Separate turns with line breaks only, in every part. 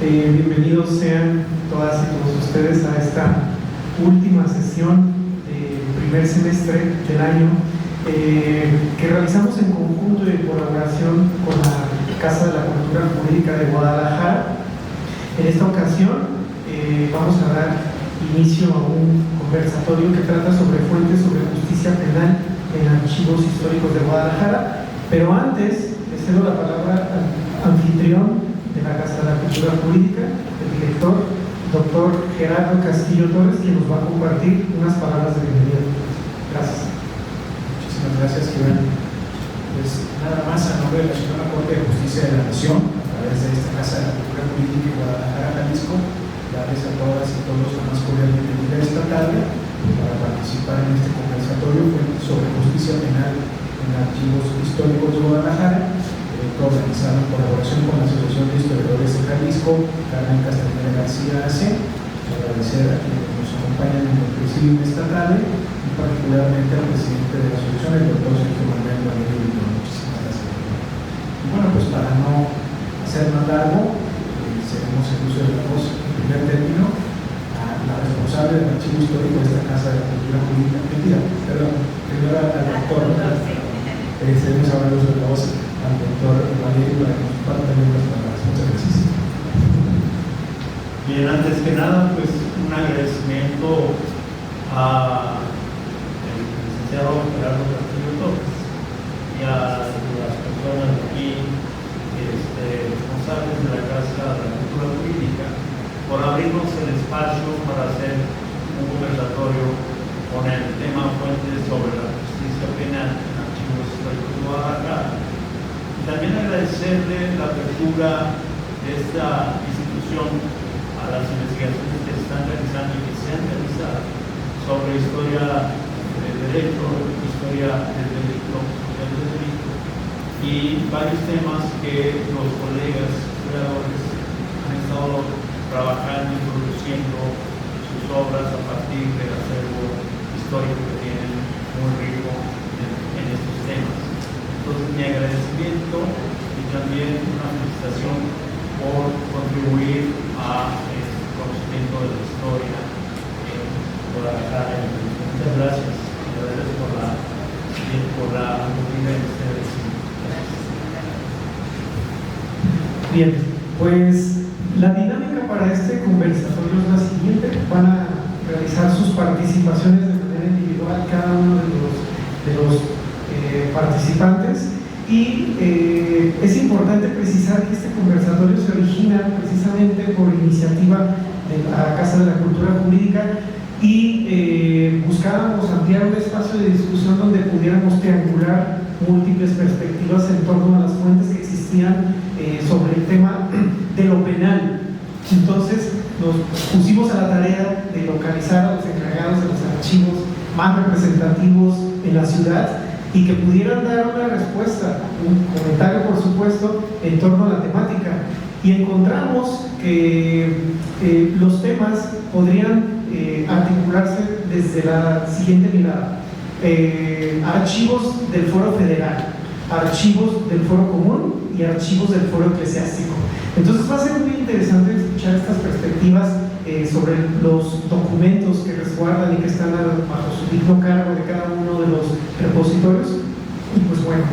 Bienvenidos sean todas y todos ustedes a esta última sesión del primer semestre del año que realizamos en conjunto y en colaboración con la Casa de la Cultura Jurídica de Guadalajara. En esta ocasión vamos a dar inicio a un conversatorio que trata sobre fuentes sobre justicia penal en archivos históricos de Guadalajara, pero antes le cedo la palabra al anfitrión de la Casa de la Cultura Jurídica, el director, doctor Gerardo Castillo Torres, quien nos va a compartir unas palabras de bienvenida. Gracias.
Muchísimas gracias, Iván. Pues nada más, a nombre de la Suprema Corte de Justicia de la Nación, a través de esta Casa de la Cultura Jurídica en Guadalajara, Jalisco, darles a todas y todos la más cordial bienvenida esta tarde para participar en este conversatorio sobre justicia penal en archivos históricos de Guadalajara, organizado en colaboración con la Asociación de Historiadores de Jalisco, Carmen Castañeda García AC. Agradecer a quienes nos acompañan en el presidio esta tarde, y particularmente al presidente de la asociación, el doctor Sergio Manuel Valerio. Muchísimas gracias. Y bueno, pues para no hacer más largo, seguimos el uso de la voz en primer término a la responsable del archivo histórico de esta Casa de la Cultura Jurídica. Primero al doctor. Seguimos ahora el uso de la voz al doctor Valerio para que nos comparta también las palabras. Muchas gracias.
Bien, antes que nada, pues un agradecimiento a el licenciado Gerardo Castillo Torres y a las personas aquí responsables de la Casa de la Cultura Jurídica por abrirnos el espacio para hacer un conversatorio con el tema fuentes sobre la justicia penal en archivos históricos de Guadalajara. También agradecerle la apertura de esta institución a las investigaciones que se están realizando y que se han realizado sobre historia del derecho, historia del delito, y varios temas que los colegas historiadores han estado trabajando y produciendo sus obras a partir del acervo histórico que tienen muy rico en estos temas. Entonces, mi agradecimiento y también una felicitación por contribuir a este conocimiento de la historia en Guadalajara. Muchas gracias. Gracias por la acogida de ustedes.
Bien, pues la dinámica para este conversatorio es la siguiente. Van a realizar sus participaciones de manera individual cada uno de los participantes, y es importante precisar que este conversatorio se origina precisamente por iniciativa de la Casa de la Cultura Jurídica, y buscábamos ampliar un espacio de discusión donde pudiéramos triangular múltiples perspectivas en torno a las fuentes que existían sobre el tema de lo penal. Entonces nos pusimos a la tarea de localizar a los encargados de los archivos más representativos en la ciudad y que pudieran dar una respuesta, un comentario por supuesto, en torno a la temática. Y encontramos que los temas podrían articularse desde la siguiente mirada. Archivos del Foro Federal, archivos del Foro Común y archivos del Foro Eclesiástico. Entonces va a ser muy interesante escuchar estas perspectivas sobre los documentos que resguardan y que están bajo su digno cargo de cada uno de los repositorios. Y pues bueno,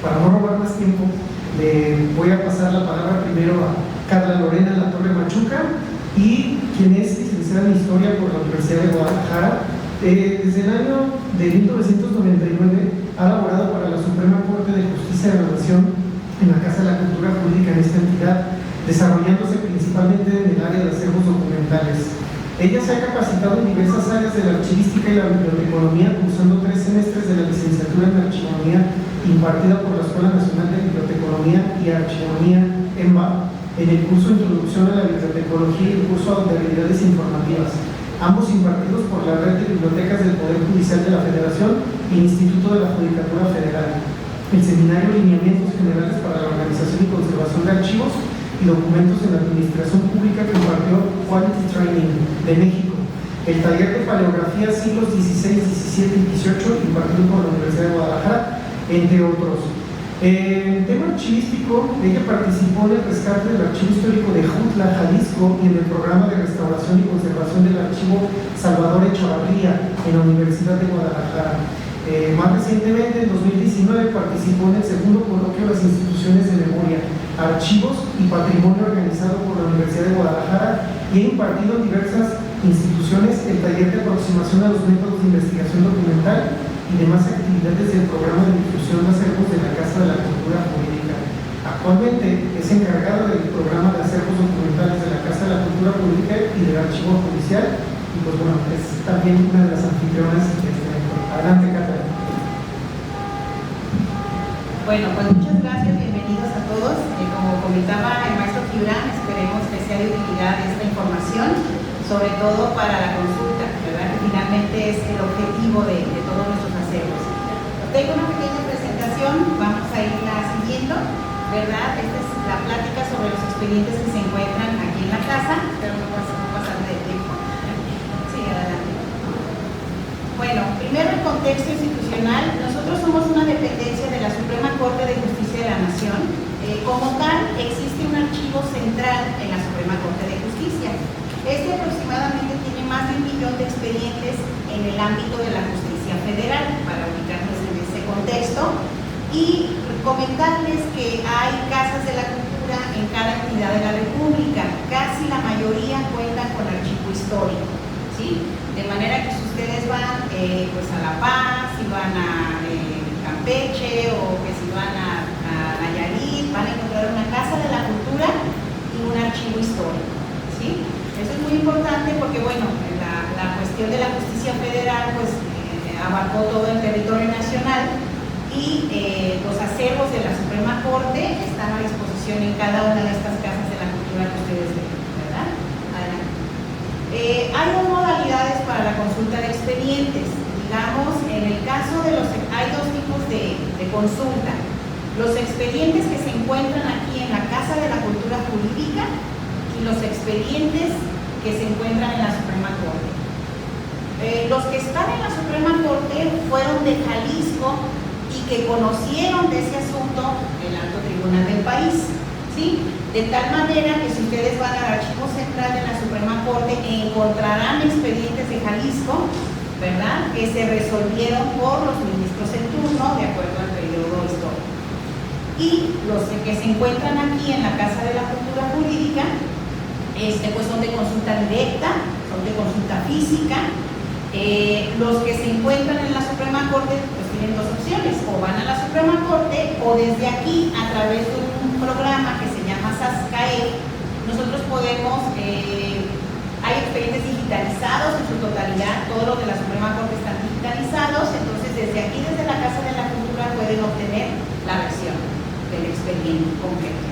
para no robar más tiempo, le voy a pasar la palabra primero a Carla Lorena Latorre Machuca, y quien es licenciada en Historia por la Universidad de Guadalajara. Desde el año de 1999 ha laborado para la Suprema Corte de Justicia de la Nación en la Casa de la Cultura Jurídica en esta entidad, desarrollándose principalmente en el área de acervos documentales. Ella se ha capacitado en diversas áreas de la archivística y la biblioteconomía, cursando 3 semestres de la licenciatura en archivonomía impartida por la Escuela Nacional de Biblioteconomía y Archivonomía EMBA, en el curso Introducción a la Bibliotecología y el curso de Habilidades Informativas, ambos impartidos por la Red de Bibliotecas del Poder Judicial de la Federación y el Instituto de la Judicatura Federal, el Seminario Lineamientos Generales para la Organización y Conservación de Archivos y Documentos en la Administración Pública que impartió Quality Training de México, el taller de Paleografía siglos XVI, XVII y XVIII impartido por la Universidad de Guadalajara, entre otros. En tema archivístico, ella participó en el rescate del archivo histórico de Jutla, Jalisco, y en el programa de restauración y conservación del archivo Salvador Echavarría en la Universidad de Guadalajara. Más recientemente, en 2019, participó en el segundo coloquio de las instituciones de memoria, archivos y patrimonio organizado por la Universidad de Guadalajara, y ha impartido en diversas instituciones el taller de aproximación a los métodos de investigación documental y demás actividades del programa de difusión de acervos de la Casa de la Cultura Jurídica. Actualmente es encargada del programa de acervos documentales de la Casa de la Cultura Jurídica y del Archivo Judicial, y pues bueno, es también una de las anfitrionas de este evento. Adelante, Cata.
Bueno, pues muchas gracias, bienvenidos a todos. Como comentaba el maestro Gibran, esperemos que sea de utilidad esta información, sobre todo para la consulta, ¿verdad? Que finalmente es el objetivo de todos nuestros acervos. Tengo una pequeña presentación, vamos a irla siguiendo, ¿verdad? Esta es la plática sobre los expedientes que se encuentran aquí en la casa, pero no pasar de tiempo. Sí, adelante. Bueno, primero el contexto institucional. Nosotros somos una dependencia de la Suprema Corte de Justicia de la Nación. Como tal, existe un archivo central en la Suprema Corte de Justicia. Este aproximadamente tiene más de 1 millón de expedientes en el ámbito de la justicia federal, para ubicarnos en ese contexto, y comentarles que hay casas de la cultura en cada entidad de la República. Casi la mayoría cuentan con archivo histórico, ¿sí? De manera que si ustedes van pues a La Paz, si van a Campeche, o que si van a Nayarit, van a encontrar una casa de la cultura y un archivo histórico, ¿sí? Eso es muy importante porque, bueno, la cuestión de la justicia federal pues abarcó todo el territorio nacional, y los acervos de la Suprema Corte están a disposición en cada una de estas casas de la cultura que ustedes ven, ¿verdad? Adelante. Hay dos modalidades para la consulta de expedientes. Digamos, en el caso de hay dos tipos de consulta. Los expedientes que se encuentran aquí en la Casa de la Cultura Jurídica y los expedientes que se encuentran en la Suprema Corte. Los que están en la Suprema Corte fueron de Jalisco y que conocieron de ese asunto el alto tribunal del país, ¿sí? De tal manera que si ustedes van al archivo central de la Suprema Corte, encontrarán expedientes de Jalisco, ¿verdad?, que se resolvieron por los ministros en turno de acuerdo al periodo histórico. Y los que se encuentran aquí en la Casa de la Cultura Jurídica pues son de consulta directa, son de consulta física. Los que se encuentran en la Suprema Corte pues tienen dos opciones: o van a la Suprema Corte, o desde aquí, a través de un programa que se llama SASCAE, nosotros podemos, hay expedientes digitalizados en su totalidad, todos los de la Suprema Corte están digitalizados, entonces desde aquí, desde la Casa de la Cultura, pueden obtener la versión del expediente completo.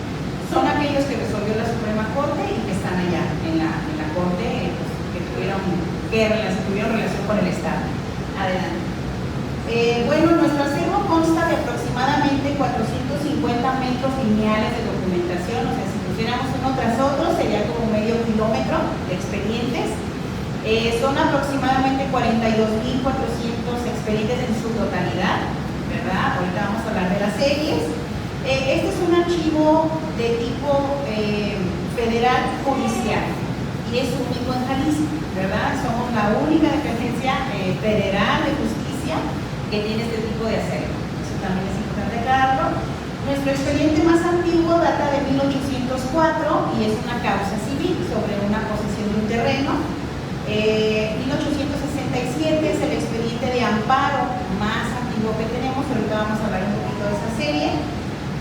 Son aquellos que resolvió la Suprema Corte y que están allá en la Corte, pues, que tuvieron relación con el Estado. Adelante. Bueno, nuestro acervo consta de aproximadamente 450 metros lineales de documentación, o sea, si pusiéramos uno tras otro sería como medio kilómetro de expedientes. Son aproximadamente 42.400 expedientes en su totalidad, ¿verdad? Ahorita vamos a hablar de las series. Este es un archivo de tipo federal judicial y es único en Jalisco, ¿verdad? Somos la única dependencia federal de justicia que tiene este tipo de acervo. Eso también es importante aclararlo. Nuestro expediente más antiguo data de 1804 y es una causa civil sobre una posesión de un terreno. 1867 es el expediente de amparo más antiguo que tenemos, ahorita vamos a hablar un poquito de esa serie.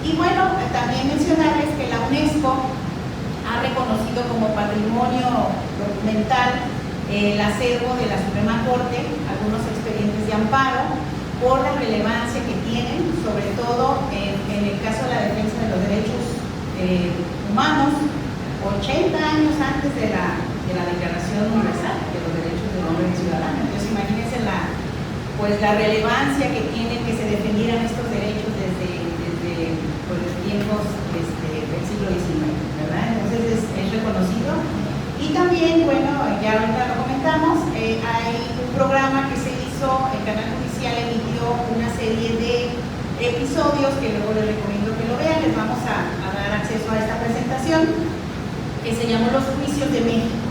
Y bueno, también mencionarles que la UNESCO ha reconocido como patrimonio documental el acervo de la Suprema Corte, algunos expedientes de amparo, por la relevancia que tienen, sobre todo en el caso de la defensa de los derechos humanos, 80 años antes de la Declaración Universal de los Derechos del Hombre y Ciudadano. Entonces imagínense la relevancia que tiene que se defendieran estos derechos desde los tiempos del siglo XIX, ¿verdad? Entonces es reconocido. Y también, bueno, ya ahorita lo comentamos, hay un programa que se hizo, el Canal Judicial emitió una serie de episodios que luego les recomiendo que lo vean. Les vamos a dar acceso a esta presentación que se llamó Los Juicios de México.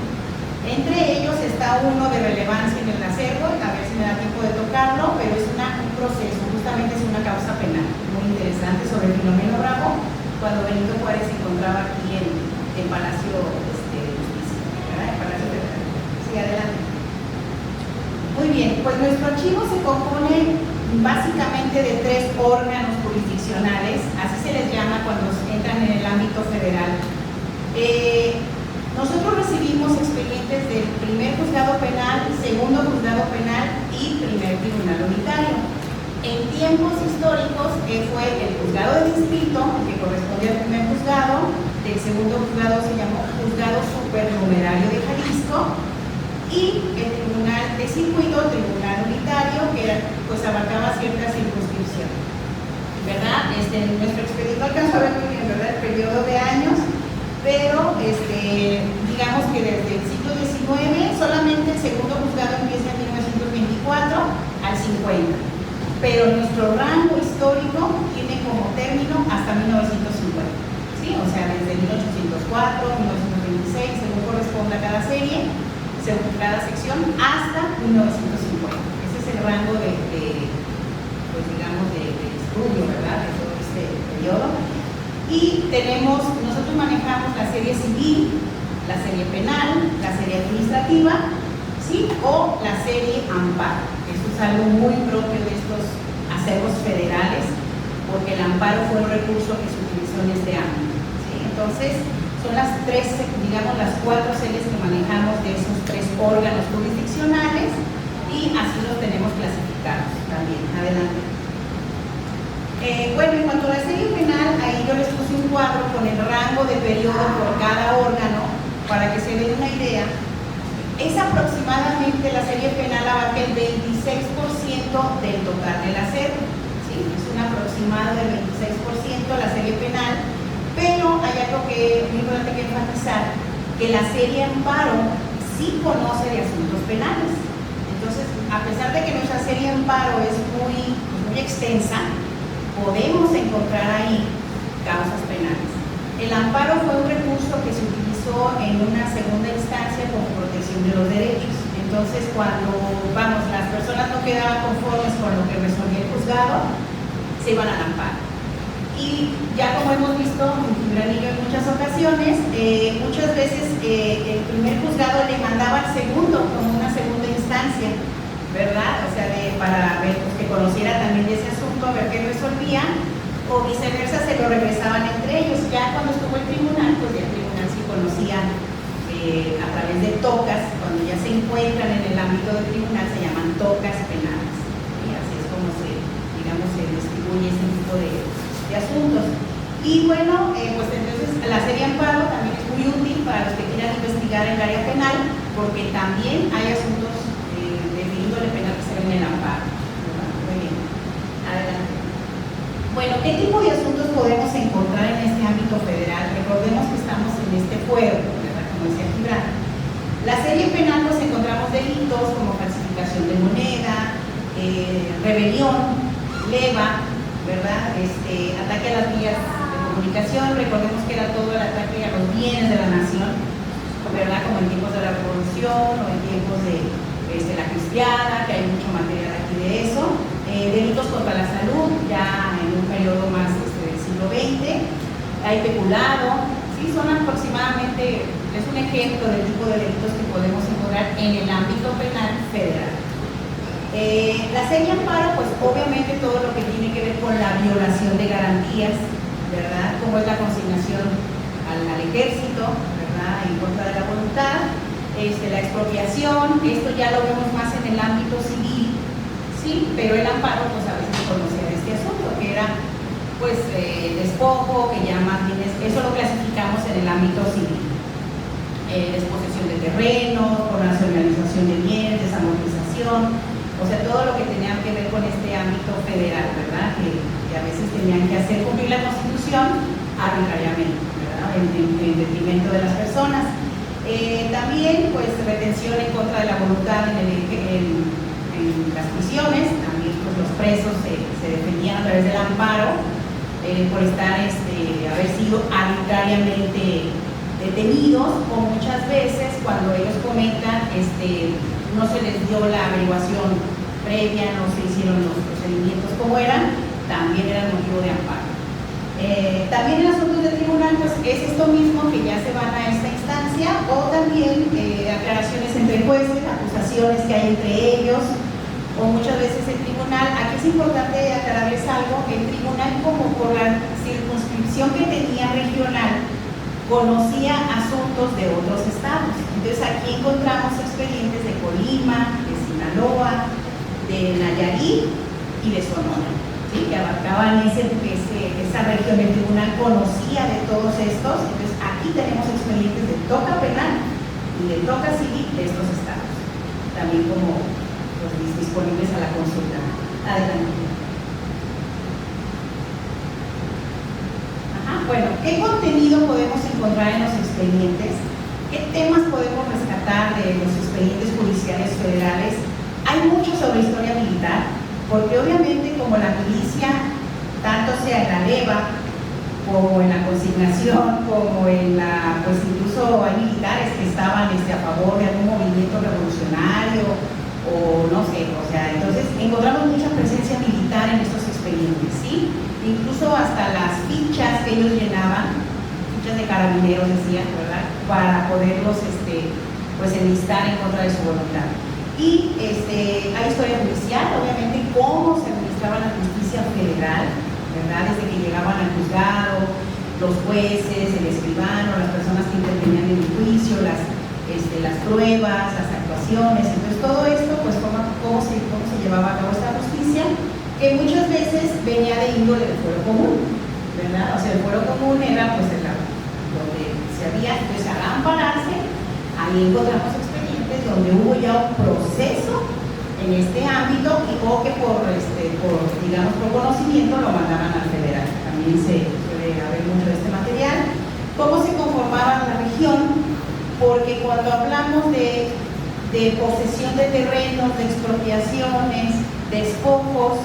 Entre ellos está uno de relevancia en el acervo, a ver si me da tiempo de tocarlo, pero es un proceso, justamente es una causa penal muy interesante sobre Filomeno Bravo, cuando Benito Juárez se encontraba aquí en Palacio de Justicia, ¿verdad? En Palacio Federal. Sí, adelante. Muy bien, pues nuestro archivo se compone básicamente de 3 órganos jurisdiccionales, así se les llama cuando entran en el ámbito federal. Nosotros recibimos expedientes del primer juzgado penal, segundo juzgado penal y primer tribunal unitario. En tiempos históricos fue el juzgado de distrito, que corresponde al primer juzgado, del segundo juzgado se llamó Juzgado Supernumerario de Jalisco, y el tribunal de circuito, tribunal unitario, que pues abarcaba cierta circunscripción, ¿verdad? Nuestro expediente no alcanzó a ver muy bien, ¿verdad?, el periodo de años, pero digamos que desde el siglo XIX solamente el segundo juzgado empieza en 1924 al 50, pero nuestro rango histórico tiene como término hasta 1950, ¿sí? O sea, desde 1804, 1926, según corresponda a cada serie, según cada sección, hasta 1950. Ese es el rango pues digamos, de estudio, ¿verdad?, de todo este periodo. Y nosotros manejamos la serie civil, la serie penal, la serie administrativa, ¿sí?, o la serie amparo. Eso es algo muy propio de estos acervos federales, porque el amparo fue un recurso que se utilizó en este ámbito, ¿sí? Entonces, son las 4 series que manejamos de esos 3 órganos jurisdiccionales, y así los tenemos clasificados también. Adelante. Bueno, en cuanto a la serie penal, ahí yo les puse un cuadro con el rango de periodo por cada órgano para que se den una idea. Es aproximadamente, la serie penal abarca el 26% del total del acervo, ¿sí? Es un aproximado del 26% la serie penal, pero hay algo que es muy importante que enfatizar, que la serie amparo sí conoce de asuntos penales. Entonces, a pesar de que nuestra serie amparo es muy extensa, podemos encontrar ahí causas penales. El amparo fue un recurso que se utilizó en una segunda instancia como protección de los derechos. Entonces, cuando, las personas no quedaban conformes con lo que resolvía el juzgado, se iban al amparo. Y ya como hemos visto, Granillo, en muchas ocasiones, muchas veces el primer juzgado le mandaba al segundo como una segunda instancia, ¿verdad? O sea, para ver, pues, que conociera también de ese asunto, a ver qué resolvían, o viceversa, se lo regresaban entre ellos. Ya cuando estuvo el tribunal, pues ya el tribunal sí conocía a través de tocas, cuando ya se encuentran en el ámbito del tribunal, se llaman tocas penales. Y así es como se distribuye ese tipo de asuntos. Y bueno, pues entonces la serie amparo también es muy útil para los que quieran investigar en el área penal, porque también hay asuntos de índole penal que se ven en el amparo. Muy bien, adelante. Bueno, ¿qué tipo de asuntos podemos encontrar en este ámbito federal? Recordemos que estamos en este fuero, ¿verdad?, como decía Gibran. La serie penal, pues encontramos delitos como falsificación de moneda, rebelión, leva, ¿verdad?, ataque a las vías de comunicación. Recordemos que era todo el ataque a los bienes de la nación, ¿verdad?, como en tiempos de la Revolución o en tiempos de la Cristiada, que hay mucho material aquí de eso. Delitos contra la salud, ya en un periodo más del siglo XX. Hay peculado, ¿sí? Son aproximadamente, es un ejemplo del tipo de delitos que podemos encontrar en el ámbito penal federal. La serie amparo, pues obviamente todo lo que tiene que ver con la violación de garantías, ¿verdad?, como es la consignación al ejército, ¿verdad?, en contra de la voluntad, la expropiación. Esto ya lo vemos más en el ámbito civil, sí, pero el amparo, pues a veces conocía este asunto, que era pues despojo, que ya más bien eso lo clasificamos en el ámbito civil. Desposesión de terreno, nacionalización de bienes, desamortización, o sea, todo lo que tenía que ver con este ámbito federal, ¿verdad?, que a veces tenían que hacer cumplir la Constitución arbitrariamente, ¿verdad?, en detrimento de las personas. También, pues, retención en contra de la voluntad en las prisiones, también pues, los presos se defendían a través del amparo por estar, haber sido arbitrariamente detenidos, o muchas veces cuando ellos comentan, no se les dio la averiguación previa, no se hicieron los procedimientos como eran, también era motivo de amparo. También en asuntos de tribunal, pues es esto mismo, que ya se van a esta instancia, o también aclaraciones entre jueces, acusaciones que hay entre ellos, o muchas veces el tribunal. Aquí es importante aclararles algo: el tribunal, como por la circunscripción que tenía regional, conocía asuntos de otros estados. Entonces aquí encontramos expedientes de Colima, de Sinaloa, de Nayarit y de Sonora, ¿sí?, que abarcaban esa región. El tribunal conocía de todos estos. Entonces aquí tenemos expedientes de toca penal y de toca civil de estos estados, también como disponibles a la consulta. Adelante. Bueno, ¿qué contenido podemos encontrar en los expedientes? ¿Qué temas podemos rescatar de los expedientes judiciales federales? Hay mucho sobre historia militar, porque obviamente como la milicia, tanto sea en la leva, como en la consignación, como en la, pues incluso hay militares que estaban a favor de algún movimiento revolucionario, o no sé, o sea, entonces encontramos mucha presencia militar en estos expedientes, ¿sí? Incluso hasta las fichas que ellos llenaban, fichas de carabineros decían, ¿verdad?, para poderlos pues enlistar en contra de su voluntad. Y hay historia judicial, obviamente, cómo se administraba la justicia federal, ¿verdad?, desde que llegaban al juzgado, los jueces, el escribano, las personas que intervenían en el juicio, las pruebas, las actuaciones. Entonces todo esto, pues cómo se llevaba a cabo esta justicia, que muchas veces venía de índole del fuero común, ¿verdad? O sea, el fuero común era pues donde se había, entonces al ampararse, ahí encontramos expedientes donde hubo ya un proceso en este ámbito, o que por conocimiento lo mandaban al federal. También se suele haber mucho de este material. ¿Cómo se conformaba la región? Porque cuando hablamos de posesión de terrenos, de expropiaciones, despojos,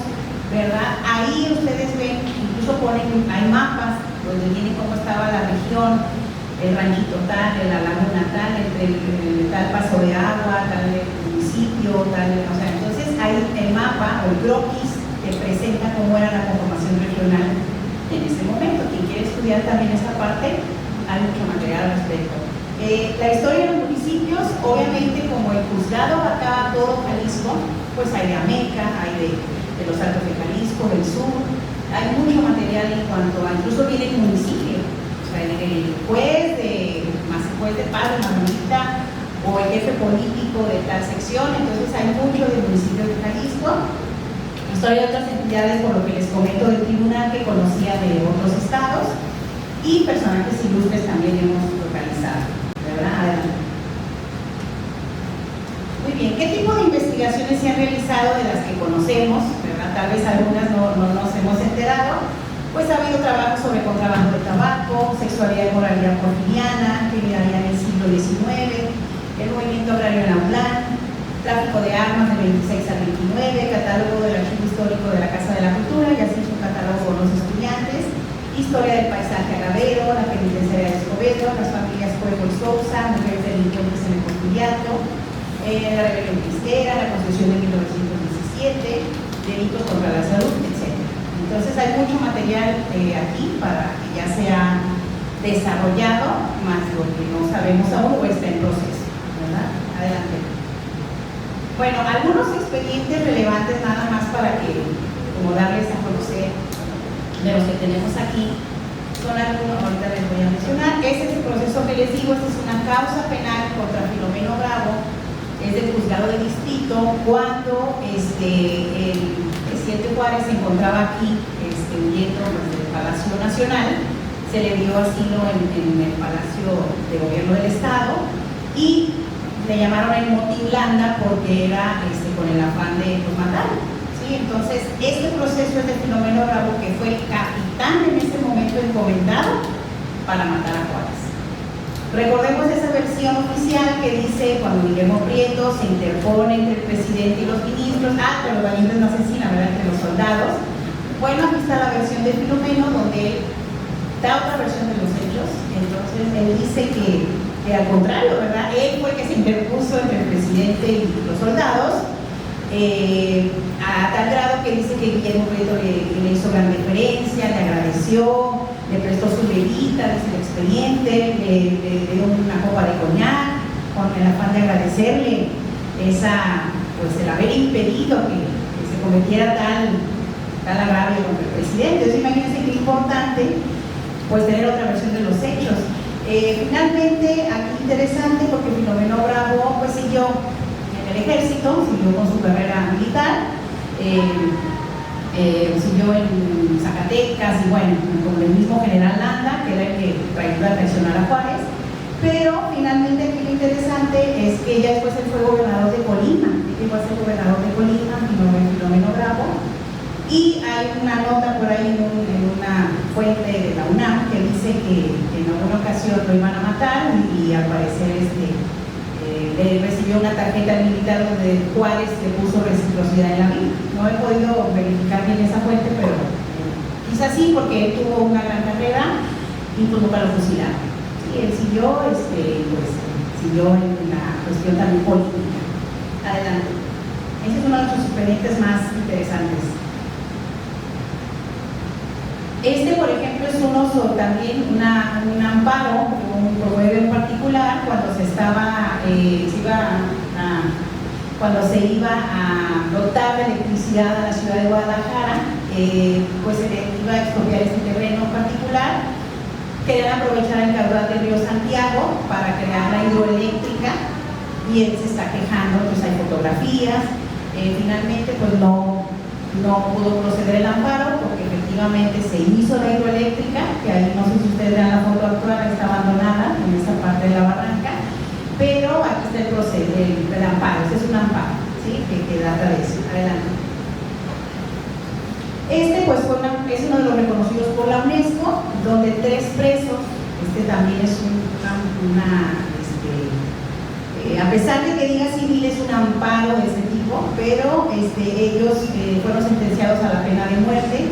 ¿verdad?, ahí ustedes ven, incluso hay mapas donde viene cómo estaba la región, el ranchito tal, la laguna tal, entre el tal paso de agua, tal municipio, tal, o sea, entonces ahí el mapa o el croquis te presenta cómo era la conformación regional en ese momento. Quien quiere estudiar también esta parte, hay mucho material al respecto. La historia de los municipios, obviamente, como el juzgado abarcaba todo Jalisco, pues hay de Ameca, hay de los Altos de Jalisco, del sur, hay mucho material en cuanto a, incluso viene el municipio, o sea, el juez de Paz, de Manuelita, o el jefe político de tal sección. Entonces hay mucho del municipio de Jalisco, historia de otras entidades, por lo que les comento, del tribunal, que conocía de otros estados, y personajes ilustres también hemos localizado, ¿verdad? Adelante. Muy bien, ¿qué tipo de investigaciones se han realizado de las que conocemos, ¿verdad? Tal vez algunas no nos hemos enterado. Pues ha habido trabajo sobre contrabando de tabaco, sexualidad y moralidad porfiriana, criminalidad en el siglo XIX, el movimiento agrario en Autlán, tráfico de armas del 26 al 29, catálogo del archivo histórico de la Casa de la Cultura, y así su catálogo con los estudiantes, historia del paisaje agavero, la penitenciaria de Escobedo, las familias Cuevo y Sousa, mujeres delincuentes en el conciliato, la rebelión cristera, la Constitución de 1917, delitos contra la salud, etc. Entonces hay mucho material aquí para que ya sea desarrollado, más lo que no sabemos aún o está en proceso, ¿verdad? Adelante. Bueno, algunos expedientes relevantes nada más para que, como darles a conocer de los que tenemos aquí, son algunos, ahorita les voy a mencionar. Este es el proceso que les digo, esta es una causa penal contra Filomeno Bravo, es del juzgado de distrito, cuando el presidente Juárez se encontraba aquí huyendo del Palacio Nacional. Se le dio asilo en el Palacio de Gobierno del Estado y le llamaron el motín Landa porque era con el afán de matarlo, ¿sí? Entonces este proceso es de Filomeno Bravo, que fue el capitán en ese momento encomendado para matar a Juárez. Recordemos esa versión oficial que dice cuando Guillermo Prieto se interpone entre el presidente y los ministros, pero los valientes no asesinan, ¿verdad?, entre los soldados. Bueno, aquí está la versión de Filomeno, donde él da otra versión de los hechos. Entonces él dice que al contrario, ¿verdad?, él fue el que se interpuso entre el presidente y los soldados, a tal grado que dice que Guillermo Prieto le hizo gran deferencia, le agradeció, le prestó su velita, dice el expediente, le dio una copa de coñac con el afán de agradecerle pues el haber impedido que se cometiera tal agravio contra el presidente. Entonces imagínense qué importante pues tener otra versión de los hechos. Finalmente, aquí interesante porque Filomeno Bravo pues siguió en el ejército, siguió con su carrera militar, siguió en Zacatecas y bueno, con el mismo general Landa, que era el que ayudó a traicionar a Juárez, pero finalmente aquí lo interesante es que ya después él fue gobernador de Colima, llegó a ser gobernador de Colima, Filomeno Bravo, y hay una nota por ahí en una fuente de la UNAM que dice que en alguna ocasión lo iban a matar y al parecer le recibió una tarjeta militar donde Juárez le puso reciprocidad en la vida. No he podido verificar bien esa fuente, pero quizás sí, porque él tuvo una gran carrera y pues nunca lo fusilaron. Sí, él siguió, siguió en la cuestión también política. Adelante. Ese es uno de los expedientes más interesantes. Por ejemplo, es también un amparo, un proveedor en particular, cuando cuando se iba a dotar de electricidad a la ciudad de Guadalajara, pues se le iba a expropiar este terreno en particular. Querían aprovechar el caudal del río Santiago para crear la hidroeléctrica y él se está quejando, pues hay fotografías. Finalmente, pues no pudo proceder el amparo porque efectivamente se hizo la hidroeléctrica, que ahí no sé si ustedes vean la foto actual, está abandonada en esa parte de la barranca, pero aquí está el amparo. Este es un amparo, ¿sí?, que data de eso. Adelante. Pues es uno de los reconocidos por la UNESCO, donde 3 presos, también es a pesar de que diga civil, es un amparo de ese tipo, pero ellos fueron sentenciados a la pena de muerte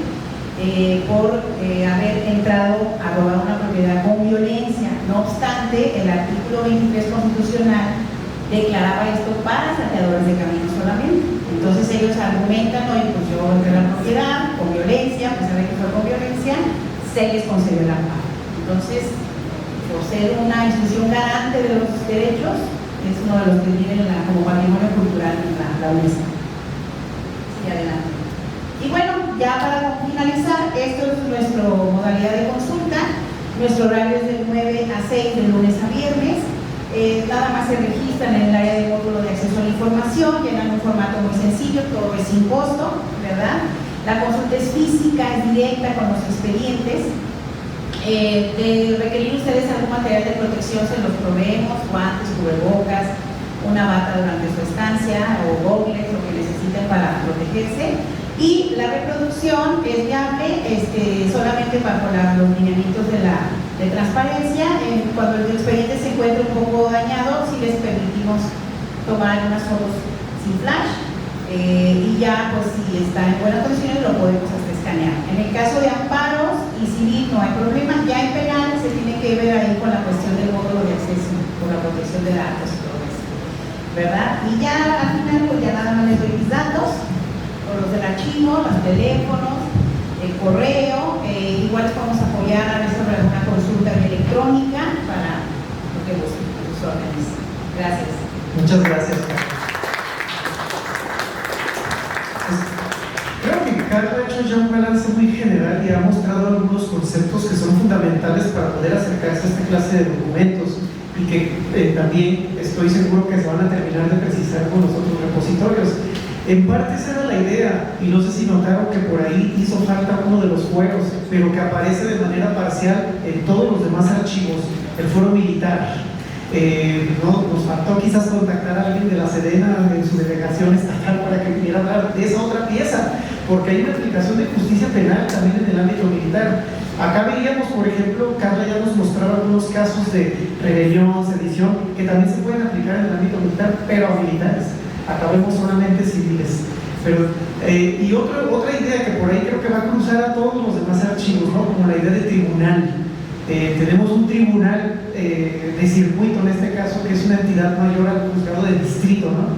por haber entrado a robar una propiedad con violencia. No obstante, el artículo 23 constitucional declaraba esto para saqueadores de caminos solamente. Entonces ellos argumentan, oye, pues yo entré a la propiedad con violencia, a pesar de que fue con violencia, se les concedió el amparo. Entonces, por ser una institución garante de los derechos, es uno de los que tienen como patrimonio cultural en la UNESCO. Sí, adelante. Y bueno, ya para finalizar, esto es nuestra modalidad de consulta. Nuestro horario es de 9 a 6 de lunes a viernes. Nada más se registran en el área de módulo de acceso a la información, llenan un formato muy sencillo, todo es sin costo, ¿verdad? La consulta es física, es directa con los expedientes. De requerir ustedes algún material de protección, se los proveemos: guantes, cubrebocas, una bata durante su estancia o gogles, lo que necesiten para protegerse. Y la reproducción es viable solamente bajo los lineamientos de transparencia. Cuando el expediente se encuentre un poco dañado, sí les permitimos tomar algunas fotos sin flash, y ya pues si está en buenas condiciones lo podemos hasta escanear. En el caso de amparos y civil no hay problema. Ya en penal se tiene que ver ahí con la cuestión del módulo de acceso, con la protección de datos y todo eso, ¿verdad? Y ya al final pues ya nada más les doy mis datos, los del archivo, los teléfonos, el correo. Igual les podemos apoyar a sobre alguna consulta electrónica para lo que los organicen. Gracias.
Muchas gracias, Carlos. Creo que Carlos ha hecho ya un balance muy general y ha mostrado algunos conceptos que son fundamentales para poder acercarse a esta clase de documentos y que también estoy seguro que se van a terminar de precisar con los otros repositorios. En parte esa era la idea, y no sé si notaron que por ahí hizo falta uno de los fueros, pero que aparece de manera parcial en todos los demás archivos: el fuero militar, Nos faltó quizás contactar a alguien de la Sedena en su delegación estatal para que viniera a hablar de esa otra pieza, porque hay una aplicación de justicia penal también en el ámbito militar. Acá veíamos, por ejemplo, Carla ya nos mostraba algunos casos de rebelión, sedición, que también se pueden aplicar en el ámbito militar, pero a militares. Acá vemos solamente civiles. Pero, y otra idea que por ahí creo que va a cruzar a todos los demás archivos, ¿no? Como la idea de tribunal. Tenemos un tribunal de circuito en este caso, que es una entidad mayor al juzgado de distrito, ¿no?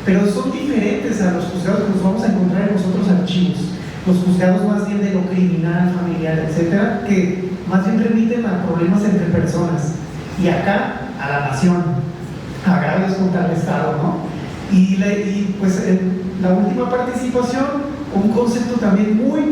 Pero son diferentes a los juzgados que nos vamos a encontrar en los otros archivos. Los juzgados más bien de lo criminal, familiar, etcétera, que más bien remiten a problemas entre personas. Y acá, a la nación, a agravios contra el Estado, ¿no? Y pues la última participación, un concepto también muy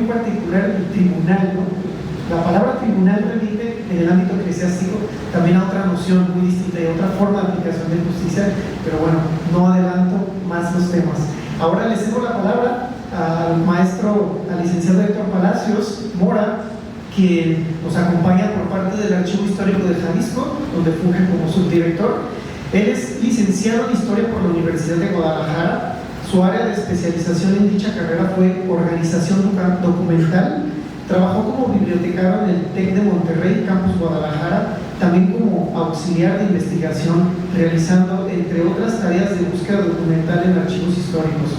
particular, el tribunal, ¿no? La palabra tribunal remite en el ámbito eclesiástico también a otra noción muy distinta y a otra forma de aplicación de justicia, pero bueno, no adelanto más los temas. Ahora le cedo la palabra al maestro, al licenciado Héctor Palacios Mora, quien nos acompaña por parte del Archivo Histórico de Jalisco, donde funge como subdirector. Él es licenciado en Historia por la Universidad de Guadalajara. Su área de especialización en dicha carrera fue organización documental. Trabajó como bibliotecario en el TEC de Monterrey, Campus Guadalajara, también como auxiliar de investigación, realizando, entre otras tareas, de búsqueda documental en archivos históricos.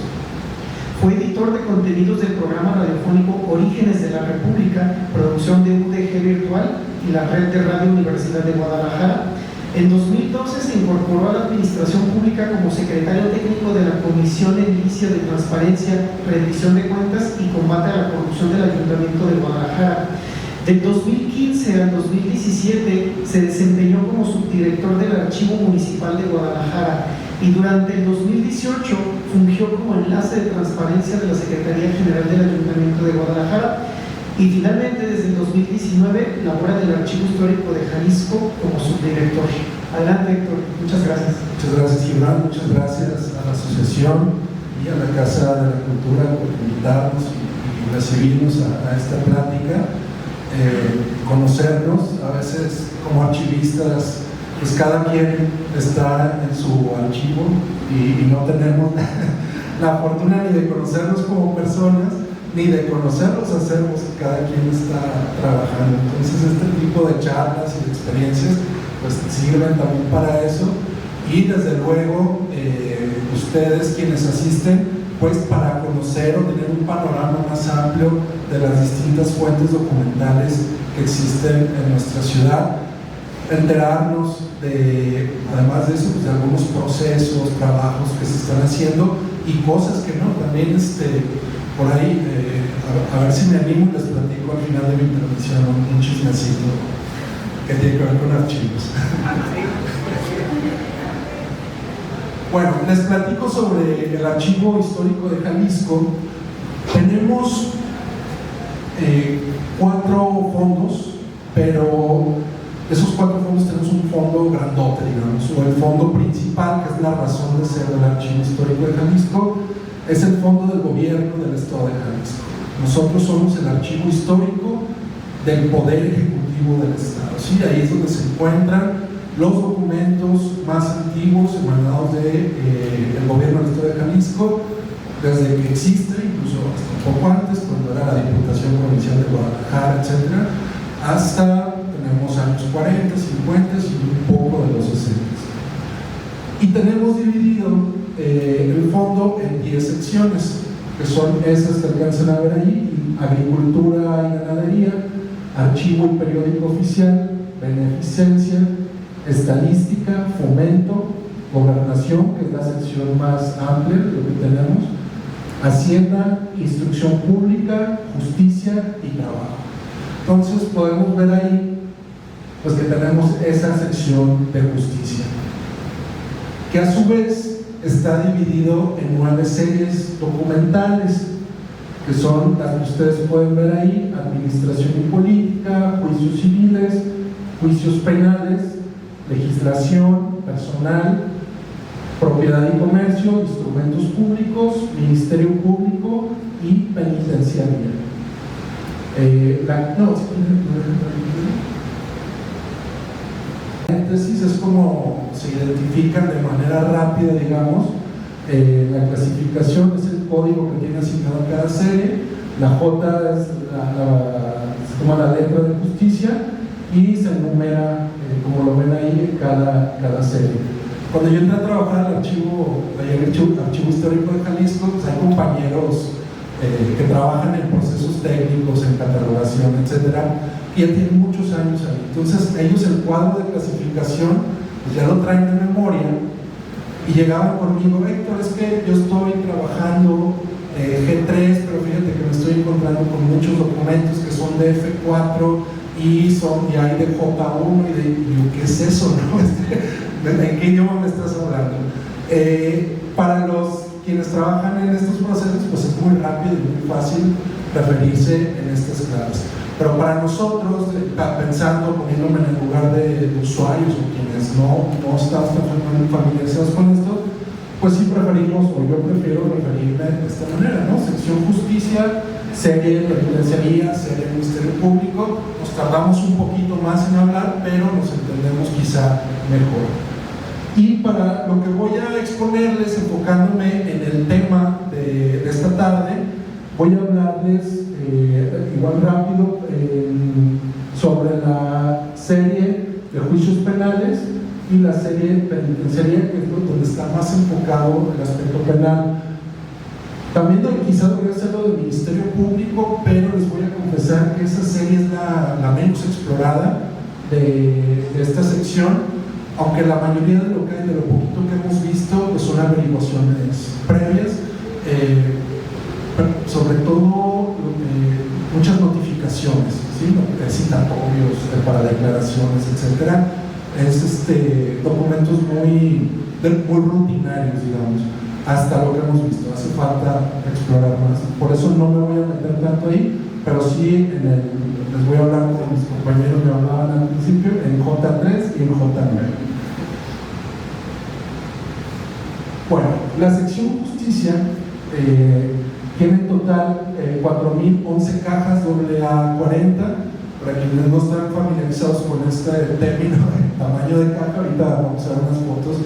Fue editor de contenidos del programa radiofónico Orígenes de la República, producción de UDG Virtual y la Red de Radio Universidad de Guadalajara. En 2012 se incorporó a la Administración Pública como secretario técnico de la Comisión Edilicia de Transparencia, Rendición de Cuentas y Combate a la Corrupción del Ayuntamiento de Guadalajara. Del 2015 al 2017 se desempeñó como subdirector del Archivo Municipal de Guadalajara y durante el 2018 fungió como enlace de transparencia de la Secretaría General del Ayuntamiento de Guadalajara. Y finalmente, desde el 2019, labora del Archivo Histórico de Jalisco como subdirector. Adelante, Héctor. Muchas gracias.
Muchas gracias, Gibran. Muchas gracias a la asociación y a la Casa de la Cultura por invitarnos y recibirnos a esta plática. Conocernos, a veces como archivistas, pues cada quien está en su archivo y no tenemos la fortuna ni de conocernos como personas, ni de conocer los acervos que cada quien está trabajando. Entonces este tipo de charlas y de experiencias pues sirven también para eso, y desde luego ustedes quienes asisten pues para conocer o tener un panorama más amplio de las distintas fuentes documentales que existen en nuestra ciudad, enterarnos de, además de eso, pues, de algunos procesos, trabajos que se están haciendo y cosas que no, también por ahí, a ver si me animo y les platico al final de mi intervención un chismecito que tiene que ver con archivos. Bueno, les platico sobre el Archivo Histórico de Jalisco. Tenemos 4 fondos, pero esos 4 fondos tenemos un fondo grandote, digamos, o el fondo principal, que es la razón de ser del Archivo Histórico de Jalisco, es el fondo del gobierno del Estado de Jalisco. Nosotros somos el archivo histórico del Poder Ejecutivo del Estado, ¿sí? Ahí es donde se encuentran los documentos más antiguos emanados del gobierno del Estado de Jalisco, desde que existe, incluso hasta un poco antes, cuando era la Diputación Provincial de Guadalajara, etc., hasta tenemos años 40, 50 y un poco de los 60. Y tenemos dividido el fondo en 10 secciones, que son esas que alcanzan a ver ahí: agricultura y ganadería, archivo y periódico oficial, beneficencia, estadística, fomento, gobernación, que es la sección más amplia de lo que tenemos, hacienda, instrucción pública, justicia y trabajo. Entonces podemos ver ahí pues que tenemos esa sección de justicia, que a su vez está dividido en 9 series documentales, que son las que ustedes pueden ver ahí: administración y política, juicios civiles, juicios penales, legislación, personal, propiedad y comercio, instrumentos públicos, ministerio público y penitenciaría. paréntesis es como se identifican de manera rápida, digamos. La clasificación es el código que tiene asignado cada serie, la J es como la letra de justicia y se enumera, como lo ven ahí, cada serie. Cuando yo entré a trabajar al archivo histórico de Jalisco, pues hay compañeros que trabajan en procesos técnicos, en catalogación, etcétera, y ya tienen muchos años ahí. Entonces ellos el cuadro de clasificación pues ya lo traen de memoria y llegaban conmigo: Héctor, es que yo estoy trabajando G3, pero fíjate que me estoy encontrando con muchos documentos que son de F4 y hay de J1 y yo, ¿qué es eso? ¿No? ¿En qué idioma me estás hablando? Para quienes trabajan en estos procesos, pues es muy rápido y muy fácil referirse en estas claves. Pero para nosotros, pensando, poniéndome en el lugar de usuarios o quienes no están familiarizados con esto, pues sí preferimos, o yo prefiero referirme de esta manera, ¿no? Sección justicia, serie de penitenciaría, serie de ministerio público. Nos tardamos un poquito más en hablar, pero nos entendemos quizá mejor. Y para lo que voy a exponerles, enfocándome en el tema de esta tarde, voy a hablarles igual rápido sobre la serie de juicios penales y la serie penitenciaria, que es donde está más enfocado el aspecto penal. También quizás debería hacerlo del Ministerio Público, pero les voy a confesar que esa serie es la menos explorada de esta sección, aunque la mayoría de lo poquito que hemos visto pues son averiguaciones previas, sobre todo muchas notificaciones, ¿sí? Citatorios para declaraciones, etcétera. Es documentos muy rutinarios, digamos, hasta lo que hemos visto. Hace falta explorar más. Por eso no me voy a meter tanto ahí, pero sí les voy a hablar, como mis compañeros me hablaban al principio, en J3 y en J9. Bueno, la sección justicia tiene en total 4.011 cajas AA40. Para quienes no están familiarizados con este término de tamaño de caja, ahorita vamos a ver unas fotos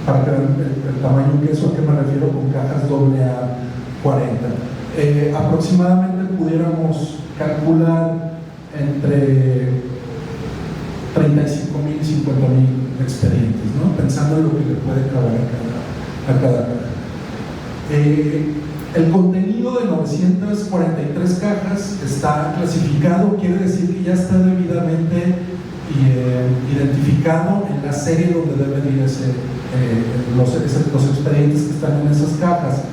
para que vean el tamaño que es, a qué me refiero con cajas AA40. Aproximadamente pudiéramos calcular entre 35.000 y 50.000 expedientes, ¿no? Pensando en lo que le puede caber a cada caja. El contenido de 943 cajas está clasificado, quiere decir que ya está debidamente identificado en la serie donde deben ir los expedientes que están en esas cajas.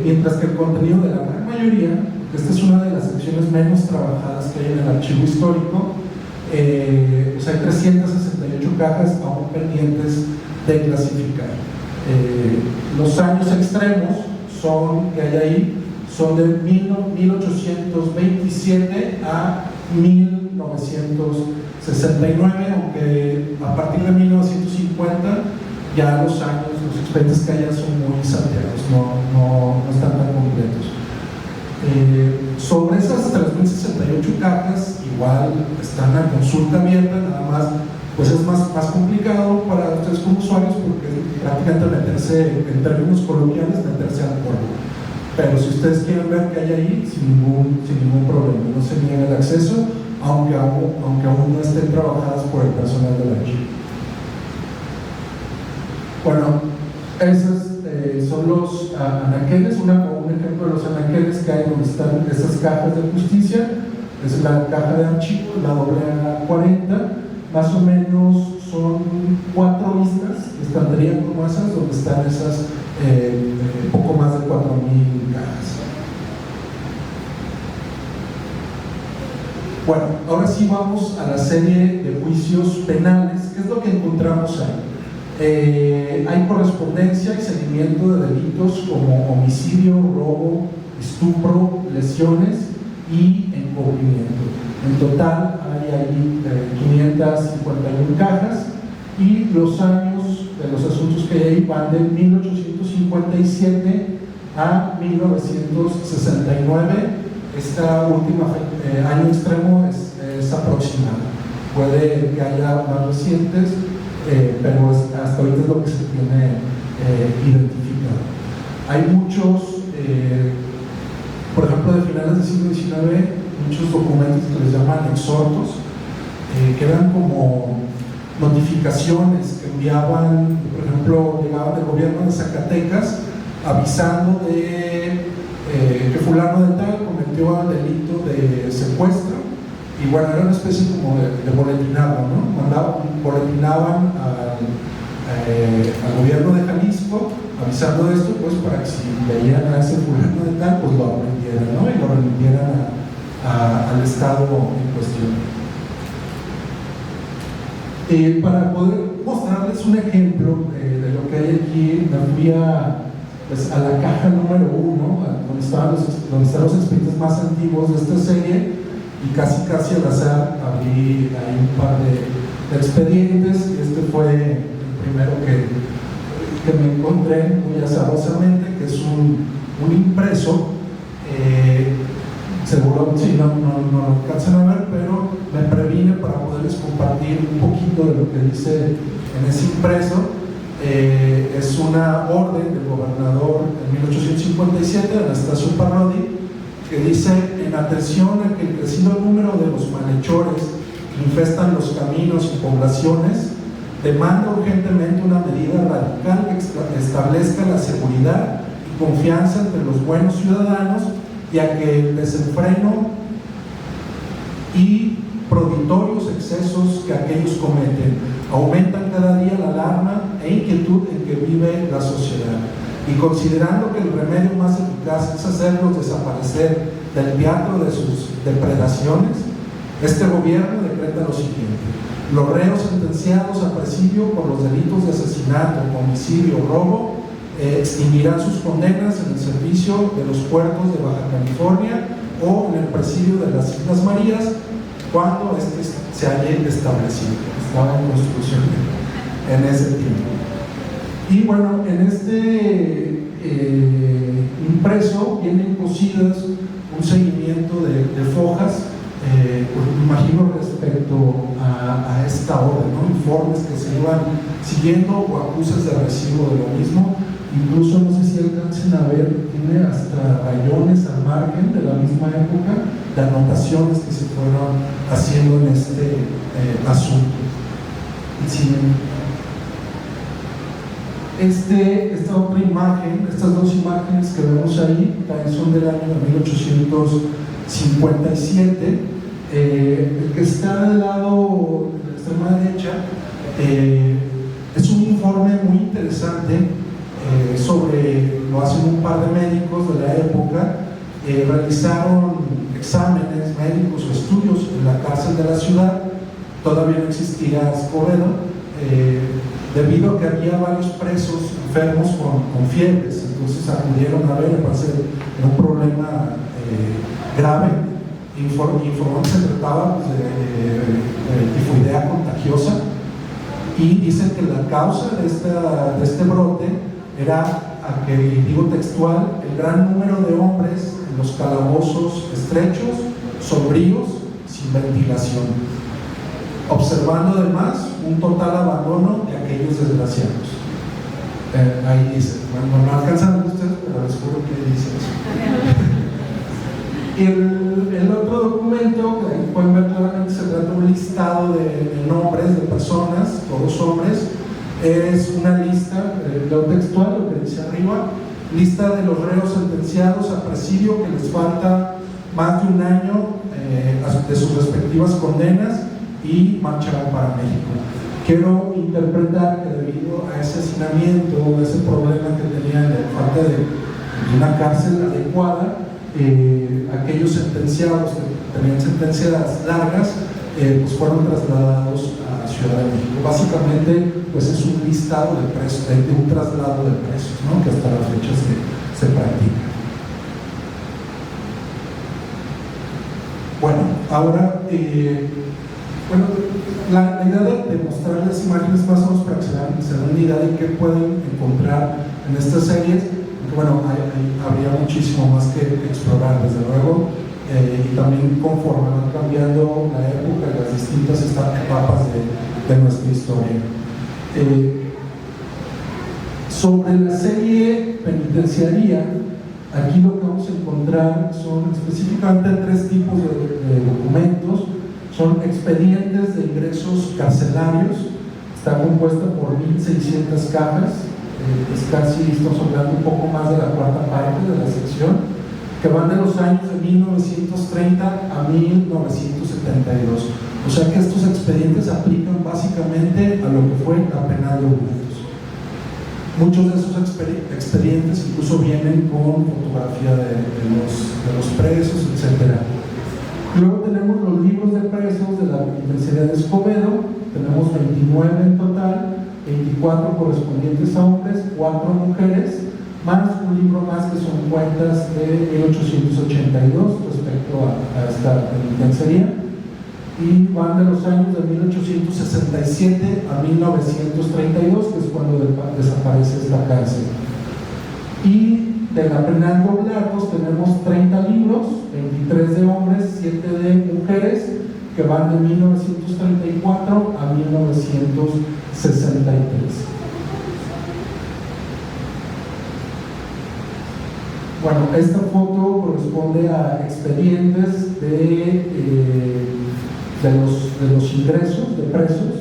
Mientras que el contenido de la gran mayoría, esta es una de las secciones menos trabajadas que hay en el archivo histórico, pues hay 368 cajas aún pendientes de clasificar. Los años extremos que hay ahí son de 1827 a 1969, aunque a partir de 1950 ya los expedientes que haya son muy salteados, no están tan completos. Sobre esas 3.068 cajas, igual están a consulta abierta, nada más pues es más complicado para ustedes como usuarios, porque prácticamente meterse, en términos coloquiales, meterse al polvo. Pero si ustedes quieren ver qué hay ahí, sin ningún problema, no se niega el acceso, aunque aún no estén trabajadas por el personal del archivo. Bueno, esos son los anaqueles, un ejemplo de los anaqueles que hay donde están esas cajas de justicia. Es la caja de archivo, la AA40. Más o menos son 4 vistas que estarían como esas, donde están esas poco más de 4.000 cajas. Bueno, ahora sí vamos a la serie de juicios penales. ¿Qué es lo que encontramos ahí? Hay correspondencia y seguimiento de delitos como homicidio, robo, estupro, lesiones y encubrimiento. En total hay ahí 551 cajas, y los años de los asuntos que hay ahí van de 1857 a 1969. Esta última año extremo es aproximado. Puede que haya más recientes, pero hasta ahorita es lo que se tiene identificado. Hay muchos, por ejemplo, de finales del siglo XIX, muchos documentos que les llaman exhortos, que eran como notificaciones que enviaban, por ejemplo, llegaban del gobierno de Zacatecas avisando de que fulano de tal cometió el delito de secuestro, y bueno, era una especie como de boletinado, ¿no? Boletinaban al gobierno de Jalisco avisando de esto, pues para que si veían a ese fulano de tal, pues lo aprendieran, ¿no? Y lo remitieran al estado en cuestión. Para poder mostrarles un ejemplo de lo que hay aquí, me fui pues, a la caja número 1, donde están los expedientes más antiguos de esta serie, y casi al azar abrí ahí un par de expedientes. Este fue el primero que me encontré muy azarosamente, que es un impreso. Seguro si no lo alcanzan a ver, pero me previne para poderles compartir un poquito de lo que dice en ese impreso. Es una orden del gobernador en 1857, Anastasio Parodi, que dice: en atención a que el crecido número de los malhechores que infestan los caminos y poblaciones demanda urgentemente una medida radical que establezca la seguridad y confianza entre los buenos ciudadanos, ya que el desenfreno y proditorios excesos que aquellos cometen aumentan cada día la alarma e inquietud en que vive la sociedad, y considerando que el remedio más eficaz es hacerlos desaparecer del teatro de sus depredaciones, este gobierno decreta lo siguiente: los reos sentenciados a presidio por los delitos de asesinato, homicidio o robo extinguirán sus condenas en el servicio de los puertos de Baja California o en el presidio de las Islas Marías cuando este se haya establecido. Estaba en construcción en ese tiempo. Y bueno, en este impreso vienen cosidas un seguimiento de fojas, pues me imagino respecto a esta orden, ¿no? Informes que se iban siguiendo o acuses de recibo de lo mismo. Incluso no sé si alcancen a ver, tiene hasta rayones al margen de la misma época de anotaciones que se fueron haciendo en este asunto. Esta otra imagen, estas dos imágenes que vemos ahí, también son del año de 1857. El que está del lado de la extrema derecha es un informe muy interesante sobre, lo hacen un par de médicos de la época. Realizaron exámenes médicos o estudios en la cárcel de la ciudad. Todavía no existía Escobedo, debido a que había varios presos enfermos con fiebres. Entonces acudieron a ver, me parece era un problema grave. Informó que se trataba pues, de tifoidea contagiosa, y dicen que la causa de este brote era, a que digo textual, el gran número de hombres en los calabozos estrechos, sombríos, sin ventilación, observando además un total abandono de aquellos desgraciados. Ahí dice, bueno, no alcanzan a ver ustedes, pero les juro que dice eso. El otro documento, que pueden ver claramente, se trata de un listado de nombres de personas, todos hombres. Es una lista, lo textual, lo que dice arriba: lista de los reos sentenciados a presidio que les falta más de un año de sus respectivas condenas y marcharán para México. Quiero interpretar que debido a ese hacinamiento, a ese problema que tenían de falta de una cárcel adecuada, aquellos sentenciados que tenían sentencias largas pues fueron trasladados a Ciudad de México. Básicamente pues es un listado de presos, de un traslado de presos, ¿no? Que hasta la fecha se practica. Bueno, ahora la idea de mostrarles imágenes más o menos para que se den una idea de qué pueden encontrar en estas series, porque bueno, habría muchísimo más que explorar, desde luego. y también conforme van cambiando la época y las distintas etapas de nuestra historia. Sobre la serie penitenciaria, aquí lo que vamos a encontrar son específicamente 3 tipos de documentos. Son expedientes de ingresos carcelarios, está compuesta por 1.600 cajas, es casi, estamos hablando un poco más de la 4ª parte de la sección, que van de los años de 1930 a 1972. O sea que estos expedientes aplican básicamente a lo que fue la penal de Oblatos. Muchos de esos expedientes incluso vienen con fotografía de los presos, etc. Luego tenemos los libros de presos de la penitenciaria de Escobedo, tenemos 29 en total, 24 correspondientes a hombres, 4 mujeres, más un libro más que son cuentas de 1882 respecto a esta penitenciaria, y van de los años de 1867 a 1932, que es cuando desaparece esta cárcel. Y de la penal de Oblatos tenemos 30 libros, 23 de hombres, 7 de mujeres, que van de 1934 a 1963. Bueno, esta foto corresponde a expedientes de los ingresos de presos.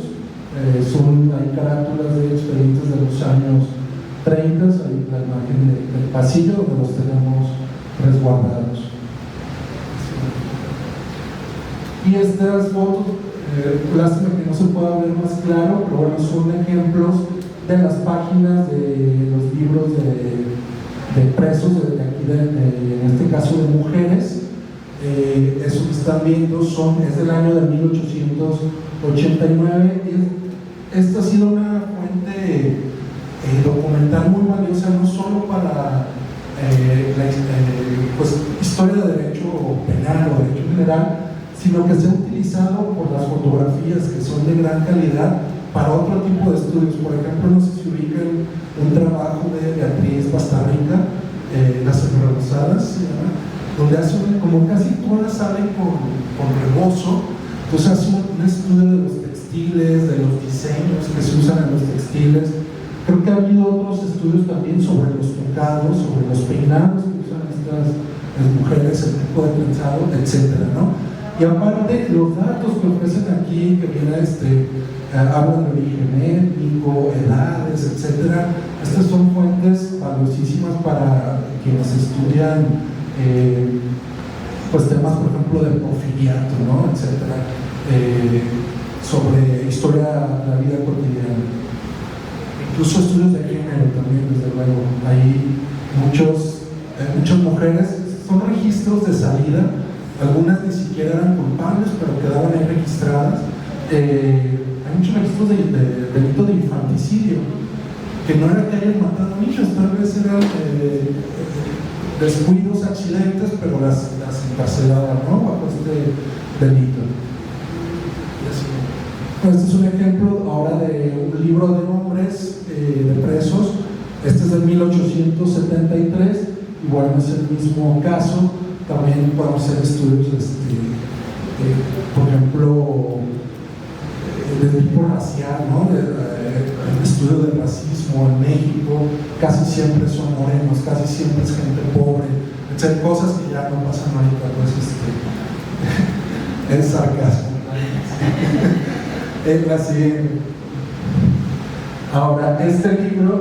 Hay carátulas de expedientes de los años 30, hay la imagen del pasillo donde los tenemos resguardados. Y estas fotos, lástima que no se pueda ver más claro, pero bueno, son ejemplos de las páginas de los libros de presos de aquí, en este caso de mujeres. Eso que están viendo es del año de 1889. Esta ha sido una fuente documental muy valiosa, no solo para la historia de derecho penal o derecho general, sino que se ha utilizado por las fotografías, que son de gran calidad, para otro tipo de estudios. Por ejemplo, no sé si ubican un trabajo de Beatriz Bastarrica, Las Enrevesadas, donde hace como casi todas salen con rebozo. Entonces hace un estudio de los textiles, de los diseños que se usan en los textiles. Creo que ha habido otros estudios también sobre los tocados, sobre los peinados que usan las mujeres, el tipo de trenzado, etcétera, ¿no? Y aparte, los datos que ofrecen aquí, que viene hablan de origen étnico, edades, etcétera. Estas son fuentes valiosísimas para quienes estudian temas, por ejemplo, de porfiriato, ¿no? Etcétera, sobre historia de la vida cotidiana. Incluso estudios de género también, desde luego. Hay muchas mujeres, son registros de salida. Algunas ni siquiera eran culpables, pero quedaban ahí registradas. Hay muchos registros de delito de infanticidio, que no era que hayan matado niños, tal vez eran descuidos, accidentes, pero las encarcelaban, ¿no?, bajo este delito. Este es un ejemplo ahora de un libro de nombres de presos. Este es de 1873, y bueno, es el mismo caso. También podemos hacer estudios, por ejemplo, de tipo racial, ¿no? El estudio del racismo en México, casi siempre son morenos, casi siempre es gente pobre, etc. Cosas que ya no pasan ahorita, pues es sarcasmo. La siguiente. Ahora, este libro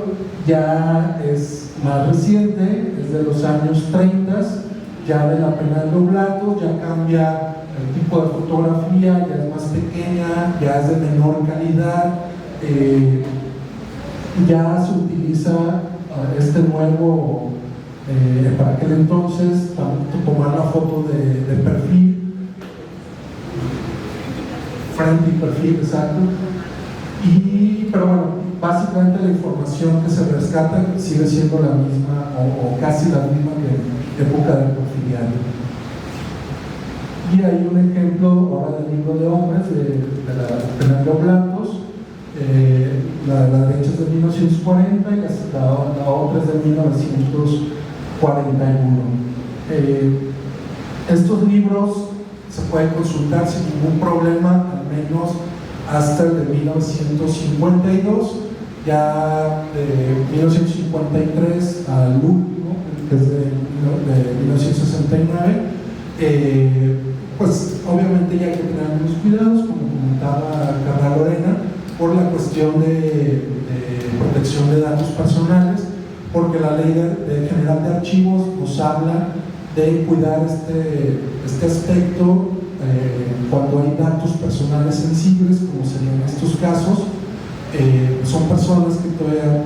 ya es más reciente, es de los años 30, ya de la penal de Oblatos, ya cambia el tipo de fotografía, ya es más pequeña, ya es de menor calidad, ya se utiliza este nuevo, para aquel entonces, tomar la foto de perfil, frente y perfil, exacto. Pero bueno, básicamente la información que se rescata sigue siendo la misma o casi la misma que época del porfiriato. Y hay un ejemplo ahora del libro de hombres de la penal de Oblatos. La de la derecha es de 1940 y la otra es de 1941. Estos libros se pueden consultar sin ningún problema, al menos hasta el de 1952, ya de 1953 al último, que es de 1969, pues obviamente ya hay que tener algunos cuidados, como comentaba Carla Lorena, por la cuestión de protección de datos personales, porque la Ley General de Archivos nos habla de cuidar este aspecto cuando hay datos personales sensibles, como serían estos casos. Son personas que todavía,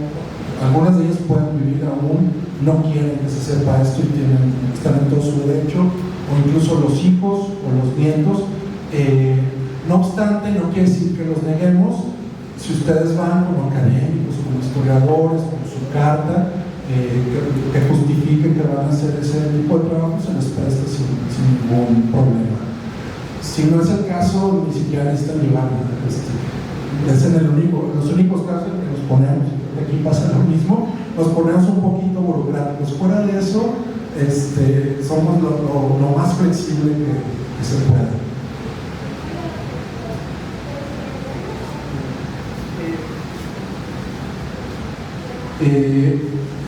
algunas de ellas pueden vivir aún, no quieren que se sepa esto y están en todo su derecho, o incluso los hijos o los nietos. No obstante, no quiere decir que los neguemos. Si ustedes van como académicos, como historiadores, con su carta, que justifique que van a hacer ese tipo de trabajo, se les presta sin ningún problema. Si no es el caso, ni siquiera necesitan llevar. Es en los únicos casos en que nos ponemos, aquí pasa lo mismo, nos ponemos un poquito burocráticos. Fuera de eso, somos lo más flexible que se pueda.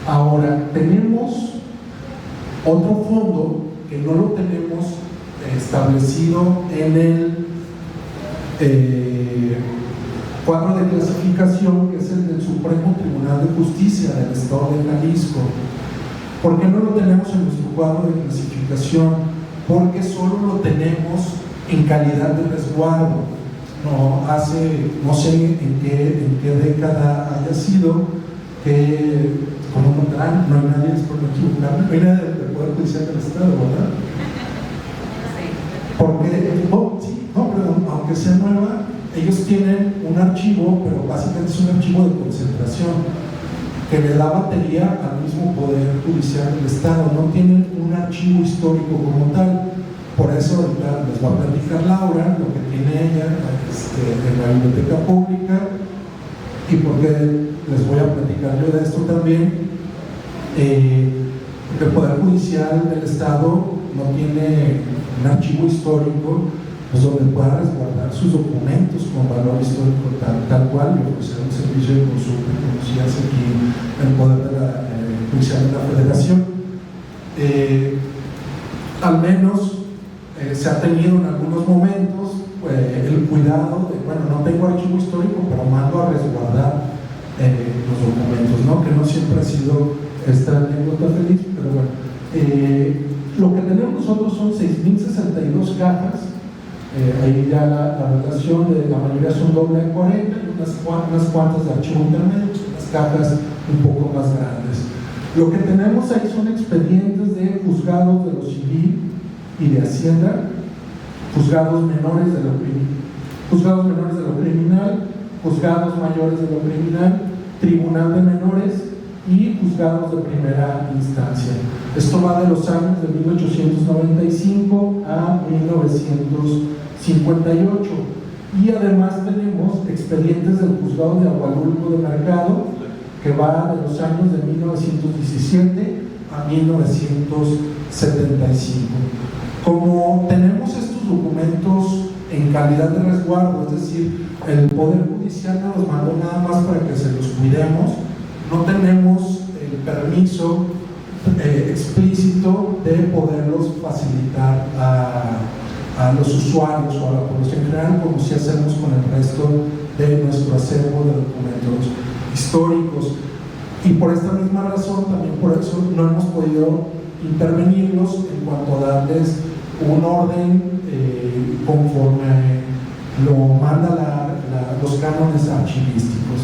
Ahora, tenemos otro fondo que no lo tenemos establecido en el cuadro de clasificación, que es el del Supremo Tribunal de Justicia del Estado de Jalisco. ¿Por qué no lo tenemos en nuestro cuadro de clasificación? Porque solo lo tenemos en calidad de resguardo. No sé en qué década haya sido, que, como notarán, no hay nadie, por no equivocarme, no hay nadie del Poder Judicial del Estado, ¿verdad? Porque, pero aunque sea nueva, ellos tienen un archivo, pero básicamente es un archivo de concentración que le da batería al mismo Poder Judicial del Estado. No tienen un archivo histórico como tal. Por eso ahorita les va a platicar Laura lo que tiene ella en la biblioteca pública, y porque les voy a platicar yo de esto también. El Poder Judicial del Estado no tiene un archivo histórico pues donde pueda resguardar sus documentos con valor histórico tal cual, y ofrecer un servicio de consulta como se hace aquí en el Poder Judicial de la Federación. Al menos se ha tenido en algunos momentos el cuidado de, bueno, no tengo archivo histórico, pero mando a resguardar los documentos, ¿no? Que no siempre ha sido esta anécdota feliz, pero bueno. Lo que tenemos nosotros son 6.062 cajas. Ahí ya la relación de la mayoría son doble de 40, y unas cuantas de archivo intermedio, unas cajas un poco más grandes. Lo que tenemos ahí son expedientes de juzgados de lo civil y de Hacienda, juzgados menores de lo criminal, juzgados mayores de lo criminal, tribunal de menores y juzgados de primera instancia. Esto va de los años de 1895 a 1958. Y además tenemos expedientes del juzgado de Agualulco de Mercado, que va de los años de 1917 a 1975. Como tenemos estos documentos en calidad de resguardo, es decir, el Poder Judicial no los mandó nada más para que se los cuidemos, no tenemos el permiso explícito de poderlos facilitar a los usuarios o a la población en general, como si hacemos con el resto de nuestro acervo de documentos históricos. Y por esta misma razón, también por eso no hemos podido intervenirlos en cuanto a darles un orden conforme lo manda los cánones archivísticos.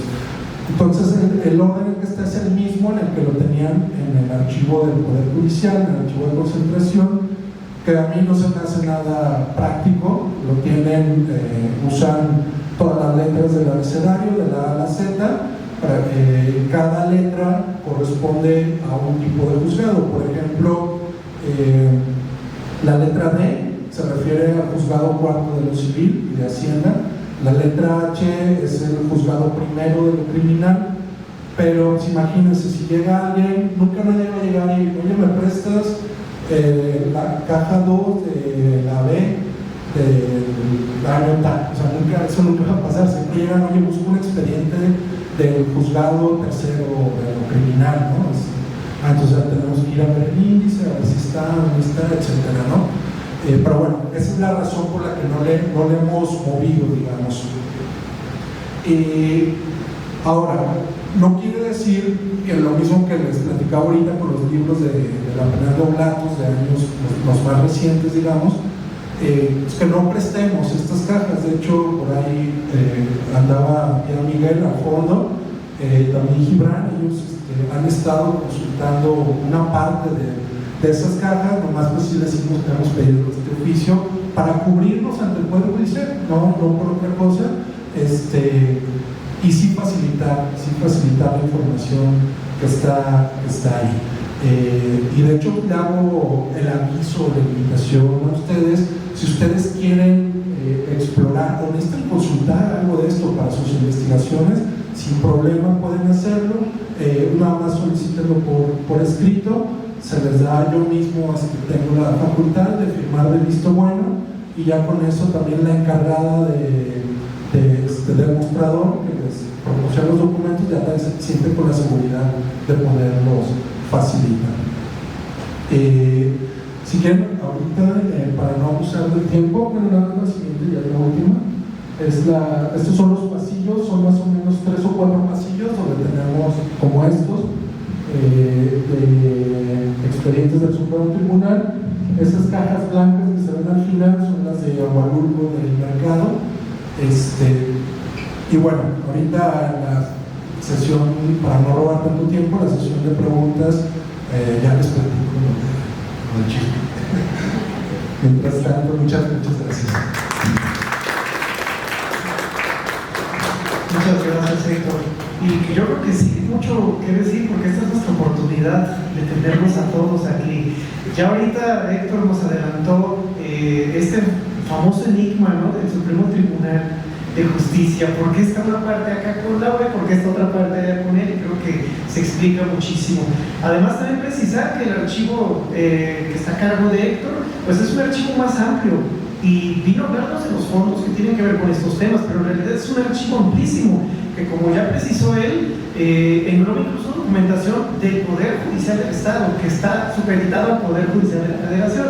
Entonces el orden en que está es el mismo en el que lo tenían en el archivo del Poder Judicial, en el archivo de concentración, que a mí no se me hace nada práctico. Lo tienen, usan todas las letras del abecedario de la A a la Z. Cada letra corresponde a un tipo de juzgado. Por ejemplo, la letra D se refiere al juzgado cuarto de lo civil y de Hacienda. La letra H es el juzgado primero de lo criminal. Pero imagínense, si llega alguien, nunca nadie va a llegar y, oye, ¿me prestas la caja 2 de la B del año tal. O sea, eso nunca va a pasar. Siempre llegan, oye, busco un expediente del juzgado tercero de lo criminal, ¿no? Entonces ya tenemos que ir a ver el índice, a ver si está, no está, etcétera, ¿no? Pero bueno, esa es la razón por la que no le hemos movido, digamos. Ahora, no quiere decir que lo mismo que les platicaba ahorita con los libros de la Penal de Oblatos de años los más recientes, digamos, es que no prestemos estas cajas. De hecho, por ahí andaba Pierre Miguel al fondo, también Gibran, ellos han estado consultando una parte de esas cajas. Nomás pues sí les hemos pedido este oficio para cubrirnos ante el Poder Judicial, no por otra cosa, y sí facilitar la información que está ahí. Y de hecho le hago el aviso, la invitación a ustedes, si ustedes quieren explorar o necesitan consultar algo de esto para sus investigaciones, sin problema pueden hacerlo. Nada más solicítenlo por escrito, se les da. Yo mismo tengo la facultad de firmar de visto bueno, y ya con eso también la encargada del mostrador que les proporciona los documentos ya se siente con la seguridad de poderlos facilitar. Si quieren, ahorita, para no abusar del tiempo, bueno, la siguiente ya es la última. Estos son los pasillos, son más o menos 3 o 4 pasillos donde tenemos como estos de expedientes del Supremo Tribunal. Esas cajas blancas que se ven al final son las de Agualulco del Mercado. Y bueno, ahorita la sesión, para no robar tanto tiempo, la sesión de preguntas, ya les platico lo del chisme. Mientras tanto, muchas gracias.
Muchas gracias, Héctor. Y yo creo que sí, mucho que decir, porque esta es nuestra oportunidad de tenerlos a todos aquí. Ya ahorita Héctor nos adelantó este famoso enigma, ¿no?, del Supremo Tribunal de Justicia. ¿Por qué está una parte acá con Laura y por qué está otra parte allá con él? Creo que se explica muchísimo. Además, también precisar que el archivo que está a cargo de Héctor, pues es un archivo más amplio y vino a hablarnos de los fondos que tienen que ver con estos temas, pero en realidad es un archivo amplísimo que, como ya precisó él, engloba incluso documentación del Poder Judicial del Estado, que está supeditado al Poder Judicial de la Federación.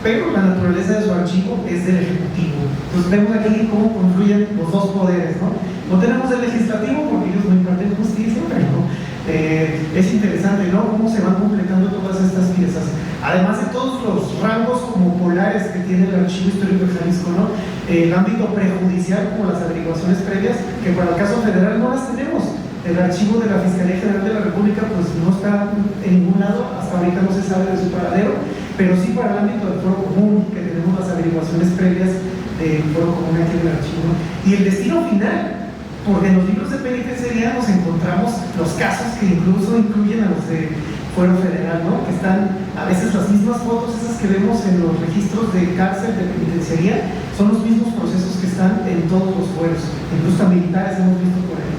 Pero la naturaleza de su archivo es del Ejecutivo. Entonces vemos aquí cómo confluyen los dos poderes, ¿no? No tenemos el Legislativo porque ellos no imparten justicia, pero es interesante, ¿no?, cómo se van completando todas estas piezas. Además de todos los rangos como polares que tiene el Archivo Histórico de Jalisco, ¿no? El ámbito prejudicial, como las averiguaciones previas, que para el caso federal no las tenemos. El archivo de la Fiscalía General de la República pues no está en ningún lado, hasta ahorita no se sabe de su paradero, pero sí para el ámbito del Foro Común, que tenemos las averiguaciones previas del Foro Común aquí en el archivo. Y el destino final, porque en los libros de penitenciaría nos encontramos los casos que incluso incluyen a los de Fuero Federal, ¿no?, que están a veces las mismas fotos, esas que vemos en los registros de cárcel, de penitenciaría, son los mismos procesos que están en todos los fueros, incluso a militares hemos visto por ahí.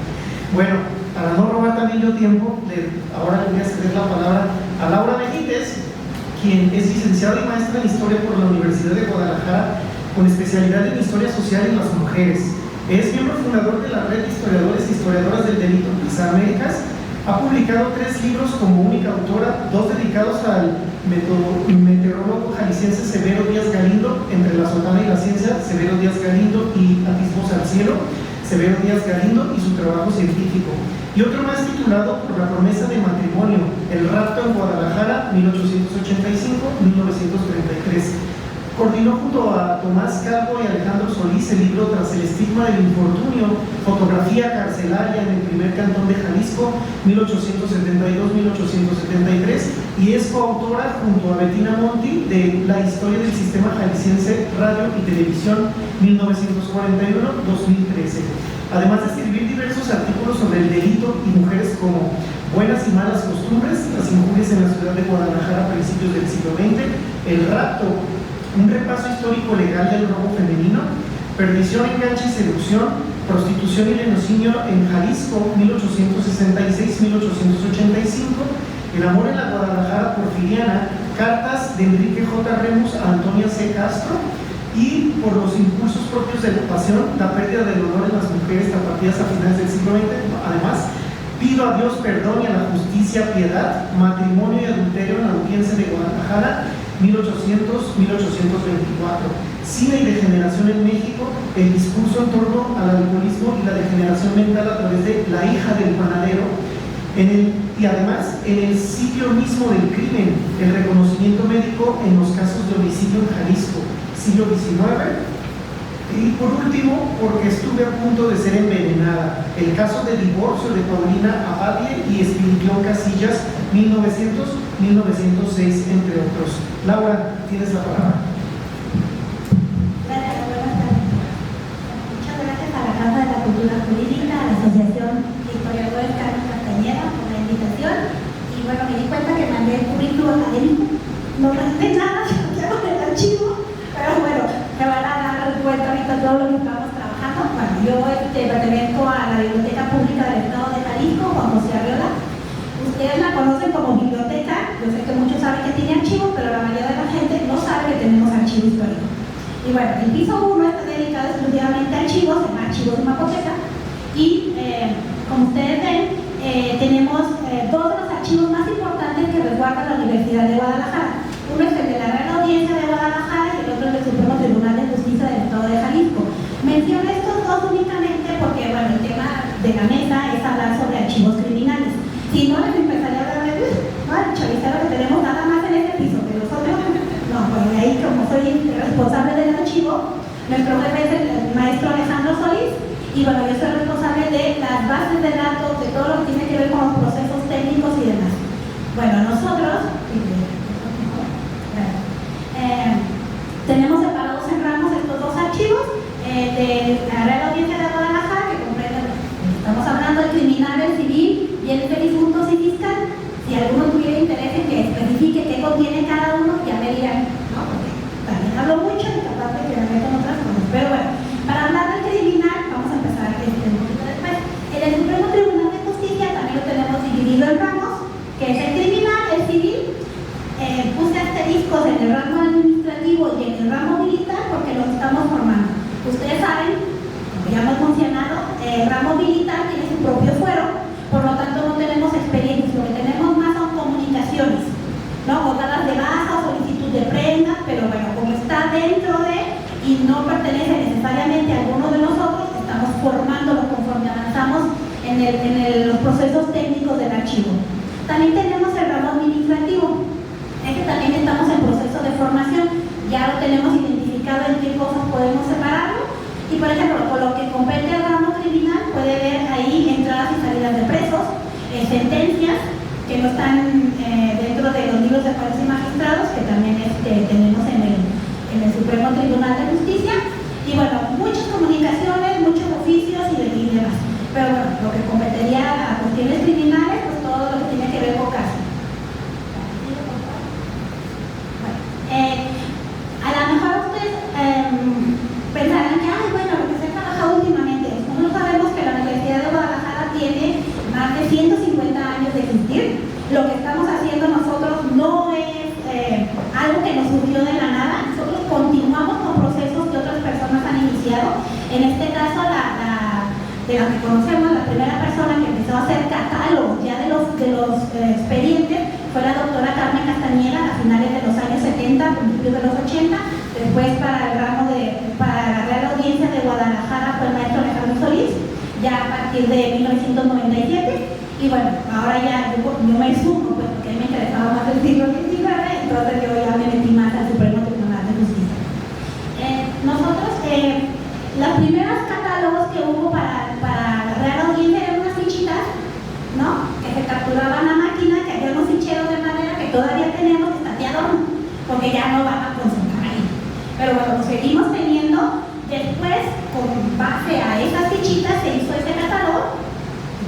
Bueno, para no robar también yo tiempo, ahora le voy a ceder la palabra a Laura Benítez, quien es licenciada y maestra en Historia por la Universidad de Guadalajara, con especialidad en Historia Social y las Mujeres. Es miembro fundador de la Red de Historiadores y Historiadoras del Delito en las Américas. Ha publicado 3 libros como única autora, 2 dedicados al meteorólogo jalisciense Severo Díaz Galindo, Entre la Sotana y la Ciencia, Severo Díaz Galindo y Atisbos al Cielo, Severo Díaz Galindo y su trabajo científico. Y otro más titulado Por la promesa de matrimonio, El rapto en Guadalajara, 1885-1933. Coordinó junto a Tomás Calvo y Alejandro Solís el libro Tras el estigma del infortunio, fotografía carcelaria en el primer cantón de Jalisco, 1872-1873, y es coautora junto a Bettina Monti de La historia del sistema jalisciense radio y televisión, 1941-2013. Además de escribir diversos artículos sobre el delito y mujeres como Buenas y malas costumbres, las injurias en la ciudad de Guadalajara a principios del siglo XX, El rapto, un repaso histórico legal del robo femenino, Perdición, enganche y seducción, Prostitución y lenocinio en Jalisco, 1866-1885, El amor en la Guadalajara porfiriana, cartas de Enrique J. Remus a Antonia C. Castro, y por los impulsos propios de la pasión, la pérdida del honor en las mujeres tapatías a finales del siglo XX. Además, pido a Dios perdón y a la justicia piedad, matrimonio y adulterio en la audiencia de Guadalajara, 1800-1824. Cine y degeneración en México, el discurso en torno al alcoholismo y la degeneración mental a través de La hija del panadero. Y además, en el sitio mismo del crimen, el reconocimiento médico en los casos de homicidio en Jalisco, siglo XIX. Y por último, porque estuve a punto de ser envenenada, el caso de divorcio de Paulina Abadie y Espiridión Casillas, 1900-1906, entre otros. Laura, tienes la palabra.
Gracias, buenas tardes. Muchas gracias a la Casa de la Cultura Jurídica, a la Asociación de Historiadores Carlos Castañeda por la invitación. Y bueno, me di cuenta que mandé el currículum académico, no mandé nada, ya con el archivo, pero bueno, me van a dar cuenta ahorita todo lo que estamos trabajando. Bueno, yo pertenezco a la Biblioteca Pública del Estado de Jalisco, Juan José Arriola. Ustedes la conocen como biblioteca, yo sé que muchos saben que tiene archivo, pero la mayoría de la gente no sabe que tenemos archivo histórico. Y bueno, el piso 1 está dedicado exclusivamente a archivos, se llama Archivos de Mapoteca, y como ustedes ven, tenemos dos de los archivos más importantes que resguarda la Universidad de Guadalajara. Uno es el de la Real Audiencia de Guadalajara y el otro es del Supremo Tribunal de Justicia del Estado de Jalisco. Menciono estos dos únicamente porque, bueno, el tema de la mesa es hablar sobre archivos criminales. Si no, les empezaría a hablar de el chavistero que tenemos nada más en este piso, que los otros no, bueno, de ahí como soy responsable del archivo, nuestro jefe es el maestro Alejandro Solís, y bueno, yo soy responsable de las bases de datos, de todo lo que tiene que ver con los procesos técnicos y demás. Bueno, nosotros tenemos separados en ramos estos dos archivos de la Real Audiencia de Guadalajara, que comprende, estamos hablando de criminal, el civil, bienes de difuntos y fiscal. Si alguno tuviera interés en que especifique qué contiene cada uno, ya me dirán, ¿no? Porque también hablo mucho y capaz de que me meto en otras cosas. Pero bueno, para hablar del criminal, vamos a empezar un poquito después. En el Supremo Tribunal de Justicia también lo tenemos dividido en ramos, que es el criminal, el civil. Puse asteriscos en el ramo administrativo y en el ramo militar porque los estamos formando. Ustedes saben, como ya hemos mencionado, el ramo militar tiene su propio fuero, por lo tanto no tenemos experiencias, lo que tenemos más son comunicaciones, ¿no? Botadas de baja, solicitud de prenda, pero bueno, como está dentro de y no pertenece necesariamente a alguno de nosotros, estamos formándolo conforme avanzamos en los procesos técnicos del archivo. También tenemos el ramo administrativo. Es que también estamos en proceso de formación, ya lo tenemos identificado en qué cosas podemos separarlo y por ejemplo, por lo que compete al ramo criminal puede ver ahí entradas y salidas de presos, sentencias que no están dentro de los libros de jueces y magistrados que también tenemos en el Supremo Tribunal de Justicia y bueno, muchas comunicaciones, muchos oficios y demás, pero bueno, lo que competiría a cuestiones criminales, pues todo lo que tiene que ver con casos. A lo mejor ustedes pensarán que, bueno, lo que se ha trabajado últimamente, nosotros sabemos que la Universidad de Guadalajara tiene más de 150 años de existir. Lo que estamos haciendo nosotros no es algo que nos surgió de la nada, nosotros continuamos con procesos que otras personas han iniciado. En este caso, de la que conocemos, la primera persona que empezó a hacer catálogos ya de los expedientes fue la doctora Carmen Castañeda a finales de los años 70, principios de los 80. Después para la Real Audiencia de Guadalajara fue el maestro Alejandro Solís, ya a partir de 1997. Y bueno, ahora ya yo me sumo, pues porque a mí me interesaba más el siglo XIX, entonces yo ya me metí más al Supremo Tribunal de Justicia. Nosotros, los primeros catálogos que hubo para la Real Audiencia eran unas fichitas, ¿no? Que se capturaban a máquina, que había unos ficheros de manera que todavía tenemos, que está de adorno, porque ya no van a consultar ahí. Pero bueno, lo seguimos teniendo. Después, con base a esas fichitas, se hizo ese catálogo,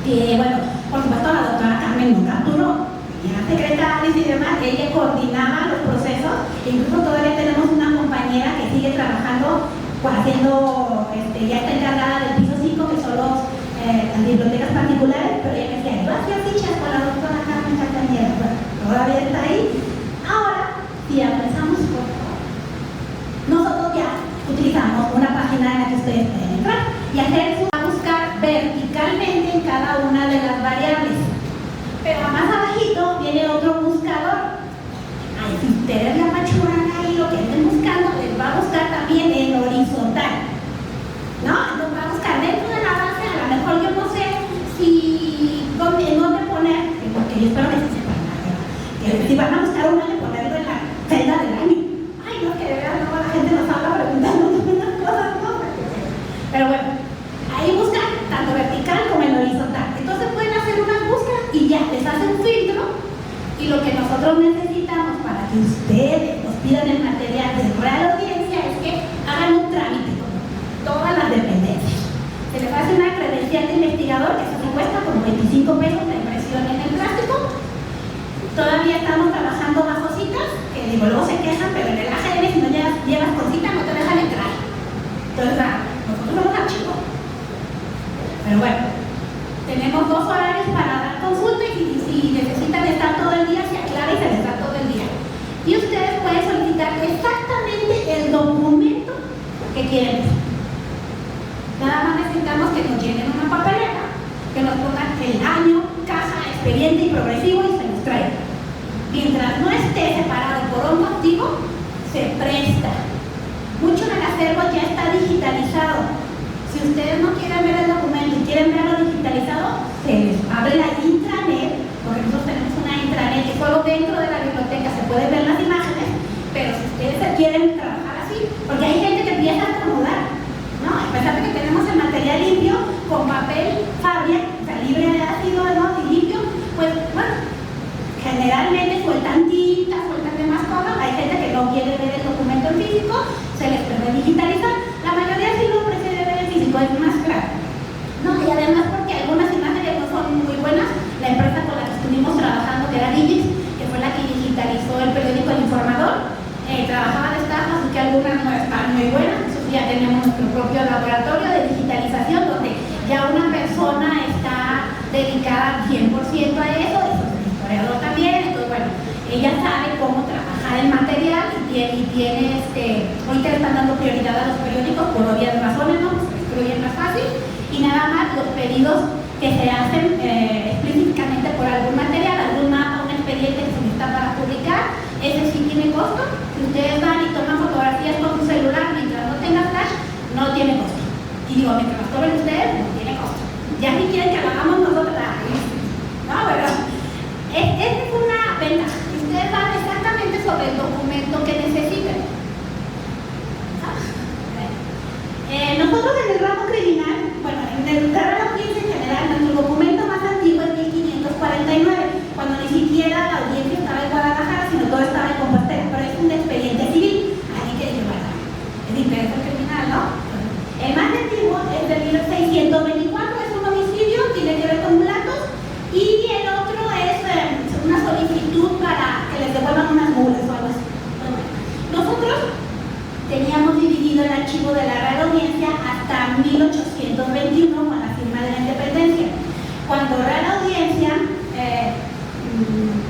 que bueno, por supuesto la doctora Carmen no capturó, era secretaria y demás, ella coordinaba los procesos, e incluso todavía tenemos una compañera que sigue trabajando, haciendo, ya está encargada del piso 5, que son las bibliotecas particulares, pero ella me decía, yo hacía fichas con la doctora Carmen Castañeda, bueno, todavía está ahí. Ahora, si avanzamos, por favor. Nosotros ya utilizamos una página en la que ustedes pueden entrar y a buscar verticalmente en cada una de las variables. Pero más abajito viene otro buscador. Ay, si ustedes le apachuran ahí lo que estén buscando, les va a buscar también en horizontal. ¿No? Nos va a buscar dentro de la base, a lo mejor yo no sé en dónde poner, porque yo espero que se sepan, que si van a buscar un año, ponerlo en la celda del año. Ay, no, que de verdad no, la gente nos habla preguntando unas cosas, ¿no? Pero bueno, ahí buscan tanto vertical como en horizontal. Entonces pueden hacer unas búsquedas y ya les hace un filtro, y lo que nosotros necesitamos para que ustedes nos pidan el material de Real Audiencia es que hagan un trámite con todas las dependencias. Se les hace una credencial de investigador, que eso me cuesta como 25 pesos de impresión en el plástico. Todavía estamos trabajando bajo citas, que digo, luego se quejan, pero en el AGN si no llevas con cita no te dejan entrar. Entonces, nosotros somos archivos. Pero bueno, tenemos 2 horarios para dar consulta y si necesitan estar todo el día, se aclara y se les da todo el día. Y ustedes pueden solicitar exactamente el documento que quieren. Nada más necesitamos que nos llenen una papeleta, que nos pongan el año, caja, expediente y progresivo y se nos traigan. Mientras no esté separado por un motivo, se presta. Mucho del acervo ya está digitalizado. Si ustedes no quieren ver el documento y quieren verlo digitalizado, se les abre la intranet, porque nosotros tenemos una intranet que solo dentro de la biblioteca se pueden ver las imágenes, pero si ustedes quieren trabajar así, porque hay gente que empieza a acomodar, ¿no? A pesar de que tenemos el material limpio, con papel Fabia, o sea, libre de ácido, ¿no? Y limpio, pues bueno, generalmente sueltan tinta, sueltan demás cosas. Hay gente que no quiere ver el documento en físico, se les puede digitalizar. La mayoría sí lo prefiere ver en físico, es más claro, ¿no? Y además porque algunas imágenes no son muy buenas. La empresa con la que estuvimos trabajando, que era Digix, que fue la que digitalizó el periódico El Informador, trabajaba de estafa, así que algunas no están muy buenas. Nosotros ya tenemos nuestro propio laboratorio de digitalización donde ya una persona está dedicada 100% a eso, y pues el historiador también. Entonces bueno, ella sabe cómo trabajar el material y tiene ahorita le están dando prioridad a los periódicos por obvias razones, ¿no? Pues se distribuyen más fácil, y nada más los pedidos que se hacen específicamente por algún material, algún mapa, un expediente que se necesita para publicar, ese sí tiene costo. Si ustedes van y toman fotografías con su celular mientras no tenga flash, no tiene costo. Y digo, mientras las tomen ustedes, no tiene costo. Ya ni quieren que lo hagamos nosotros, no, pero esta es una ventaja. Ustedes van exactamente sobre el documento que necesiten. Nosotros en el ramo criminal, bueno, en el ramo 15 en general, nuestro documento más antiguo es 1549, cuando ni siquiera la audiencia estaba en Guadalajara, sino todo estaba en Compostela, pero es un expediente civil, ahí que llevarla. Es de interés criminal, ¿no? El más antiguo es de 1624, es un homicidio, tiene que ver con mulatos, y el otro es una solicitud para que les devuelvan unas mulas o algo así. Nosotros teníamos dividido el archivo de la Real Audiencia hasta 1821 con la firma de la independencia. Cuando Real Audiencia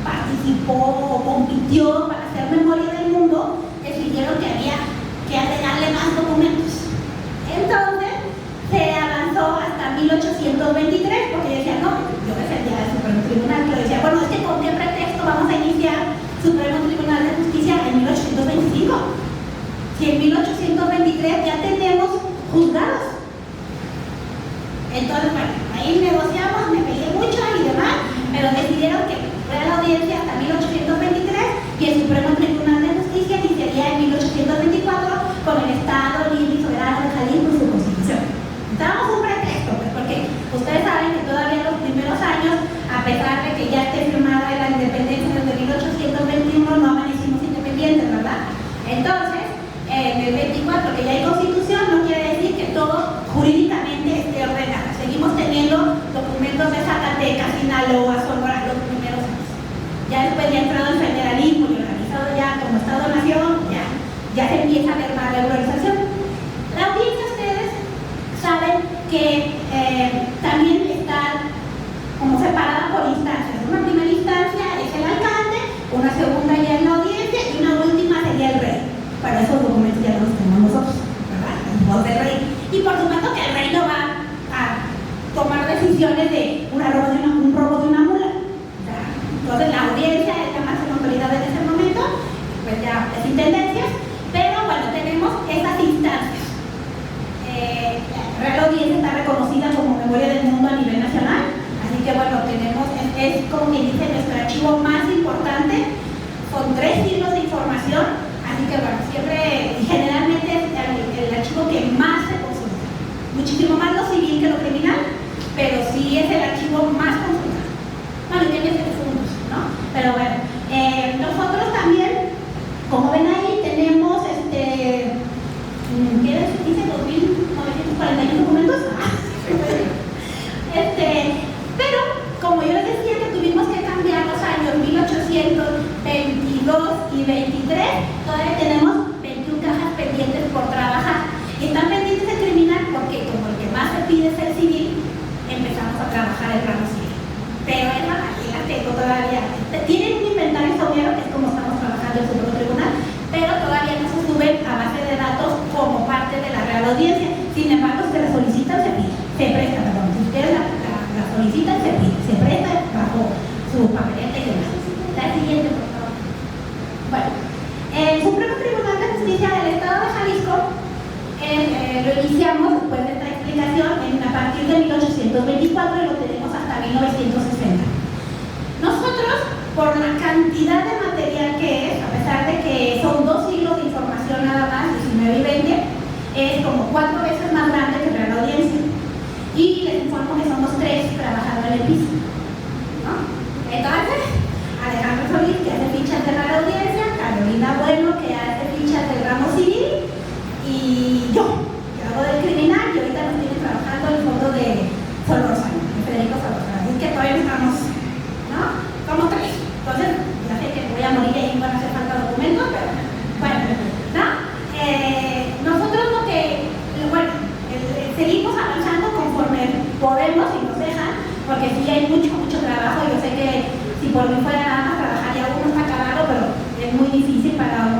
participó o compitió para hacer memoria del mundo, decidieron que había que agregarle más documentos. Entonces se avanzó hasta 1823, porque decían, no, yo defendía el Supremo Tribunal, pero decía, bueno, es que con qué pretexto vamos a iniciar Supremo Tribunal de Justicia en 1825. Si en 1823 ya tenemos juzgados. Entonces, bueno, ahí negociamos, me peleé mucho y demás, pero decidieron que Real Audiencia hasta 1823 y el Supremo Tribunal de Justicia iniciaría en 1824 con el Estado libre y soberano de Jalisco y su Constitución. Dábamos un pretexto, pues, porque ustedes saben que todavía en los primeros años, a pesar de que ya esté firmada la independencia desde 1821, no amanecimos independientes, ¿verdad? Entonces, en el 24 que ya hay Constitución, no quiere decir que todo jurídicamente esté ordenado. Seguimos teniendo documentos de Zacatecas, Sinaloa, Sonora, los primeros años. Ya después ya entrado el federalismo y organizado ya como Estado-Nación, ya se empieza a ver más regularización. La audiencia, ustedes saben que también está como separada por instancias. Una primera instancia es el alcalde, una segunda ya es la audiencia y una última hijos del rey. Y por supuesto que el rey no va a tomar decisiones de un robo de una mula. O sea, entonces la audiencia es la máxima autoridad en ese momento, pues ya es intendencias, pero bueno, tenemos esas instancias. La Real Audiencia está reconocida como Memoria del Mundo a nivel nacional, así que bueno, tenemos, es como quien dice, nuestro archivo más importante, son 3 siglos de información, así que bueno, siempre, generalmente es el archivo que más se consulta, muchísimo más lo civil que lo criminal, pero sí es el archivo más consultado. Bueno, tiene que ser juntos, ¿no? Pero bueno, nosotros también, como ven ahí, tenemos ¿qué dice? 2.941 documentos. Pero, como yo les decía que tuvimos que cambiar los años 1822 y 23, todavía tenemos 21 cajas pendientes por trabajar. Y están pendientes de criminal porque, como el que más se pide es el civil, empezamos a trabajar el ramo civil. Pero es la tengo todavía. Tienen un inventario saudero, que es como estamos trabajando en el Supremo Tribunal, pero todavía no se suben a base de datos como parte de la Real Audiencia. Sin embargo, si se la solicitan, se pide, se presta, perdón. Si ustedes la solicitan, se pide, se presta bajo su papeleta y demás. La siguiente, por favor. Bueno, el Supremo Tribunal de Justicia del Estado de Jalisco lo iniciamos después de esta explicación a partir de 1824 y lo tenemos hasta 1960. Nosotros, por la cantidad de material que es, a pesar de que son 2 siglos de información nada más, 19 y 20, es como 4 veces más grande que la Real Audiencia. Y les informo que somos 3 trabajando en el piso, ¿no? Entonces, Alejandro Solís, que hace fichas de Real Audiencia, Carolina Bueno, que hace fichas del ramo civil, y yo, que hago del criminal, y ahorita nos tiene trabajando en el fondo de Solórzano, de Federico Solórzano. Así que todavía estamos, ¿no? Somos 3. Entonces, ya sé que voy a morir y ahí van a hacer falta documentos, pero bueno, ¿no? Nosotros lo que, bueno, seguimos avanzando conforme podemos y nos dejan, porque sí hay mucho trabajo. Yo sé que si por mí fuera nada más trabajar, ya uno está acabado, pero es muy difícil para un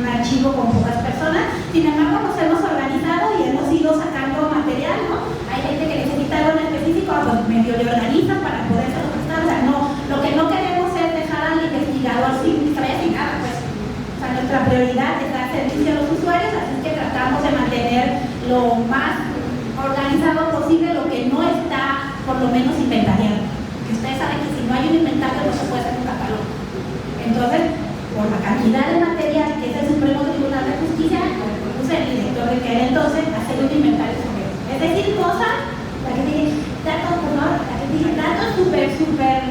archivo con pocas personas. Sin embargo, nos hemos organizado y hemos ido sacando material, ¿no? Hay gente que necesita algo en específico, pues medio le organizan para poder hacerlo prestar. O sea, no, lo que no queremos es dejar al investigador sin nada, pues. O sea, nuestra prioridad es dar servicio a los usuarios, así que tratamos de mantener lo más organizado posible lo que no está, por lo menos, inventariado. Que ustedes saben que si no hay un inventario no se puede hacer un catálogo. Entonces, por la cantidad de material que es el Supremo Tribunal de Justicia, le propuse al director de aquel entonces hacer un inventario sobre eso. Es decir, cosas, la que dije, datos, ¿no? La que dije, datos súper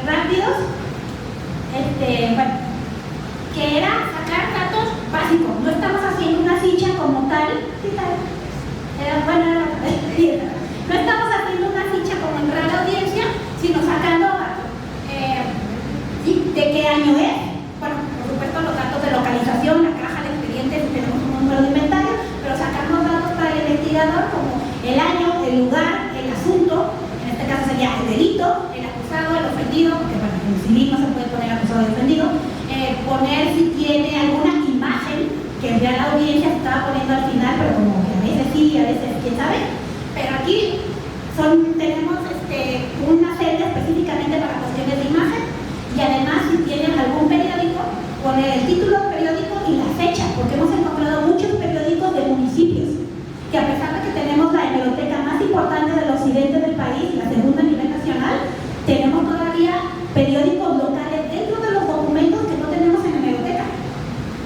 rápidos, bueno, que era sacar datos básicos. No estamos haciendo una ficha como tal, no estamos haciendo una ficha como en Real Audiencia, sino sacando de qué año es. Bueno, por supuesto los datos de localización, la caja de expedientes, tenemos un número de inventario, pero sacamos datos para el investigador como el año, el lugar, el asunto, en este caso sería el delito, el acusado, el ofendido, porque bueno, en el civil no se puede poner acusado y ofendido, poner si tiene alguna imagen, que en Real Audiencia se estaba poniendo al final, pero como que a veces sí, a veces quién sabe, pero aquí tenemos una serie específicamente para cuestiones de imagen, y además si tienen algún periódico, poner el título del periódico y la fecha, porque hemos encontrado muchos periódicos de municipios, que a pesar de que tenemos la hemeroteca más importante del occidente del país, la segunda a nivel nacional, tenemos todavía periódicos locales dentro de los documentos que no tenemos en hemeroteca.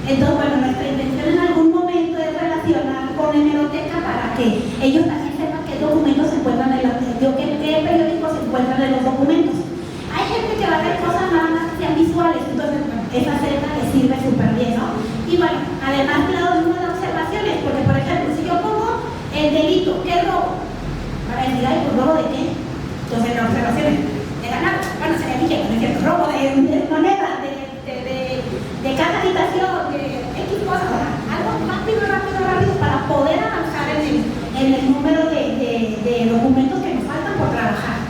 Entonces, bueno, nuestra intención en algún momento es relacionar con hemeroteca para que ellos también sepan qué documentos se encuentran en qué periódicos se encuentran en los documentos. Hay gente que va a ver cosas nada más que sean visuales, entonces bueno, esa celda les sirve súper bien, ¿no? Y bueno, además claro, de una de observaciones, porque por ejemplo, si yo pongo el delito, ¿qué robo? Para decir, ay, pues robo de qué? Entonces la observación es, de ganar, bueno, sería mi jefe, ¿no es cierto? Robo de moneda, de cada habitación, de X cosas, o sea, algo rápido para poder avanzar en el número de documentos que nos faltan por trabajar.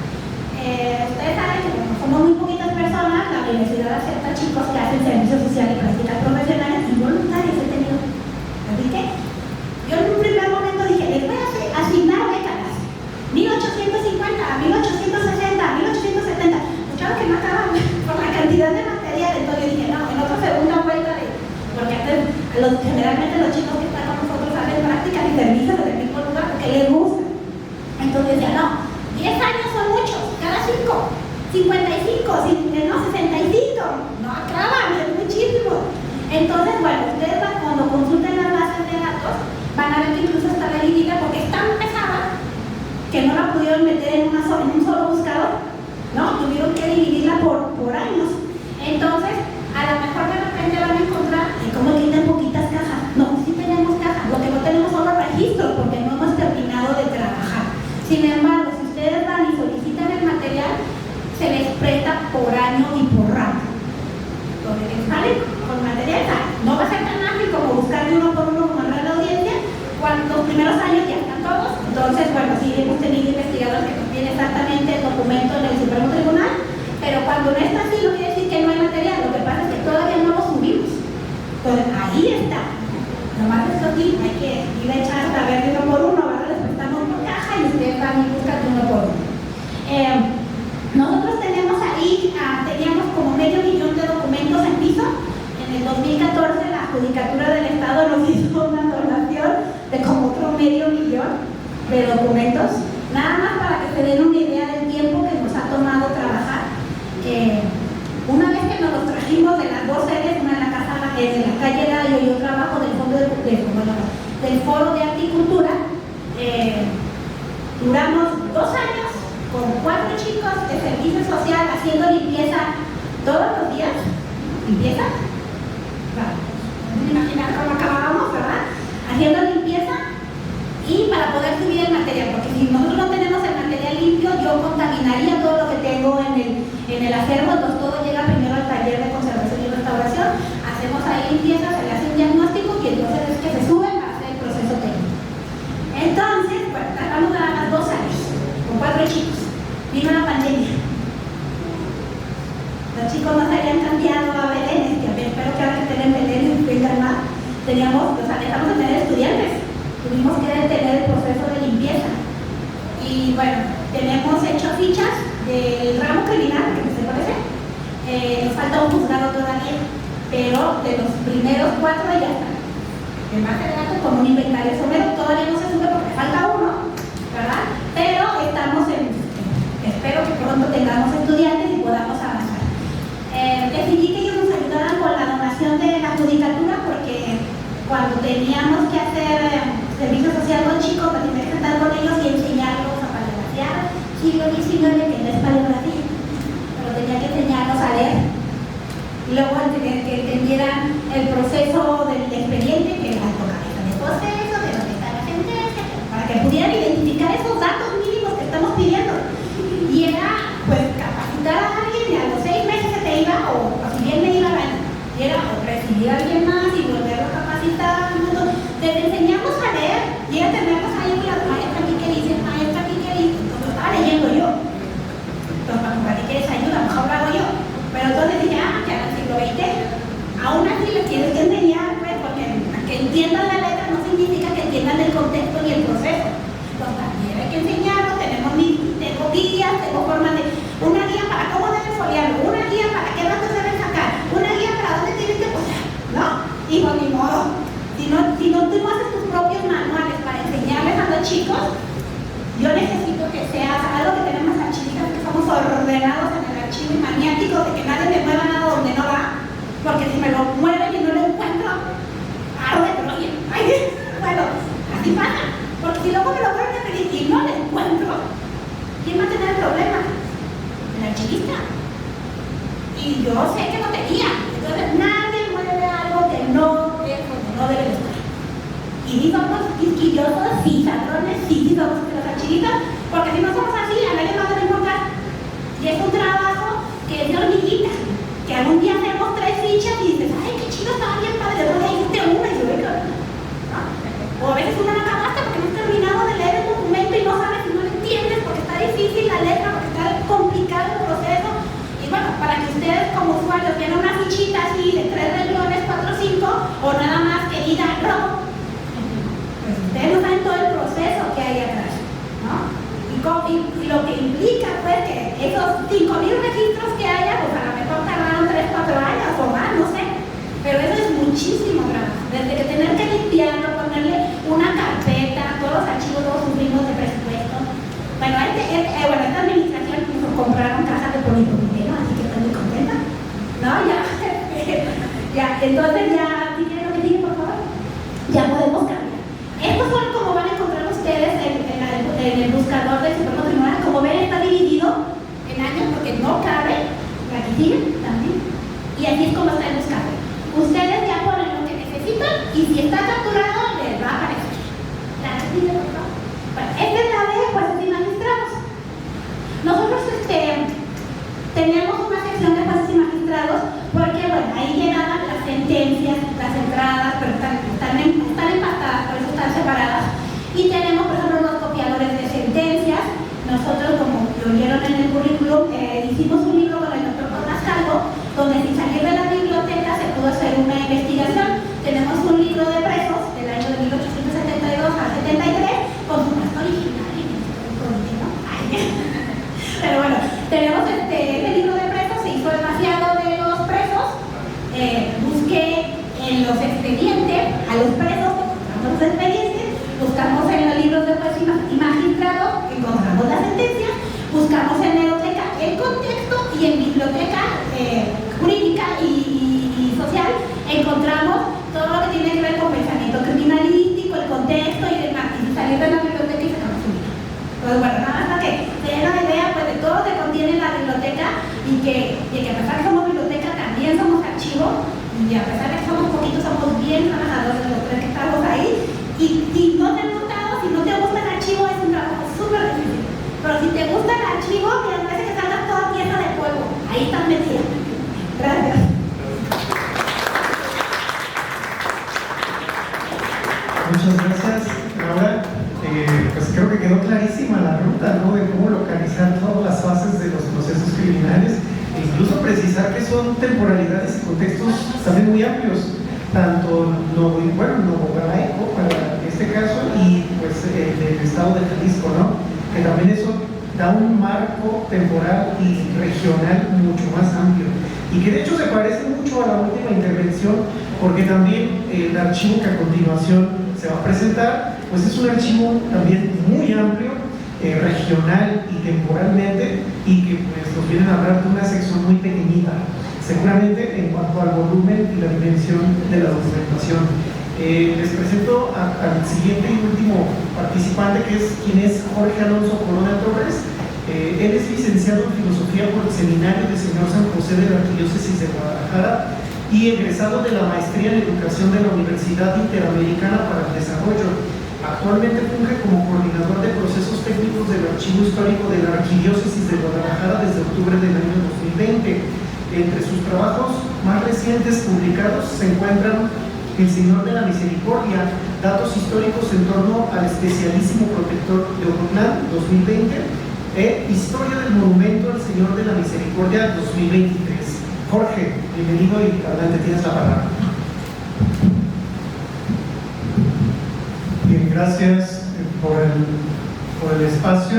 Ustedes saben que como somos muy poquitas personas, la universidad acepta chicos que hacen servicio social y prácticas profesionales y voluntarios he tenido. Así que yo en un primer momento dije, pudieron meter en un solo buscador, ¿no? Tuvieron que dividirla por años. Entonces, a lo mejor de repente van a encontrar, ¿cómo quitan poquitas cajas? No, sí tenemos cajas, lo que no tenemos son los registros porque no hemos terminado de trabajar. Sin embargo, si ustedes van y solicitan el material, se les presta por año y por ramo. Entonces, sale con material, no va a ser tan ágil como buscar de uno por uno como en la audiencia, cuando los primeros años ya están todos. Entonces, bueno, sí hemos tenido investigadores que no tienen exactamente el documento en el Supremo Tribunal, pero cuando no está así, no quiere decir que no hay material, lo que pasa es que todavía no lo subimos. Entonces, ahí está. Nomás esto aquí hay que ir a echar a ver de uno por uno, ¿verdad? Les prestamos por caja y ustedes van y buscan de uno por uno. Nosotros tenemos ahí, teníamos como 500,000 de documentos en piso. En el 2014 la Judicatura del Estado nos hizo una donación de como otro 500,000 de documentos, nada más para que se den una idea del tiempo que nos ha tomado trabajar. Una vez que nos los trajimos de las dos sedes, una en la casa de la calle Gallo y otra abajo del fondo del Foro de Agricultura, duramos 2 años con 4 chicos de servicio social haciendo limpieza todos los días. ¿Limpieza? Claro, no me imaginan cómo acabábamos, ¿verdad? Haciendo limpieza y para poder subir el material, porque si nosotros no tenemos el material limpio, yo contaminaría todo lo que tengo en el acervo, entonces todo llega primero al taller de conservación y restauración, hacemos ahí limpieza, se le hace un diagnóstico y entonces es que se sube para hacer el proceso técnico. Entonces, bueno, tardamos nada más 2 años, con 4 chicos. Vino la pandemia. Los chicos no se habían cambiado a Belén, que espero que ahora que estén en Belén y vengan más, dejamos de tener estudiantes. Tuvimos que detener el proceso de limpieza. Y bueno, tenemos hecho fichas del ramo criminal, que se parece. Nos falta un juzgado todavía, pero de los primeros 4 ya están. El más adelante con un inventario somero, todavía no se sube porque falta uno, ¿verdad? Pero estamos espero que pronto tengamos estudiantes y podamos avanzar. Decidí que ellos nos ayudaran con la donación de la judicatura porque cuando teníamos que hacer servicio social con chicos, me tenía que sentar con ellos y enseñarlos a paleografiar, siglo XIX, que no es paleografía, pero tenía que enseñarlos a leer. Y luego que entendieran el proceso del expediente, que es la cabeza de proceso, de dónde está la sentencia, para que pudieran identificar esos datos mínimos que estamos pidiendo. Y era, pues, capacitar a alguien y a los 6 meses se te iba, o si bien me iba a y era o recibir a alguien más y volverlo a capacitar. Te enseñamos a leer y a tenerlos ahí en las maestras aquí que dicen, maestra aquí que dice, entonces estaba leyendo yo. Entonces, ¿para qué quieres ayuda? Mejor lo hago yo. Pero entonces dije, que ahora el siglo XX, aún así les tienes que enseñar, pues, porque que entiendan la letra no significa que entiendan el contexto ni el proceso. Entonces, también hay que enseñarlo, tengo guías, tengo formas de, una guía para cómo deben foliarlo, una guía para qué datos deben sacar, una guía para dónde tienen que poner, ¿no? Y pues ni modo, si no tú no haces tus propios manuales para enseñarles a los chicos, yo necesito que seas algo que tenemos archivistas que somos ordenados en el archivo y maniáticos de que nadie me mueva nada donde no va, porque si me lo mueven y no lo encuentro, arde, pero oye, bueno, así pasa, porque si luego me lo vuelven a pedir y no lo encuentro, ¿quién va a tener el problema? El archivista. Y yo sé que no tenía. Entonces nadie mueve algo que no es como no debe de estar. Y ni somos quisquillosos, sí, ladrones, sí, somos los archivistas, porque si no somos así, a nadie más debe importar. Y es un trabajo que es de hormiguita, que algún día hacemos 3 fichas y dices, ay, qué chido, estaba bien padre, de dónde hiciste una y yo vengo, ¿no? O a veces una no acabaste porque no has terminado de leer el documento y no sabes si no lo entiendes porque está difícil la letra, porque está complicado el proceso. Y bueno, para que ustedes como usuarios tengan una fichita así de 3 renglones, 4 o 5, o nada más que diga no, pues ustedes no saben todo el proceso que hay atrás, ¿no? Y lo que implica pues que esos 5,000 registros que haya, pues a lo mejor tardaron 3 o 4 años o más, no sé, pero eso es muchísimo trabajo, desde que tener que limpiarlo, ponerle una carpeta, todos los archivos todos sufrimos de presupuesto. Bueno, esta administración nos compraron cajas de polipropileno, así que estoy muy contenta. ¿No? Ya, entonces ya, ¿sí quieren lo que diga, por favor? Ya podemos cambiar. Estos son como van a encontrar ustedes en el buscador del Supremo Tribunal. Y tenemos, por ejemplo, los copiadores de sentencias. Nosotros, como lo vieron en el currículum, hicimos un libro con el doctor Tomás Calvo, donde sin salir de la biblioteca se pudo hacer una investigación. Tenemos un libro de presos del año de 1872 al 73, con su texto original y ¿no? Pero bueno, tenemos este libro de presos, se hizo demasiado de los presos. Busqué en los expedientes a los presos, encontramos los expedientes, buscamos en los libros de juez y magistrado, encontramos la sentencia, buscamos en hemeroteca el contexto y en biblioteca jurídica y social encontramos todo lo que tiene que ver con pensamiento criminalístico, el contexto y demás. Y salir de la biblioteca y sacamos un libro. Pues bueno, nada más para que se den una idea pues, de todo lo que contiene la biblioteca y que a pesar que somos biblioteca también somos archivo y a pesar de que somos poquitos somos bien trabajadores los tres que estamos ahí. Y si no te ha gustado, si no te gusta el archivo es un trabajo súper difícil. Pero si te gusta el archivo, mira, parece que salgas toda pieza de polvo. Ahí estás metida. Gracias.
Muchas gracias. Ahora, pues creo que quedó clarísima la ruta, ¿no? De cómo localizar todas las fases de los procesos criminales e incluso precisar que son temporalidades y contextos también muy amplios, tanto novo-gaaico para este caso y pues del estado de Jalisco, ¿no? Que también eso da un marco temporal y regional mucho más amplio y que de hecho se parece mucho a la última intervención, porque también el archivo que a continuación se va a presentar pues es un archivo también muy amplio, regional y temporalmente, y que pues nos vienen a hablar de una sección muy pequeñita seguramente en cuanto al volumen y la dimensión de la documentación. Les presento al siguiente y último participante, que es quien es Jorge Alonso Corona Torres. Él es licenciado en Filosofía por el Seminario de Señor San José de la Arquidiócesis de Guadalajara y egresado de la Maestría en Educación de la Universidad Interamericana para el Desarrollo. Actualmente funge como coordinador de procesos técnicos del Archivo Histórico de la Arquidiócesis de Guadalajara desde octubre del año 2020. Entre sus trabajos más recientes publicados se encuentran El Señor de la Misericordia, datos históricos en torno al especialísimo protector de Ocotlán 2020 e Historia del Monumento al Señor de la Misericordia 2023. Jorge, bienvenido y adelante, tienes la palabra.
Bien, gracias por el espacio.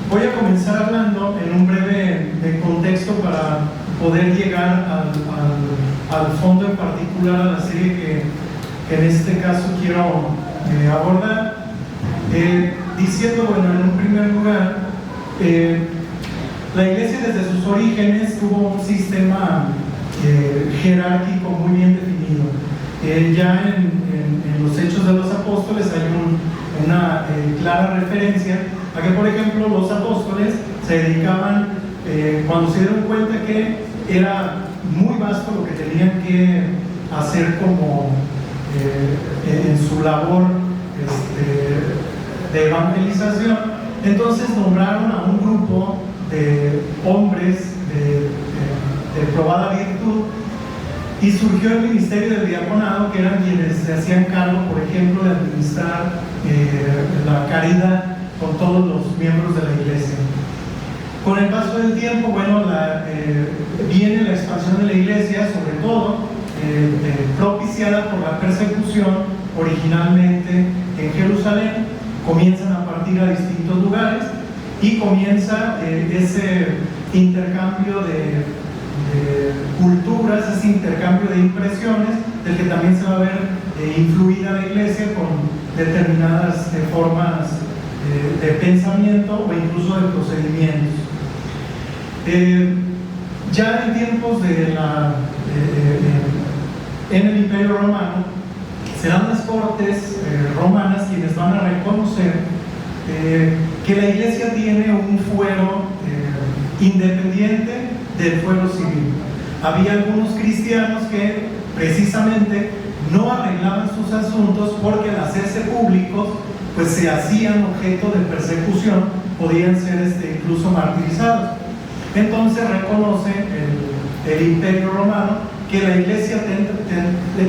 Voy a comenzar hablando en un breve contexto para poder llegar al fondo en particular, a la serie que en este caso quiero abordar, diciendo, bueno, en un primer lugar, la Iglesia desde sus orígenes tuvo un sistema jerárquico muy bien definido. Ya en los Hechos de los Apóstoles hay una clara referencia a que, por ejemplo, los apóstoles se dedicaban, cuando se dieron cuenta que era muy vasto lo que tenían que hacer como en su labor de evangelización, entonces nombraron a un grupo de hombres de probada virtud y surgió el ministerio del diaconado, que eran quienes se hacían cargo, por ejemplo, de administrar la caridad con todos los miembros de la iglesia. Con el paso del tiempo, bueno, viene la expansión de la iglesia, sobre todo propiciada por la persecución originalmente en Jerusalén. Comienzan a partir a distintos lugares y comienza ese intercambio de culturas, ese intercambio de impresiones, del que también se va a ver influida la iglesia con determinadas formas de pensamiento o incluso de procedimientos. Ya en tiempos en el Imperio Romano, serán las cortes romanas quienes van a reconocer que la iglesia tiene un fuero independiente del fuero civil. Había algunos cristianos que precisamente no arreglaban sus asuntos porque al hacerse públicos pues se hacían objeto de persecución, podían ser incluso martirizados. Entonces reconoce el Imperio Romano que la iglesia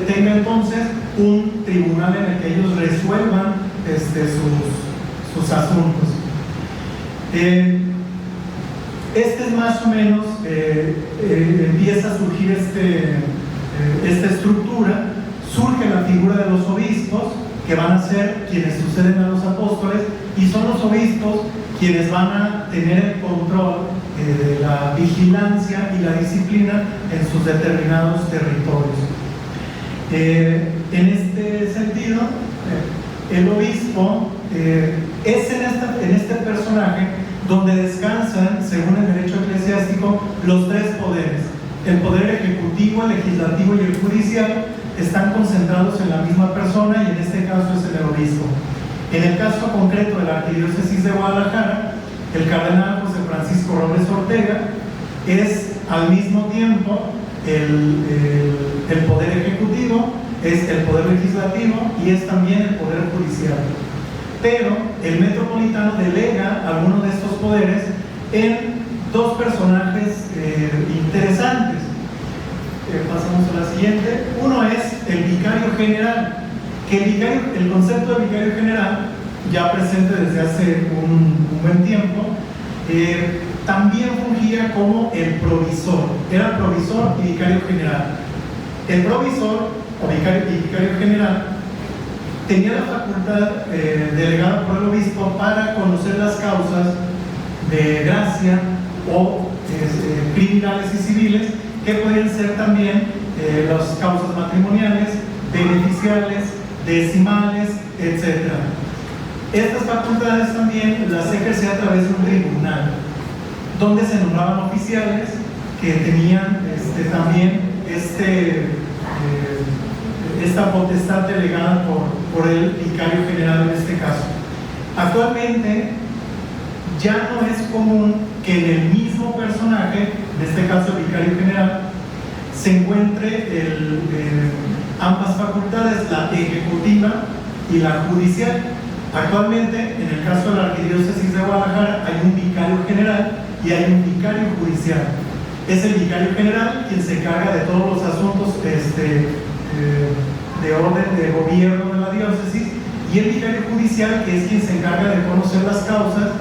tenga entonces un tribunal en el que ellos resuelvan sus asuntos. Este es más o menos, empieza a surgir esta estructura, surge la figura de los obispos, que van a ser quienes suceden a los apóstoles, y son los obispos quienes van a tener el control de la vigilancia y la disciplina en sus determinados territorios. En este sentido, el obispo es en este personaje donde descansan, según el derecho eclesiástico, los tres poderes. El poder ejecutivo, el legislativo y el judicial están concentrados en la misma persona, y en este caso es en el obispo. En el caso concreto de la Arquidiócesis de Guadalajara, el cardenal José Francisco Robles Ortega es al mismo tiempo el poder ejecutivo, es el poder legislativo y es también el poder judicial. Pero el metropolitano delega algunos de estos poderes en dos personajes interesantes. Pasamos a la siguiente. Uno es el vicario general, que el concepto de vicario general, ya presente desde hace un buen tiempo, también fungía como el provisor. Era provisor y vicario general. El provisor o vicario general tenía la facultad delegada por el obispo para conocer las causas de gracia o criminales y civiles, que podían ser también las causas matrimoniales, beneficiales, decimales, etc. Estas facultades también las ejercía a través de un tribunal, donde se nombraban oficiales que tenían también esta potestad delegada por el vicario general en este caso. Actualmente ya no es común que en el mismo personaje, en este caso el vicario general, se encuentre ambas facultades, la ejecutiva y la judicial. Actualmente, en el caso de la Arquidiócesis de Guadalajara, hay un vicario general y hay un vicario judicial. Es el vicario general quien se encarga de todos los asuntos de orden de gobierno de la diócesis, y el vicario judicial, que es quien se encarga de conocer las causas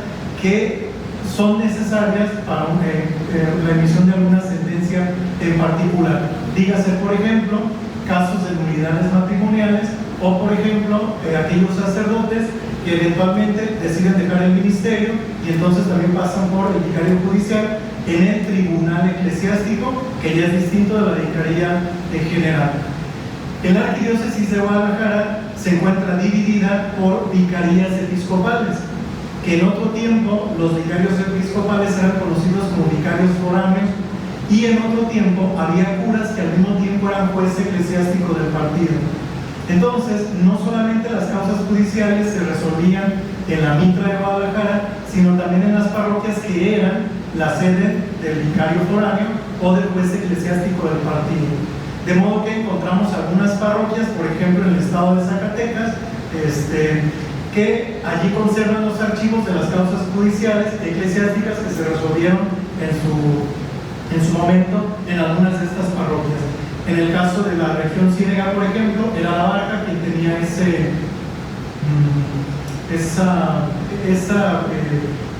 que son necesarias para la emisión de alguna sentencia en particular. Dígase, por ejemplo, casos de nulidades matrimoniales, o por ejemplo, aquellos sacerdotes que eventualmente deciden dejar el ministerio y entonces también pasan por el vicario judicial en el tribunal eclesiástico, que ya es distinto de la vicaría general. En la Arquidiócesis de Guadalajara se encuentra dividida por vicarías episcopales, que en otro tiempo los vicarios episcopales eran conocidos como vicarios foráneos, y en otro tiempo había curas que al mismo tiempo eran juez eclesiástico del partido. Entonces, no solamente las causas judiciales se resolvían en la mitra de Guadalajara, sino también en las parroquias que eran la sede del vicario foráneo o del juez eclesiástico del partido. De modo que encontramos algunas parroquias, por ejemplo en el estado de Zacatecas, que allí conservan los archivos de las causas judiciales eclesiásticas que se resolvieron en su momento en algunas de estas parroquias. En el caso de la región Ciénega, por ejemplo, era la Barca quien tenía esa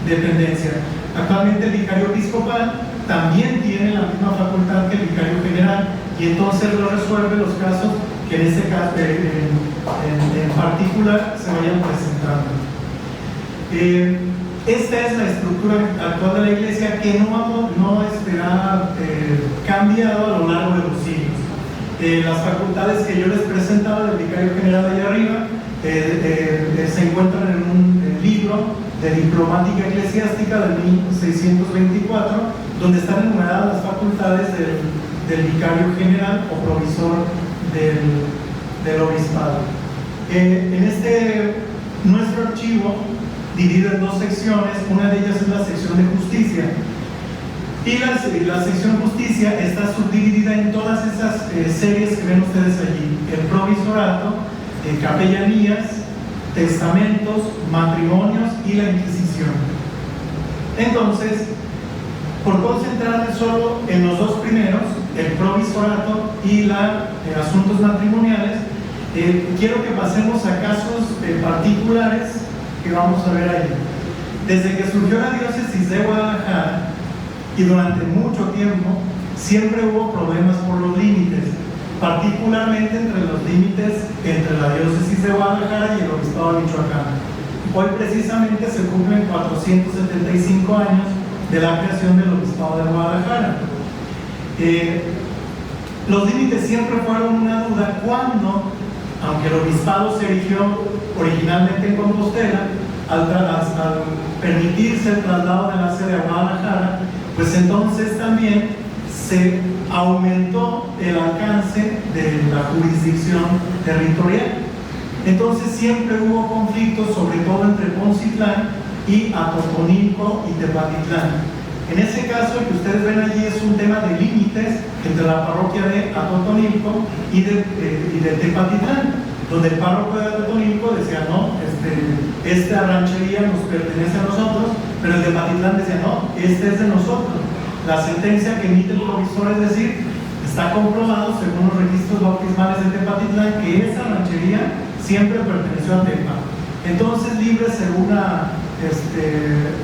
dependencia. Actualmente el vicario episcopal también tiene la misma facultad que el vicario general, y entonces lo resuelve los casos que en este caso en particular se vayan presentando. Esta es la estructura actual de la Iglesia, que no ha cambiado a lo largo de los siglos. Las facultades que yo les presentaba del vicario general allá arriba se encuentran en un libro de diplomática eclesiástica de 1624, donde están enumeradas las facultades del vicario general o provisor del obispado. En nuestro archivo, dividido en dos secciones, una de ellas es la sección de justicia, y la sección justicia está subdividida en todas esas series que ven ustedes allí: el provisorato, capellanías, testamentos, matrimonios y la Inquisición. Entonces, por concentrarme solo en los dos primeros, el provisorato y asuntos matrimoniales. Quiero que pasemos a casos particulares que vamos a ver ahí. Desde que surgió la diócesis de Guadalajara y durante mucho tiempo, siempre hubo problemas por los límites, particularmente entre los límites entre la diócesis de Guadalajara y el obispado de Michoacán. Hoy precisamente se cumplen 475 años de la creación del obispado de Guadalajara. Los límites siempre fueron una duda cuando, aunque el obispado se erigió originalmente en Compostela, al permitirse el traslado de la sede a Guadalajara, pues entonces también se aumentó el alcance de la jurisdicción territorial. Entonces siempre hubo conflictos, sobre todo entre Poncitlán y Atotonilco y Tepatitlán. En ese caso, el que ustedes ven allí es un tema de límites entre la parroquia de Atotonilco y de Tepatitlán, donde el párroco de Atotonilco decía, no, esta ranchería nos pertenece a nosotros, pero el de Tepatitlán decía, no, este es de nosotros. La sentencia que emite el provisor es decir, está comprobado según los registros bautismales de Tepatitlán que esa ranchería siempre perteneció a Tepa. Entonces, líbrese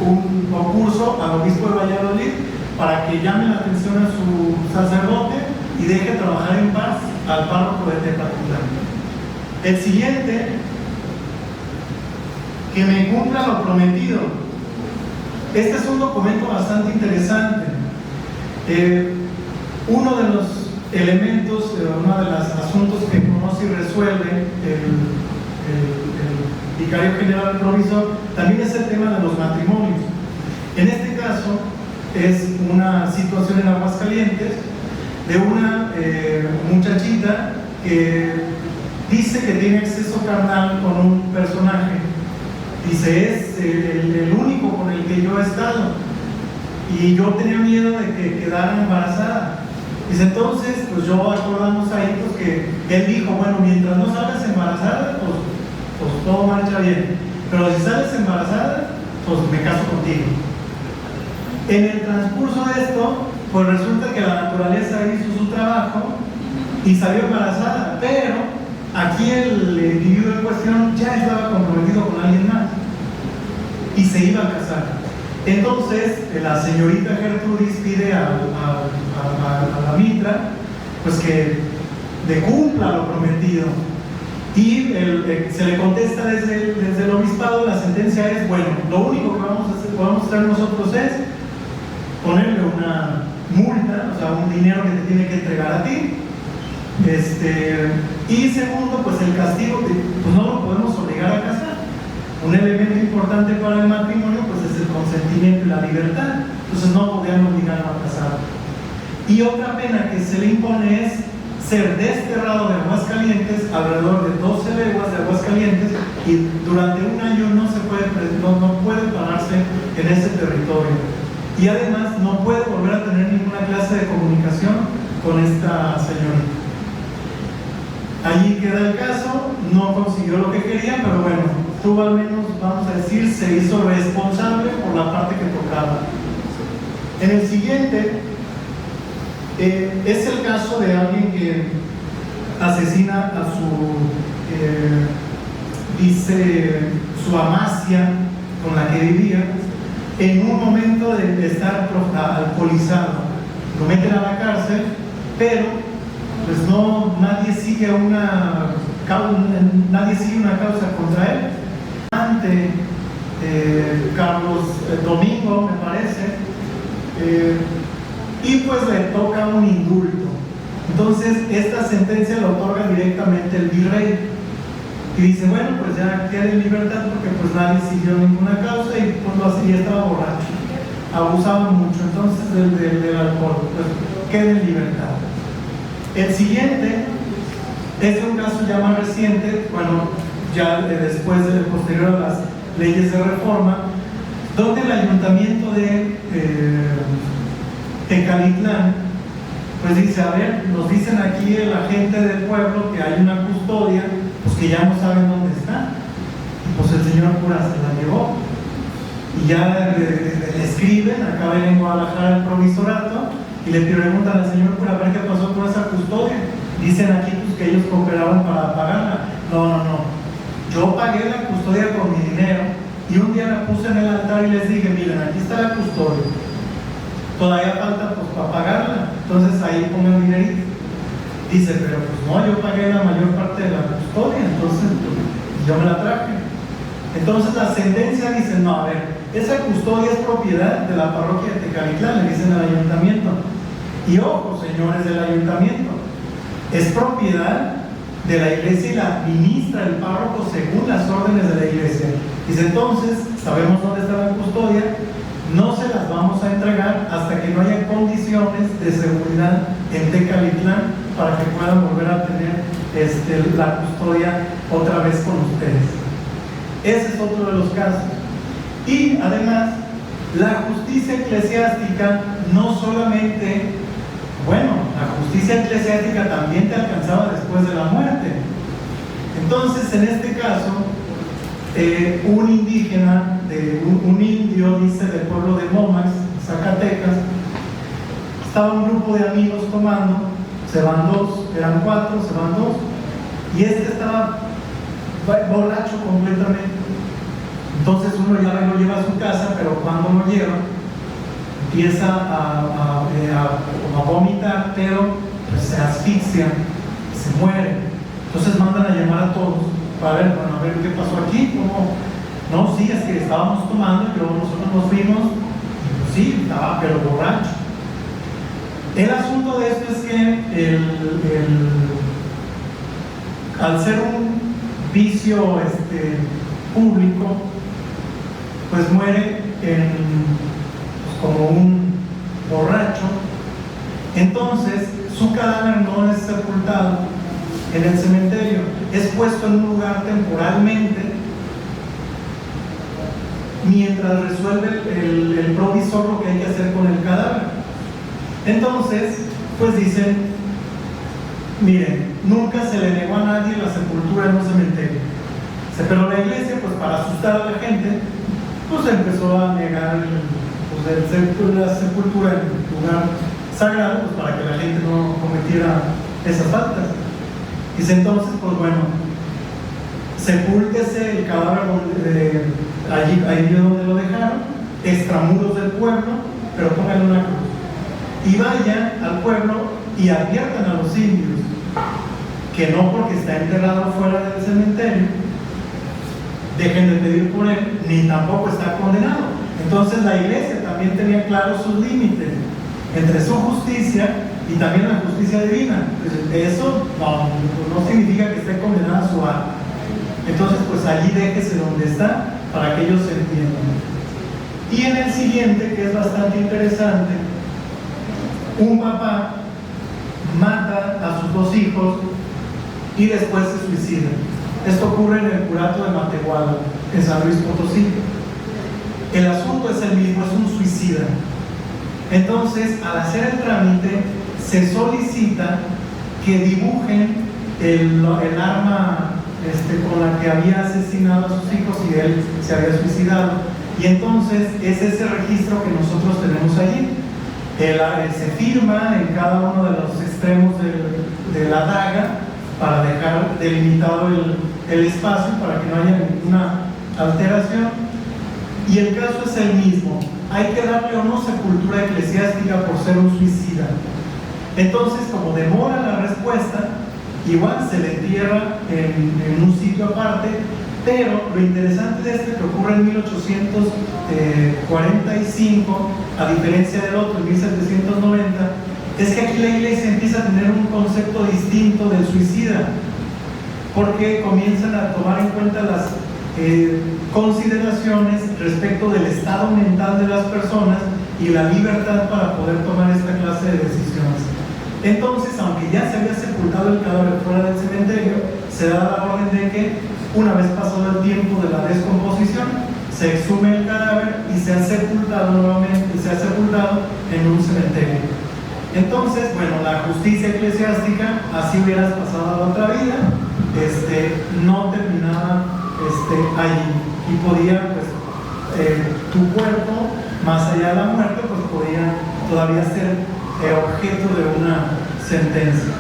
un concurso al obispo de Valladolid para que llame la atención a su sacerdote y deje trabajar en paz al párroco de Tepatitlán. El siguiente, que me cumpla lo prometido. Este es un documento bastante interesante. Uno de los elementos, uno de los asuntos que conoce y resuelve el vicario general provisor también es el tema de los matrimonios. En este caso es una situación en Aguascalientes de una muchachita que dice que tiene acceso carnal con un personaje. Dice, es el único con el que yo he estado y yo tenía miedo de que quedara embarazada. Dice, entonces pues yo acordamos ahí pues, que él dijo, bueno, mientras no salgas embarazada pues todo marcha bien, pero si sales embarazada pues me caso contigo. En el transcurso de esto pues resulta que la naturaleza hizo su trabajo y salió embarazada, pero aquí el individuo en cuestión ya estaba comprometido con alguien más y se iba a casar. Entonces la señorita Gertrudis pide a la mitra pues que le cumpla lo prometido y se le contesta desde el obispado. La sentencia es, bueno, lo único que podemos hacer nosotros es ponerle una multa, o sea, un dinero que te tiene que entregar a ti. Y segundo, pues el castigo, pues no lo podemos obligar a casar. Un elemento importante para el matrimonio pues es el consentimiento y la libertad. Entonces no podían obligarlo a casar. Y otra pena que se le impone es ser desterrado de Aguascalientes, alrededor de 12 leguas de Aguascalientes, y durante un año no puede pararse en ese territorio. Y además no puede volver a tener ninguna clase de comunicación con esta señorita. Allí queda el caso, no consiguió lo que quería, pero bueno, tuvo al menos, vamos a decir, se hizo responsable por la parte que tocaba. En el siguiente, es el caso de alguien que asesina a su amacia con la que vivía en un momento de estar alcoholizado. Lo meten a la cárcel, pero pues nadie sigue una causa contra él. Ante Carlos Domingo, me parece, y pues le toca un indulto. Entonces esta sentencia la otorga directamente el virrey y dice, bueno, pues ya queda en libertad porque pues nadie siguió ninguna causa y pues lo hacía, estaba borracho, abusaba mucho entonces del alcohol, pues queda en libertad. El siguiente es un caso ya más reciente, bueno, ya posterior a las leyes de reforma, donde el ayuntamiento de Tecalitlán pues dice, a ver, nos dicen aquí la gente del pueblo que hay una custodia, pues que ya no saben dónde está, y pues el señor cura se la llevó y ya le escriben, acá ven en Guadalajara el provisorato y le preguntan al señor cura, a ver qué pasó con esa custodia. Dicen aquí pues, que ellos cooperaron para pagarla. No. Yo pagué la custodia con mi dinero y un día la puse en el altar y les dije, miren, aquí está la custodia. Todavía falta pues para pagarla. Entonces ahí pongan el dinerito. Dice, pero pues no, yo pagué la mayor parte de la custodia, entonces pues, yo me la traje. Entonces la sentencia dice, no, a ver, esa custodia es propiedad de la parroquia de Tecalitlán, le dicen al ayuntamiento. Y ojo, señores del ayuntamiento, es propiedad de la iglesia y la administra el párroco según las órdenes de la iglesia. Dice, entonces, sabemos dónde está la custodia, no se las vamos a entregar hasta que no haya condiciones de seguridad en Tecalitlán para que puedan volver a tener la custodia otra vez con ustedes. Ese es otro de los casos. Y además, la justicia eclesiástica no solamente, bueno, la justicia eclesiástica también te alcanzaba después de la muerte. Entonces, en este caso, un indígena, un indio, dice, del pueblo de Momax, Zacatecas, estaba un grupo de amigos tomando, se van dos, eran cuatro, se van dos, y estaba borracho completamente. Entonces uno ya lo lleva a su casa, pero cuando lo lleva empieza a vomitar, pero pues, se asfixia, se muere. Entonces mandan a llamar a todos para ver, bueno, a ver qué pasó aquí, ¿cómo? No, sí, es que estábamos tomando, nosotros nos fuimos, y pues sí, estaba pero borracho. El asunto de esto es que al ser un vicio público, pues muere como un borracho. Entonces su cadáver no es sepultado en el cementerio, es puesto en un lugar temporalmente mientras resuelve el provisor lo que hay que hacer con el cadáver. Entonces pues dicen, miren, nunca se le negó a nadie la sepultura en un cementerio, pero la iglesia, pues para asustar a la gente, pues empezó a negar la sepultura en un lugar sagrado, pues para que la gente no cometiera esas faltas. Dice entonces, pues bueno, sepúltese el cadáver allí donde lo dejaron, extramuros del pueblo, pero pónganle una cruz. Y vayan al pueblo y adviertan a los indios que no porque está enterrado fuera del cementerio dejen de pedir por él, ni tampoco está condenado. Entonces la iglesia también tenía claros sus límites entre su justicia y también la justicia divina. Eso no significa que esté condenada su alma. Entonces pues allí déjese donde está para que ellos se entiendan. Y en el siguiente, que es bastante interesante, un papá mata a sus dos hijos y después se suicida. Esto ocurre en el curato de Matehuala, en San Luis Potosí. El asunto es el mismo, es un suicida. Entonces, al hacer el trámite, se solicita que dibujen el arma con la que había asesinado a sus hijos y él se había suicidado. Y entonces es ese registro que nosotros tenemos allí. Se firma en cada uno de los extremos de la daga para dejar delimitado el espacio para que no haya ninguna alteración. Y el caso es el mismo, hay que darle o no sepultura eclesiástica por ser un suicida. Entonces, como demora la respuesta, igual se le entierra en un sitio aparte, pero lo interesante de este, que ocurre en 1845, a diferencia del otro, en 1790, es que aquí la iglesia empieza a tener un concepto distinto del suicida, porque comienzan a tomar en cuenta las consideraciones respecto del estado mental de las personas y la libertad para poder tomar esta clase de decisiones. Entonces, aunque ya se había sepultado el cadáver fuera del cementerio, se da la orden de que, una vez pasado el tiempo de la descomposición, se exhume el cadáver y se ha sepultado nuevamente, se ha sepultado en un cementerio. Entonces, bueno, la justicia eclesiástica, así hubieras pasado a la otra vida, no terminaba allí, y podía, pues, tu cuerpo, más allá de la muerte, pues podía todavía ser objeto de una sentencia.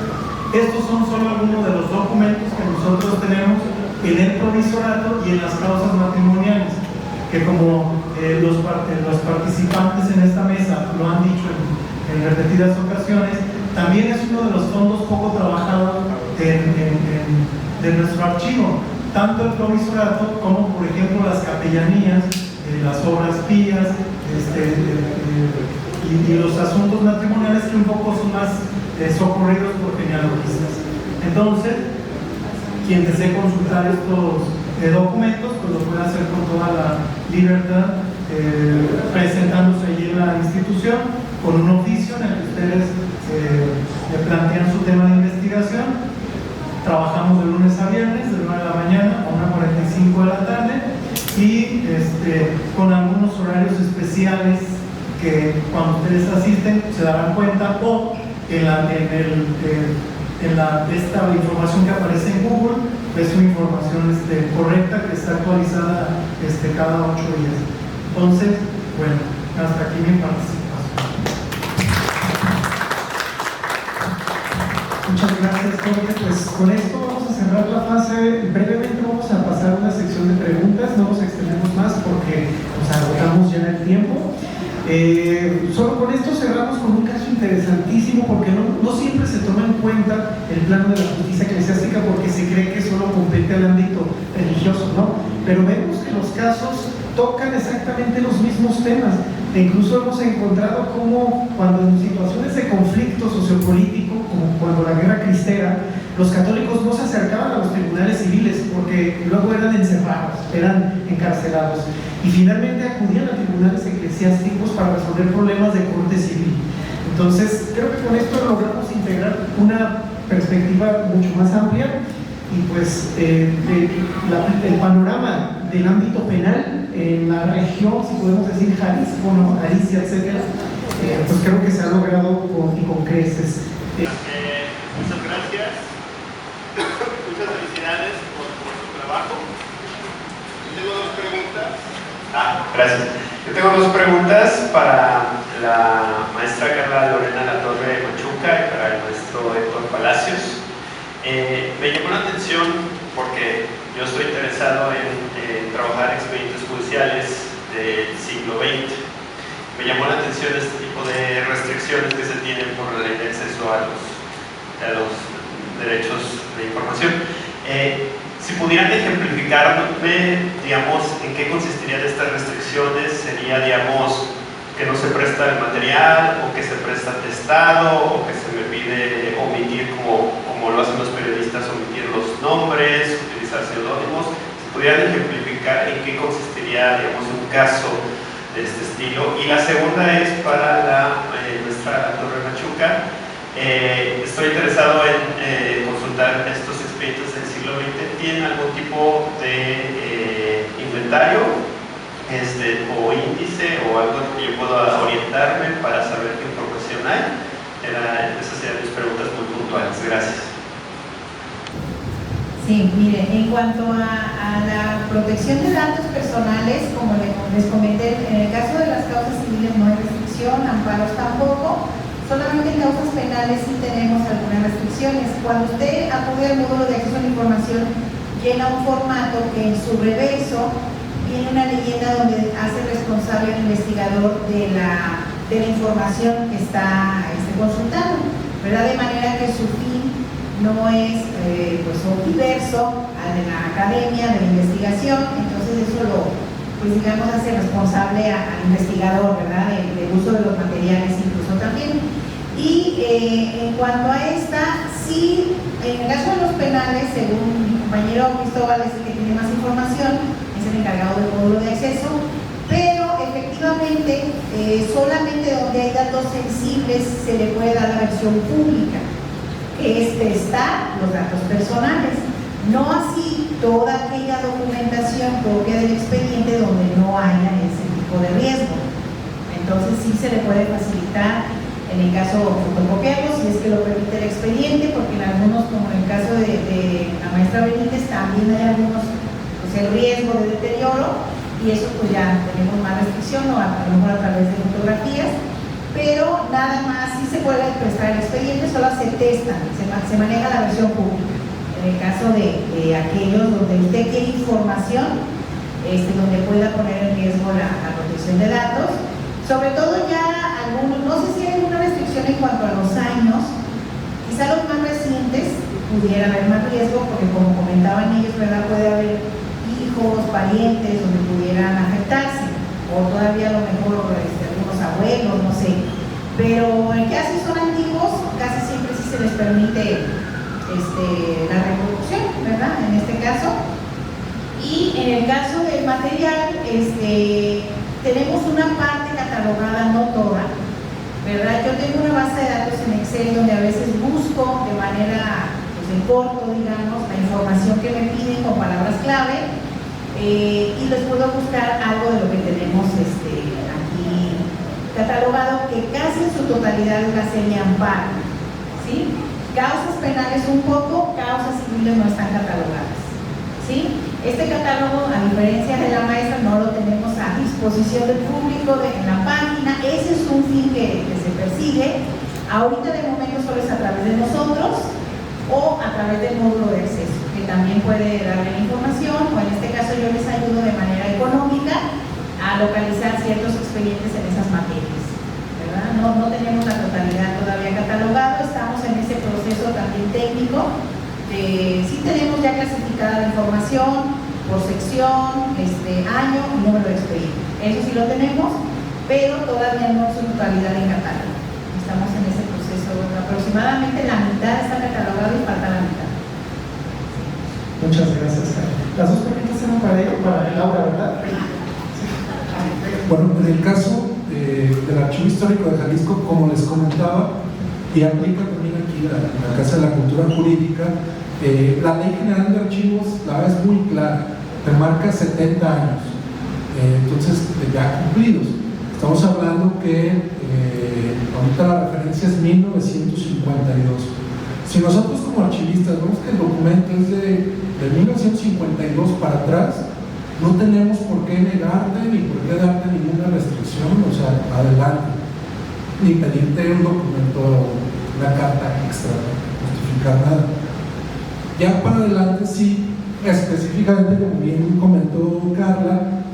Estos son solo algunos de los documentos que nosotros tenemos en el provisorato y en las causas matrimoniales, que como los participantes en esta mesa lo han dicho en repetidas ocasiones, también es uno de los fondos poco trabajados de nuestro archivo, tanto el provisorato como por ejemplo las capellanías, las obras pías, y los asuntos matrimoniales, que un poco son más socorridos por genealogistas. Entonces, quien desee consultar estos documentos, pues lo puede hacer con toda la libertad, presentándose allí en la institución con un oficio en el que ustedes le plantean su tema de investigación. Trabajamos de lunes a viernes, de 9 de la mañana a 1:45 de la tarde, y con algunos horarios especiales que cuando ustedes asisten se darán cuenta, o esta información que aparece en Google es una información correcta, que está actualizada cada 8 días. Entonces, bueno, hasta aquí mi participación.
Muchas gracias, Jorge. Pues con esto vamos a cerrar la fase. Brevemente vamos a pasar a una sección de preguntas, no nos extendemos más porque nos agotamos ya en el tiempo. Solo con esto cerramos con un caso interesantísimo, porque no siempre se toma en cuenta el plano de la justicia eclesiástica, porque se cree que solo compete al ámbito religioso, ¿no? Pero vemos que los casos tocan exactamente los mismos temas, e incluso hemos encontrado cómo cuando en situaciones de conflicto sociopolítico, como cuando la guerra cristera, los católicos no se acercaban a los tribunales civiles porque luego eran encerrados, eran encarcelados, y finalmente acudían a tribunales eclesiásticos para resolver problemas de corte civil. Entonces, creo que con esto logramos integrar una perspectiva mucho más amplia, y pues el panorama del ámbito penal en la región, si podemos decir Jalisco, ¿no? Galicia, etcétera, pues creo que se ha logrado con creces.
Muchas gracias, muchas felicidades por su trabajo. Yo tengo dos preguntas. Gracias. Yo tengo dos preguntas para la maestra Carla Lorena Latorre Machuca y para el maestro Héctor Palacios. Me llamó la atención porque yo estoy interesado en trabajar expedientes judiciales del siglo XX. Me llamó la atención este tipo de restricciones que se tienen por la ley de acceso a los derechos de información. Si pudieran ejemplificarme, digamos, en qué consistirían estas restricciones, sería, digamos, que no se presta el material, o que se presta atestado, o que se me pide omitir, como lo hacen los periodistas, omitir los nombres, utilizar seudónimos. Si pudieran ejemplificar en qué consistiría, digamos, un caso de este estilo. Y la segunda es para la nuestra Torre Machuca. Estoy interesado en consultar estos expedientes del siglo XX. ¿Tienen algún tipo de inventario o índice o algo que yo pueda orientarme para saber qué información hay? Esas serían mis preguntas muy puntuales. Gracias.
Sí, mire, en cuanto a la protección de datos personales, como les comenté, en el caso de las causas civiles no hay restricción, amparos tampoco. Solamente en causas penales sí tenemos algunas restricciones. Cuando usted acude al módulo de acceso a la información, llena un formato que en su reverso tiene una leyenda donde hace responsable al investigador de la información que está consultando, ¿verdad? De manera que su fin no es diverso al de la academia, de la investigación. Entonces eso digamos, hace responsable al investigador, ¿verdad? Del uso de los materiales incluso también. Y en cuanto a esta, sí, en el caso de los penales, según mi compañero Cristóbal, es el que tiene más información, es el encargado del módulo de acceso, pero efectivamente solamente donde hay datos sensibles se le puede dar la versión pública, que es prestar los datos personales, no así toda aquella documentación propia del expediente donde no haya ese tipo de riesgo. Entonces sí se le puede facilitar, en el caso fotocopiarlo, si es que lo permite el expediente, porque en algunos, como en el caso de la maestra Benítez, también hay algunos, el riesgo de deterioro, y eso pues ya tenemos más restricción, o a lo mejor a través de fotografías. pero nada más sí se puede prestar el expediente, solo se testa, se maneja la versión pública. En el caso de aquellos donde usted quiere información, donde pueda poner en riesgo la protección de datos, sobre todo ya algunos, no sé si hay alguna restricción en cuanto a los años, quizá los más recientes pudiera haber más riesgo, porque como comentaban ellos, ¿verdad? Puede haber hijos, parientes donde pudieran afectarse, o todavía a lo mejor algunos abuelos, no sé, pero ya si son antiguos, casi siempre sí se les permite la reproducción, ¿verdad? En este caso. Y en el caso del material, tenemos una parte catalogada, no toda, ¿verdad? Yo tengo una base de datos en Excel donde a veces busco de manera, en corto, digamos, la información que me piden con palabras clave, y les puedo buscar algo de lo que tenemos aquí catalogado, que casi en su totalidad es la serie amparo, ¿sí? Causas penales un poco, causas civiles no están catalogadas, ¿sí? Este catálogo, a diferencia de la maestra, no lo tenemos a disposición del público en la página. Ese es un fin que se persigue. Ahorita de momento solo es a través de nosotros o a través del módulo de acceso, que también puede darle información, o en este caso yo les ayudo de manera económica a localizar ciertos expedientes en esas materias, ¿verdad? No tenemos la totalidad todavía catalogado, estamos en ese proceso también técnico. Sí tenemos ya clasificada la información por sección, año y número de expediente. Eso sí lo tenemos, pero todavía no en su totalidad en catálogo. Estamos en ese proceso. Aproximadamente la mitad está catalogada y falta la mitad.
Muchas gracias, Carla. Las dos preguntas eran para Laura, ¿verdad?
Bueno, en el caso del Archivo Histórico de Jalisco, como les comentaba, y aplica también aquí la Casa de la Cultura Jurídica, la Ley General de Archivos, la verdad es muy clara, te marca 70 años, entonces ya cumplidos. Estamos hablando que ahorita la referencia es 1952. Si nosotros como archivistas vemos que el documento es de 1952 para atrás, no tenemos por qué negarte ni por qué darte ninguna restricción, o sea, adelante, ni pedirte un documento, una carta extra, no justificar nada. Ya para adelante sí, específicamente como bien comentó Carla,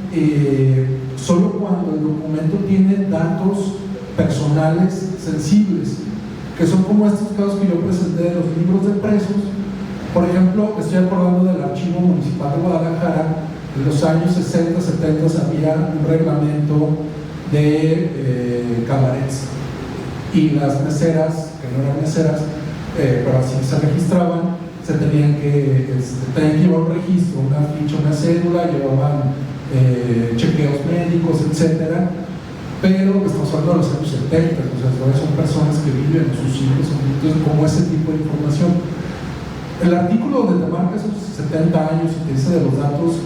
solo cuando el documento tiene datos personales sensibles, que son como estos casos que yo presenté de los libros de presos. Por ejemplo, estoy acordando del Archivo Municipal de Guadalajara. En los años 60, 70 había un reglamento de cabarets, y las meseras, que no eran meseras, pero así se registraban, se tenían que llevar un registro, una ficha, una cédula, llevaban chequeos médicos, etcétera, pero estamos hablando de los años 70, o sea, son personas que viven, sus hijos, entonces como ese tipo de información. El artículo donde te marca esos 70 años y te dice de los datos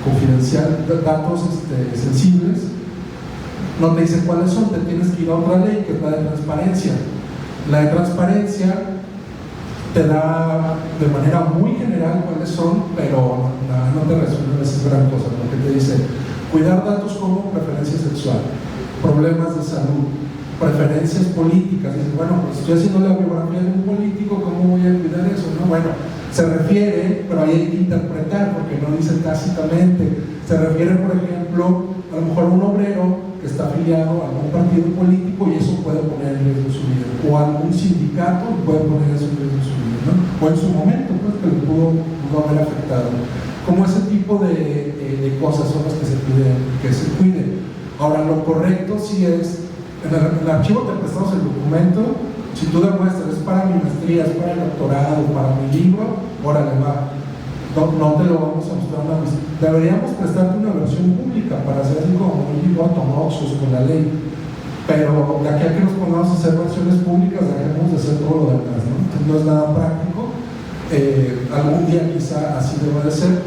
confidenciales, datos sensibles, no te dice cuáles son, te tienes que ir a otra ley que es la de transparencia. La de transparencia te da de manera muy general cuáles son, pero no te resuelve a veces gran cosa, porque te dice cuidar datos como preferencia sexual, problemas de salud, preferencias políticas. Dices, bueno, pues estoy haciendo la biografía de un político, ¿cómo voy a cuidar eso? No, bueno, se refiere, pero ahí hay que interpretar porque no dice tácitamente. Se refiere, por ejemplo, a lo mejor a un obrero que está afiliado a algún partido político y eso puede poner en riesgo su vida, o a algún sindicato y puede poner eso en riesgo su vida, ¿no? O en su momento, pues, que le pudo haber afectado. Como ese tipo de cosas son las que se piden que se cuiden. Ahora, lo correcto sí es, en el archivo te prestamos el documento, si tú demuestras es para mi maestría, es para el doctorado, para mi libro, órale, va. No te lo vamos a mostrar una vez. Deberíamos prestarte una versión pública para hacer así como muy ortodoxos con la ley, pero de aquí a que nos pongamos a hacer versiones públicas dejemos de hacer todo lo demás, ¿no? Entonces no es nada práctico. Algún día quizá así debe de ser,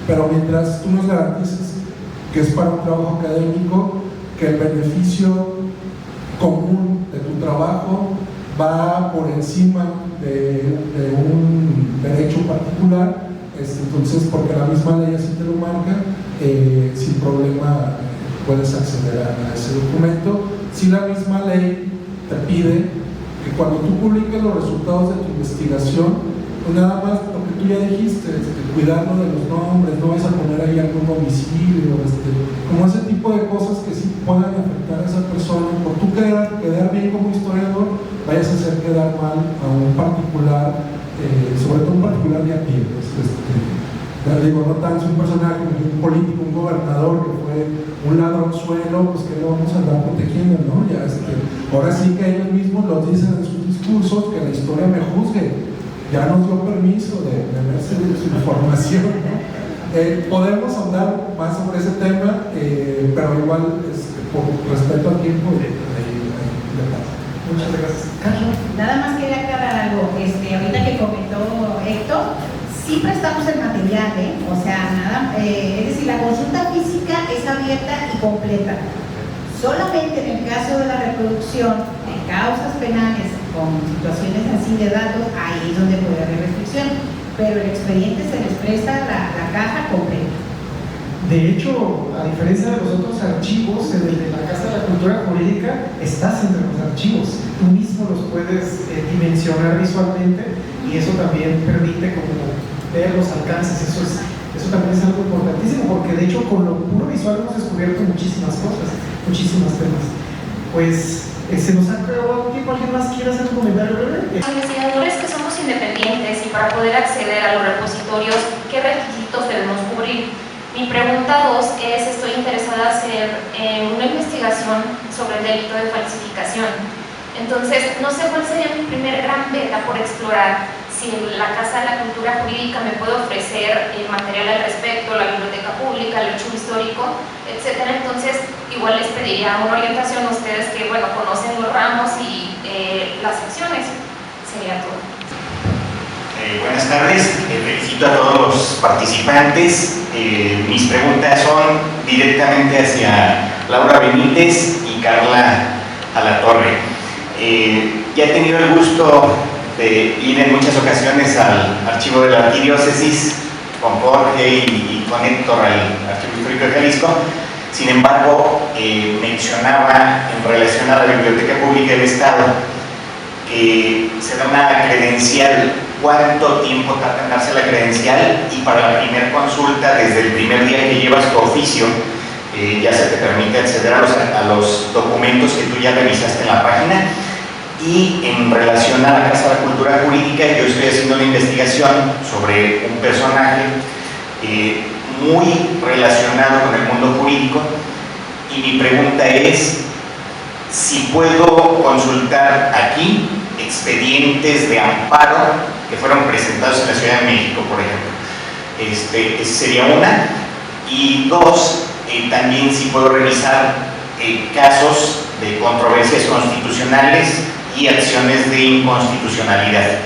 pero mientras tú nos garantices que es para un trabajo académico, que el beneficio común de tu trabajo va por encima de un derecho particular, entonces, porque la misma ley así te lo marca, sin problema puedes acceder a ese documento sí la misma ley te pide que cuando tú publiques los resultados de tu investigación, pues nada más lo que tú ya dijiste, cuidando de los nombres, no vas a poner ahí algún domicilio, como ese tipo de cosas que sí puedan afectar a esa persona, por tú quedar bien como historiador, vayas a hacer quedar mal a un particular, sobre todo un particular de a pie, pues, digo, no tan un personaje, un político, un gobernador que fue un ladronzuelo, pues que lo vamos a andar protegiendo, ¿no? Ya, ahora sí que ellos mismos lo dicen en sus discursos, que la historia me juzgue. Ya nos dio permiso de verse su información, ¿no? Podemos hablar más sobre ese tema, pero igual, por respeto al tiempo,
Muchas gracias. Carlos.
Nada más quería aclarar algo. Ahorita que comentó Héctor, sí prestamos el material, o sea, nada, es decir, la consulta física es abierta y completa. Solamente en el caso de la reproducción en causas penales con situaciones así de datos, ahí es donde puede haber restricción, pero el expediente se les presta la caja completa.
De hecho, a diferencia de los otros archivos, el de la Casa de la Cultura Jurídica, estás entre los archivos, tú mismo los puedes dimensionar visualmente y eso también permite como ver los alcances. Eso también es algo importantísimo, porque de hecho con lo puro visual hemos descubierto muchísimas cosas, muchísimos temas. Pues se nos ha acabado el tiempo. ¿Alguien más quiere hacer un comentario breve?
Los investigadores que somos independientes y para poder acceder a los repositorios, ¿qué requisitos debemos cubrir? Mi pregunta 2 es, estoy interesada en hacer una investigación sobre el delito de falsificación. Entonces, no sé cuál sería mi primer gran beta por explorar. Si la Casa de la Cultura Jurídica me puede ofrecer material al respecto, la biblioteca pública, el archivo histórico, etcétera. Entonces, igual les pediría una orientación a ustedes que, bueno, conocen los ramos y las secciones. Sería todo.
Buenas tardes, felicito a todos los participantes. Mis preguntas son directamente hacia Laura Benítez y Carla Alatorre. Ya he tenido el gusto de ir en muchas ocasiones al archivo de la arquidiócesis con Jorge y con Héctor al Archivo Histórico de Jalisco. Sin embargo, mencionaba en relación a la Biblioteca Pública del Estado que se da una credencial. ¿Cuánto tiempo tarda en darse la credencial? Y para la primera consulta, desde el primer día que llevas tu oficio, ya se te permite acceder a los documentos que tú ya revisaste en la página. Y en relación a la Casa de la Cultura Jurídica, yo estoy haciendo una investigación sobre un personaje muy relacionado con el mundo jurídico, y mi pregunta es si puedo consultar aquí expedientes de amparo que fueron presentados en la Ciudad de México, por ejemplo. Esa sería una. Y dos, también si puedo revisar casos de controversias constitucionales y acciones de inconstitucionalidad.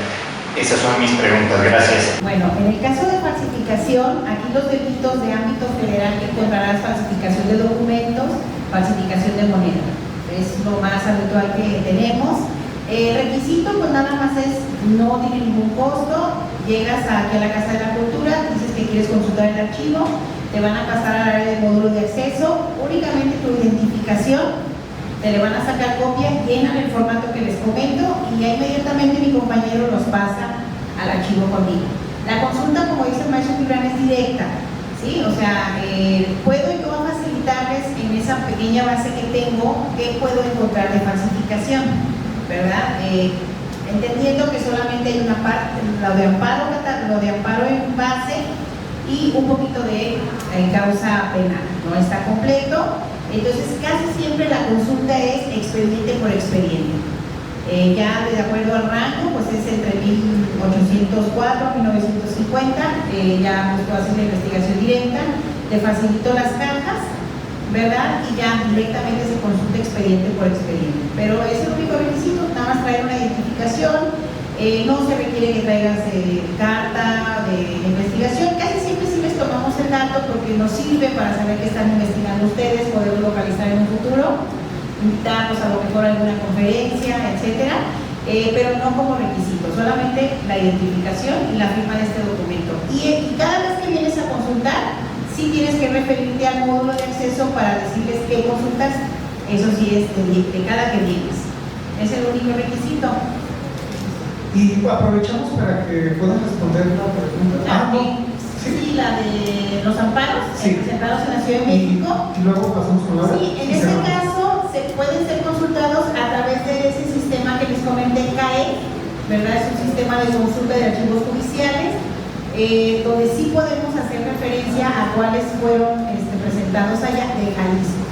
Esas son mis preguntas. Gracias.
Bueno, en el caso de falsificación, aquí los delitos de ámbito federal que encontrarás: falsificación de documentos, falsificación de moneda. Es lo más habitual que tenemos. El requisito, pues nada más es, no tiene ningún costo. Llegas aquí a la Casa de la Cultura, dices que quieres consultar el archivo, te van a pasar al área del módulo de acceso, únicamente tu identificación, te le van a sacar copia, llenan el formato que les comento y ya inmediatamente mi compañero los pasa al archivo conmigo. La consulta, como dice el maestro Gibran, es directa, ¿sí? O sea, puedo yo facilitarles en esa pequeña base que tengo qué puedo encontrar de falsificación, ¿verdad? Entendiendo que solamente hay una parte, lo de amparo en base y un poquito de causa penal, no está completo. Entonces casi siempre la consulta es expediente por expediente. Ya de acuerdo al rango, pues es entre 1804 y 1950, ya pues tú haces la investigación directa, te facilito las cajas, ¿verdad? Y ya directamente se consulta expediente por expediente. Pero es el único requisito, nada más traer una identificación, no se requiere que traigas carta de investigación. Casi siempre sí les tomamos el dato porque nos sirve para saber qué están investigando ustedes, poderlos localizar en un futuro, invitarlos a lo mejor a alguna conferencia, etcétera, pero no como requisito, solamente la identificación y la firma de este documento. Y cada vez que vienes a consultar, sí tienes que referirte al módulo de acceso para decirles qué consultas, Eso sí es de cada que vienes. Es el único requisito.
Y aprovechamos para que puedan responder la pregunta.
Sí, la de los amparos,
sí,
presentados en la Ciudad de México.
Y luego pasamos con la.
Sí, en este caso pueden ser consultados a través de ese sistema que les comenté, CAE, ¿verdad? Es un sistema de consulta de archivos judiciales, donde sí podemos hacer referencia a cuáles fueron presentados allá de Jalisco,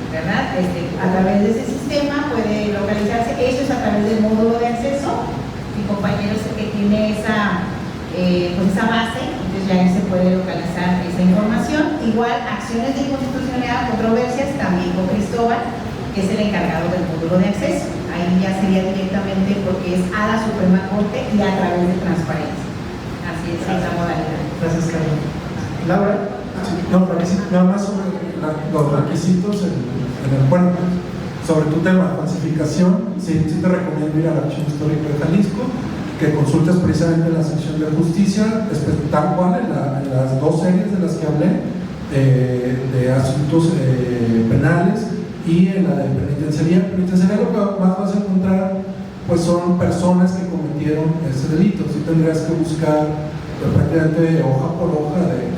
¿verdad? A través de ese sistema puede localizarse. Eso es a través del módulo de acceso. Mi compañero es el que tiene esa base, entonces ya se puede localizar esa información. Igual, acciones de inconstitucionalidad, controversias, también con Cristóbal, que es el encargado del módulo de acceso. Ahí ya sería directamente porque es a la Suprema Corte y a través de transparencia. Así es esa modalidad.
Gracias, Carlos. Laura.
No, nada más sobre los requisitos, bueno, sobre tu tema, falsificación, sí te recomiendo ir al Archivo Histórico de Jalisco, que consultes precisamente la sección de justicia, tal cual en las dos series de las que hablé, de asuntos penales y en la de penitenciaría. Penitenciaría lo que más vas a encontrar pues son personas que cometieron ese delito. Sí tendrías que buscar prácticamente hoja por hoja de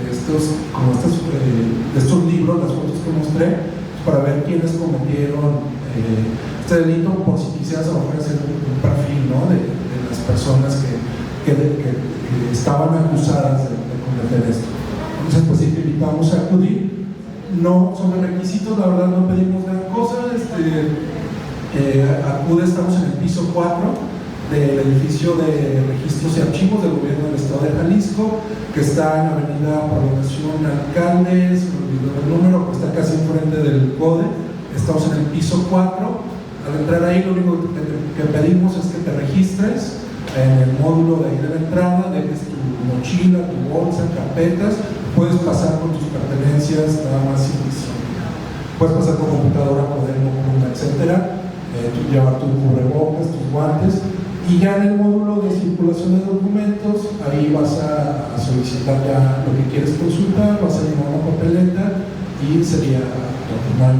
estos libros, las fotos que mostré, para ver quiénes cometieron este delito, por si quisieras a lo mejor hacer un perfil, ¿no? de las personas que estaban acusadas de cometer esto. Entonces, pues sí, te invitamos a acudir. No son requisitos, la verdad no pedimos gran cosa. Acude, estamos en el piso 4 del edificio de registros y archivos del gobierno del estado de Jalisco, que está en Avenida Prolongación Alcaldes, el número, pues está casi enfrente del CODE. Estamos en el piso 4. Al entrar ahí, lo único que pedimos es que te registres en el módulo de ahí de la entrada, dejes tu mochila, tu bolsa, carpetas, puedes pasar con tus pertenencias, nada más sin visión. Puedes pasar con computadora, cuaderno, pluma, etcétera, llevar tu cubrebocas, tus guantes, y ya en el módulo de circulación de documentos, ahí vas a solicitar ya lo que quieres consultar, vas a llenar una papeleta y sería todo. No hay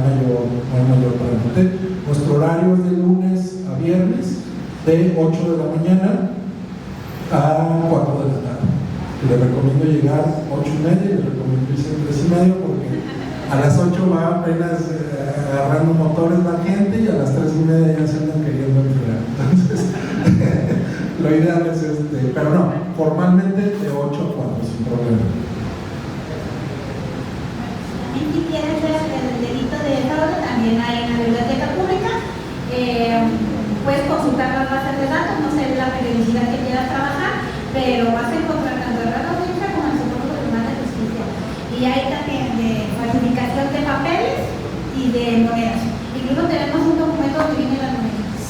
mayor trámite. Nuestro horario es de lunes a viernes, de 8 de la mañana a 4 de la tarde. Le recomiendo llegar 8:30 y le recomiendo irse a 3:30 porque a las 8 va apenas agarrando motores la gente y a las 3:30 ya se andan queriendo enfriar. Entonces, lo ideal es pero no, formalmente de 8 a 4 sin problema.
También si quieres ver el delito de fraude, también hay en la biblioteca pública. Puedes consultar las bases de datos, no sé la periodicidad que quieras trabajar, pero vas a encontrar tanto el Real Audiencia como el Supremo Tribunal de Justicia. Y hay también de falsificación de papeles y de monedas. Incluso tenemos un documento donde vienen las monedas.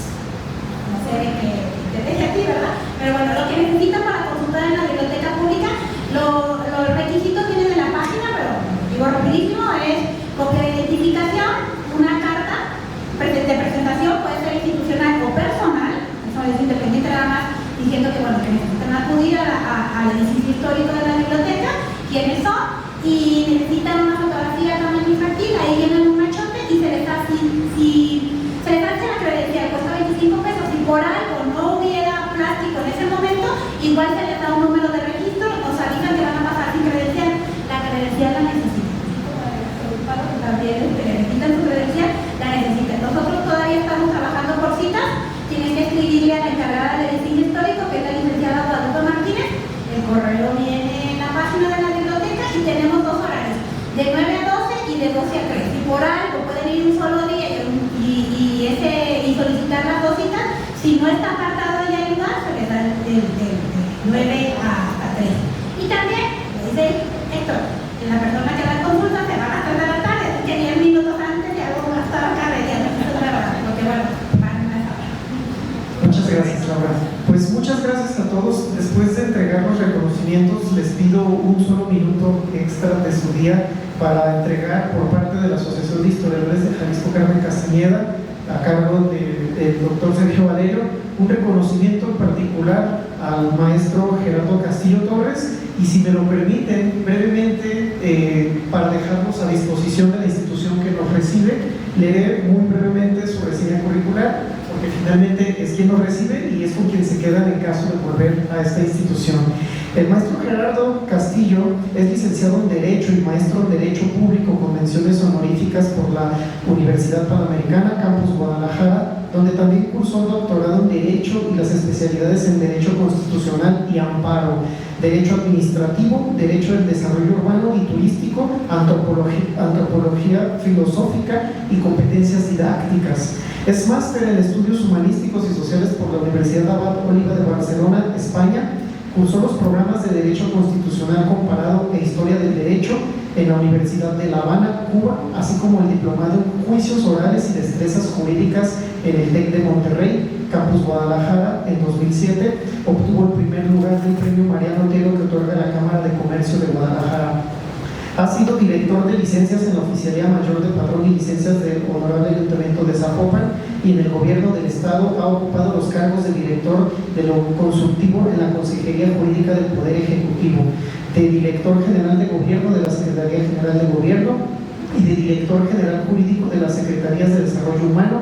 No sé que te deje aquí, ¿verdad? Pero bueno, lo que necesitan para consultar en la biblioteca pública, los requisitos vienen en la página, pero digo rapidísimo, es copia de identificación, una carta de presentación, puede ser institucional o personal, eso es independiente nada más, diciendo que bueno, que necesitan acudir al edificio histórico de la biblioteca, quiénes son, y necesitan una fotografía también infantil, ahí vienen un machote y se les hace, se les hace la credencial, cuesta 25 pesos, si por algo no hubiera plástico en ese momento, igual se les da un número de registro, nos avisan que van a pasar sin credencial, la credencial la necesitan. También necesitan su credencial, la necesitan. Nosotros todavía estamos trabajando por citas, tienen que escribirle a la encargada del edificio histórico, que es la licenciada Guadalupe Martínez, el correo viene en la página de la biblioteca y tenemos dos horarios, de 9 a 12 y de 12 a 3. Si por algo pueden ir un solo día y solicitar las dos citas, si no está apartado ya el lugar, se les da de 9 hasta 3. Y también, dice Héctor, la persona que da consulta se va a las 3 de la tarde, así que 10 minutos antes ya algo va a estar acá de día, porque bueno, van a saber.
Muchas gracias, Laura. Pues muchas gracias a todos. Después de entregar los reconocimientos, les pido un solo minuto extra de su día para entregar por parte de la Asociación de Historiadores de Jalisco Carmen Castañeda, a cargo del doctor Sergio Valerio, un reconocimiento en particular al maestro Gerardo Castillo Torres. Y si me lo permiten, brevemente, para dejarnos a disposición de la institución que nos recibe, leeré muy brevemente su reseña curricular, porque finalmente es quien lo recibe y es con quien se quedan en caso de volver a esta institución. El maestro Gerardo Castillo es licenciado en Derecho y maestro en Derecho Público con menciones honoríficas por la Universidad Panamericana, Campus Guadalajara, donde también cursó doctorado en Derecho y las especialidades en Derecho Constitucional y Amparo, Derecho Administrativo, Derecho del Desarrollo Urbano y Turístico, Antropología Filosófica y Competencias Didácticas. Es máster en Estudios Humanísticos y Sociales por la Universidad Abad Oliva de Barcelona, España. Cursó los programas de Derecho Constitucional Comparado e Historia del Derecho en la Universidad de La Habana, Cuba, así como el diplomado en Juicios Orales y Destrezas Jurídicas en el TEC de Monterrey, Campus Guadalajara, en 2007. Obtuvo el primer lugar del premio Mariano Otero que otorga la Cámara de Comercio de Guadalajara. Ha sido director de licencias en la Oficialía Mayor de Padrón y licencias del Honorable Ayuntamiento de Zapopan, y en el Gobierno del Estado ha ocupado los cargos de director de lo consultivo en la Consejería Jurídica del Poder Ejecutivo, de director general de Gobierno de la Secretaría General de Gobierno y de director general jurídico de las Secretarías de Desarrollo Humano,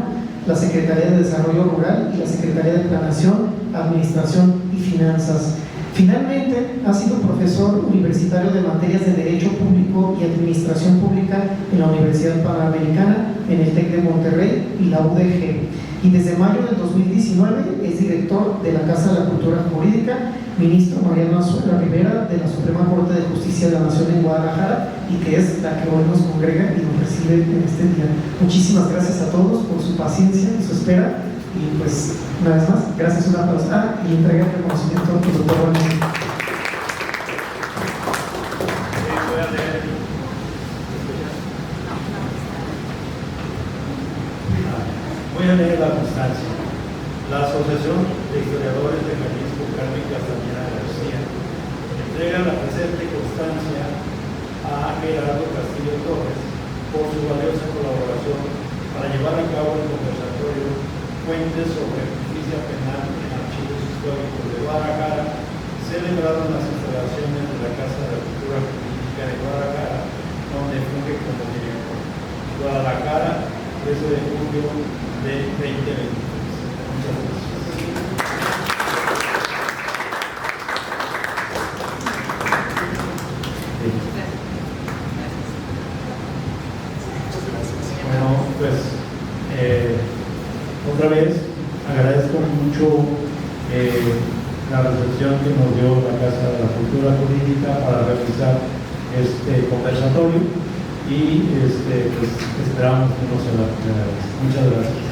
la Secretaría de Desarrollo Rural y la Secretaría de Planeación, Administración y Finanzas. Finalmente, ha sido profesor universitario de materias de Derecho Público y Administración Pública en la Universidad Panamericana, en el TEC de Monterrey y la UDG. Y desde mayo del 2019 es director de la Casa de la Cultura Jurídica, ministro Mariano Azuela Rivera de la Suprema Corte de Justicia de la Nación en Guadalajara, y que es la que hoy nos congrega y nos recibe en este día. Muchísimas gracias a todos por su paciencia y su espera. Y pues, una vez más, gracias, un aplauso. Y entrega el reconocimiento al doctor Valente.
Voy a leer la constancia. La Asociación de Historiadores de Jalisco, Carmen Castañeda García, entrega la presente constancia a Gerardo Castillo Torres por su valiosa colaboración para llevar a cabo el conversatorio Fuentes sobre Justicia Penal en Archivos Históricos de Guadalajara, celebrado en las instalaciones de la Casa de la Cultura Jurídica de Guadalajara, donde funge como director. Guadalajara, 13 de julio de 2020. Muchas gracias. Bueno, pues otra vez agradezco mucho la recepción que nos dio la Casa de la Cultura Jurídica para realizar este conversatorio y pues esperamos que no sea la primera vez. Muchas gracias.